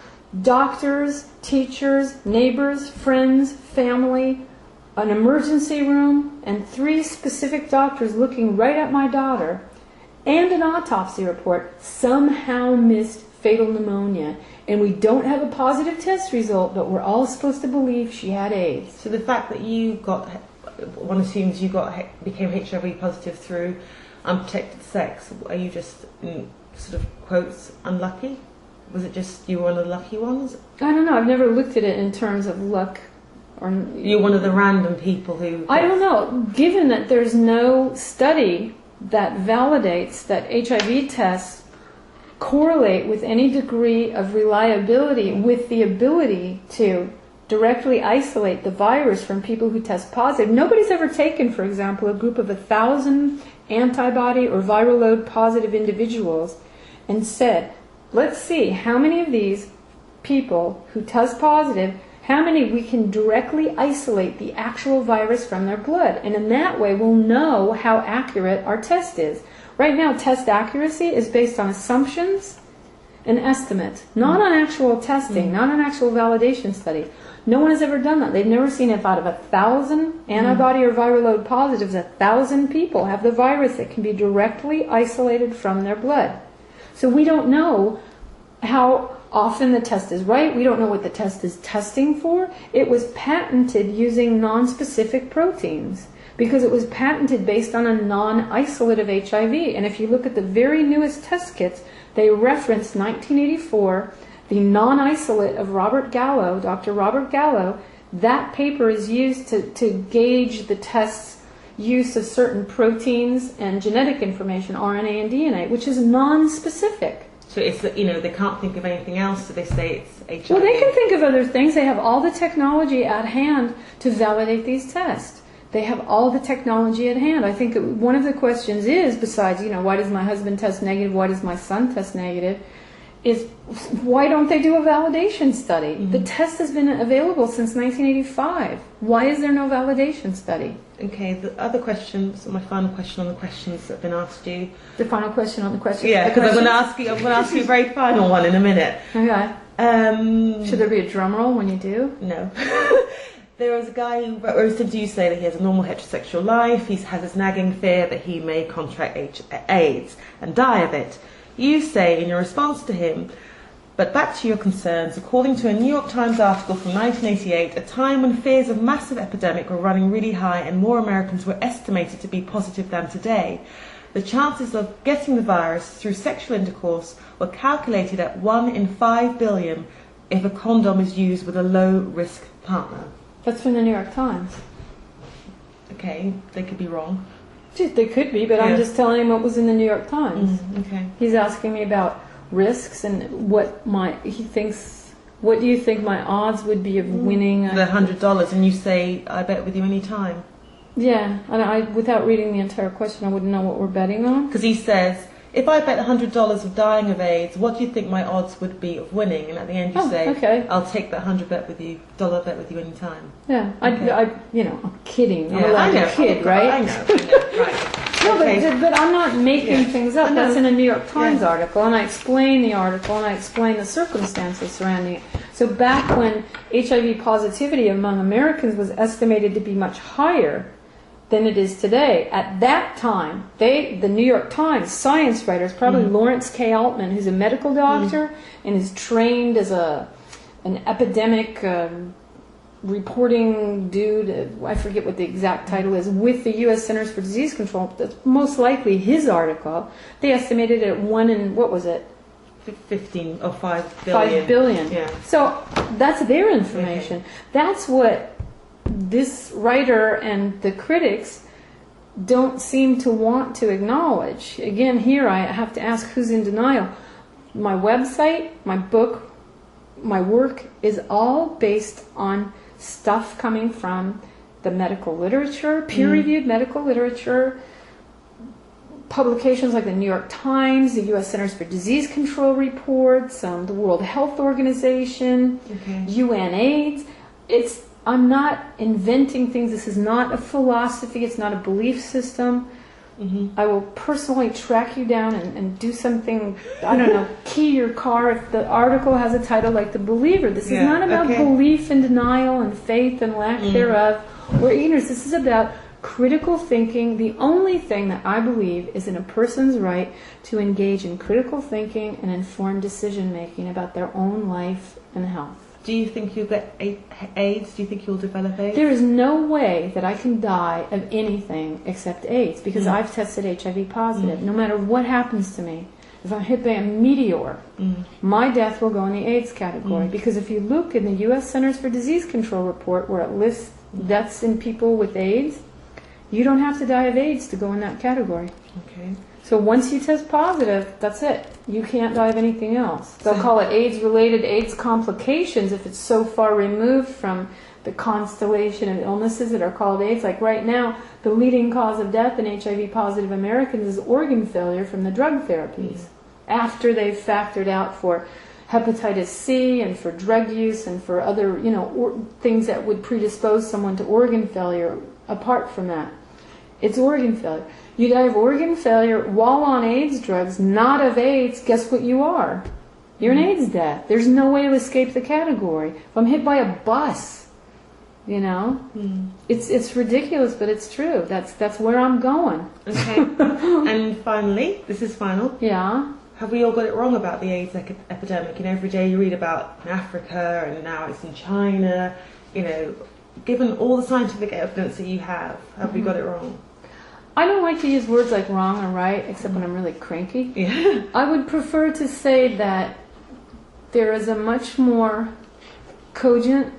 A: doctors, teachers, neighbors, friends, family, an emergency room, and 3 specific doctors looking right at my daughter, and an autopsy report, somehow missed fatal pneumonia. And we don't have a positive test result, but we're all supposed to believe she had AIDS.
B: So the fact that one assumes you became HIV positive through unprotected sex, are you just, sort of quotes, unlucky? Was it just you were one of the lucky ones?
A: I don't know. I've never looked at it in terms of luck.
B: You're one of the random people who...
A: I don't know. Given that there's no study that validates that HIV tests correlate with any degree of reliability with the ability to directly isolate the virus from people who test positive. Nobody's ever taken, for example, a group of 1,000 antibody or viral load positive individuals and said, let's see how many of these people who test positive, how many we can directly isolate the actual virus from their blood. And in that way, we'll know how accurate our test is. Right now, test accuracy is based on assumptions and estimates, not on actual testing, not on actual validation study. No one has ever done that. They've never seen if out of 1,000 antibody or viral load positives, 1,000 people have the virus that can be directly isolated from their blood. So we don't know how often the test is right. We don't know what the test is testing for. It was patented using non-specific proteins, because it was patented based on a non-isolate of HIV. And if you look at the very newest test kits, they reference 1984, the non-isolate of Robert Gallo, Dr. Robert Gallo, that paper is used to gauge the test's use of certain proteins and genetic information, RNA and DNA, which is non-specific.
B: So it's, they can't think of anything else, so they say it's HIV.
A: Well, they can think of other things. They have all the technology at hand to validate these tests. They have all the technology at hand. I think one of the questions is, besides, why does my husband test negative, why does my son test negative, is why don't they do a validation study? The test has been available since 1985. Why is there no validation study?
B: Okay, the other questions, my final question on the questions that have been asked you.
A: The final question on the question?
B: Yeah, because I'm going to ask you a very final one in a minute.
A: Okay. Should there be a drum roll when you do?
B: No. There was a guy who wrote to you say that he has a normal heterosexual life. He has this nagging fear that he may contract AIDS and die of it. You say in your response to him, but back to your concerns, according to a New York Times article from 1988, a time when fears of massive epidemic were running really high and more Americans were estimated to be positive than today, the chances of getting the virus through sexual intercourse were calculated at 1 in 5 billion if a condom is used with a low-risk partner.
A: That's from the New York Times.
B: Okay, they could be wrong.
A: They could be, but I'm just telling him what was in the New York Times.
B: Okay.
A: He's asking me about risks and what do you think my odds would be of winning?
B: The $100, and you say, I bet with you any time.
A: Yeah, and without reading the entire question, I wouldn't know what we're betting on.
B: Because he says, if I bet $100 of dying of AIDS, what do you think my odds would be of winning? And at the end you say,
A: okay.
B: I'll take that $100 bet with you, dollar bet with you any time.
A: Yeah,
B: okay.
A: I'm kidding.
B: Yeah,
A: I'm allowed to kid, right?
B: I know, right.
A: No,
B: okay.
A: but I'm not making things up. That's in a New York Times article, and I explain the article, and I explain the circumstances surrounding it. So back when HIV positivity among Americans was estimated to be much higher than it is today, at that time, the New York Times science writers, probably Lawrence K. Altman, who's a medical doctor and is trained as an epidemic reporting dude, I forget what the exact title is, with the U.S. Centers for Disease Control. That's most likely his article. They estimated it at 1 in, what was it?
B: 15 or 5 billion.
A: 5 billion.
B: Yeah.
A: So that's their information.
B: Okay.
A: That's what this writer and the critics don't seem to want to acknowledge. Again, here I have to ask who's in denial. My website, my book, my work is all based on stuff coming from the medical literature, peer-reviewed medical literature, publications like the New York Times, the U.S. Centers for Disease Control reports, the World Health Organization, UN/AIDS. I'm not inventing things. This is not a philosophy. It's not a belief system. I will personally track you down and do something, I don't know, key your car if the article has a title like The Believer. This is not about belief and denial and faith and lack thereof or ignorance. This is about critical thinking. The only thing that I believe is in a person's right to engage in critical thinking and informed decision making about their own life and health.
B: Do you think you'll get AIDS? Do you think you'll develop AIDS?
A: There is no way that I can die of anything except AIDS because I've tested HIV positive. No matter what happens to me, if I'm hit by a meteor, my death will go in the AIDS category. Because if you look in the U.S. Centers for Disease Control report where it lists deaths in people with AIDS, you don't have to die of AIDS to go in that category.
B: Okay.
A: So once you test positive, that's it. You can't die of anything else. They'll call it AIDS-related AIDS complications if it's so far removed from the constellation of illnesses that are called AIDS. Like right now, the leading cause of death in HIV-positive Americans is organ failure from the drug therapies. After they've factored out for hepatitis C and for drug use and for other, things that would predispose someone to organ failure apart from that. It's organ failure. You die of organ failure while on AIDS drugs, not of AIDS, guess what you are? You're an AIDS death. There's no way to escape the category. If I'm hit by a bus, it's ridiculous, but it's true. That's where I'm going.
B: Okay. And finally, this is final.
A: Yeah.
B: Have we all got it wrong about the AIDS epidemic? Every day you read about in Africa and now it's in China. Given all the scientific evidence that you have we got it wrong?
A: I don't like to use words like wrong or right, except when I'm really cranky.
B: Yeah.
A: I would prefer to say that there is a much more cogent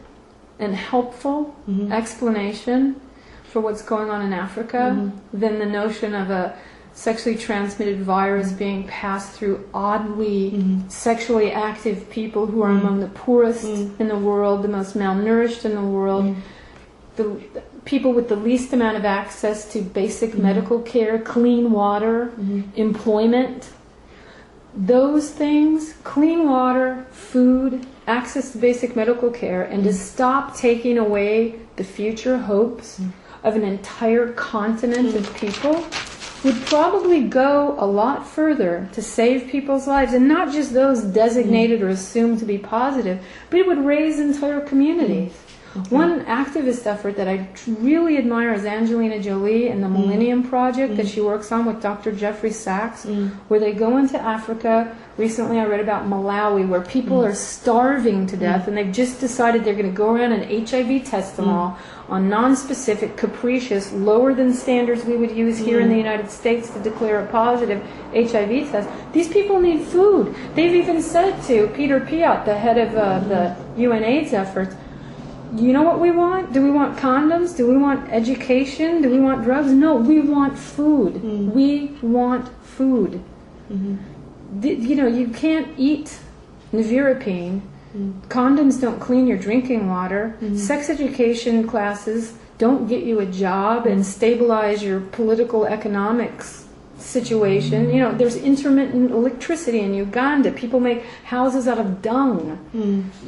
A: and helpful explanation for what's going on in Africa than the notion of a sexually transmitted virus being passed through oddly sexually active people who are among the poorest in the world, the most malnourished in the world, the people with the least amount of access to basic medical care, clean water, employment. Those things, clean water, food, access to basic medical care, and to stop taking away the future hopes of an entire continent of people would probably go a lot further to save people's lives, and not just those designated or assumed to be positive, but it would raise entire communities. One activist effort that I really admire is Angelina Jolie and the Millennium Project that she works on with Dr. Jeffrey Sachs, where they go into Africa. Recently I read about Malawi, where people are starving to death, and they've just decided they're going to go around and HIV test them all on non-specific, capricious, lower than standards we would use here in the United States to declare a positive HIV test. These people need food. They've even said to Peter Piot, the head of the UNAIDS efforts, you know what we want? Do we want condoms? Do we want education? Do we want drugs? No, we want food. We want food. You know, you can't eat nevirapine. Condoms don't clean your drinking water. Sex education classes don't get you a job and stabilize your political economics situation. You know, there's intermittent electricity in Uganda. People make houses out of dung.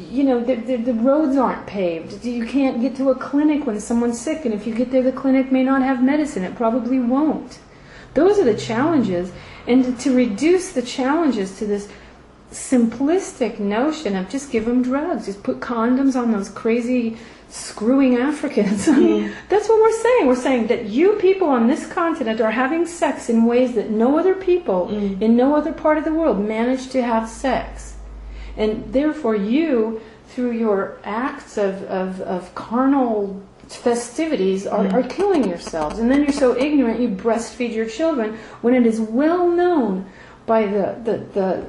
A: You know, the roads aren't paved. You can't get to a clinic when someone's sick, and if you get there, the clinic may not have medicine. It probably won't. Those are the challenges, and to reduce the challenges to this simplistic notion of just give them drugs, just put condoms on those crazy screwing Africans. I mean, that's what we're saying. We're saying that you people on this continent are having sex in ways that no other people in no other part of the world manage to have sex. And therefore you, through your acts of carnal festivities, are killing yourselves. And then you're so ignorant you breastfeed your children when it is well known by the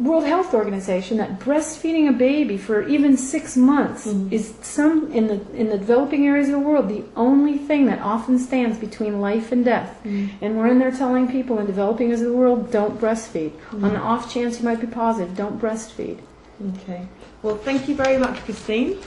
A: World Health Organization that breastfeeding a baby for even 6 months is in the developing areas of the world the only thing that often stands between life and death. And we're in there telling people in developing areas of the world, don't breastfeed. On the off chance you might be positive, don't breastfeed.
B: Okay. Well, thank you very much, Christine.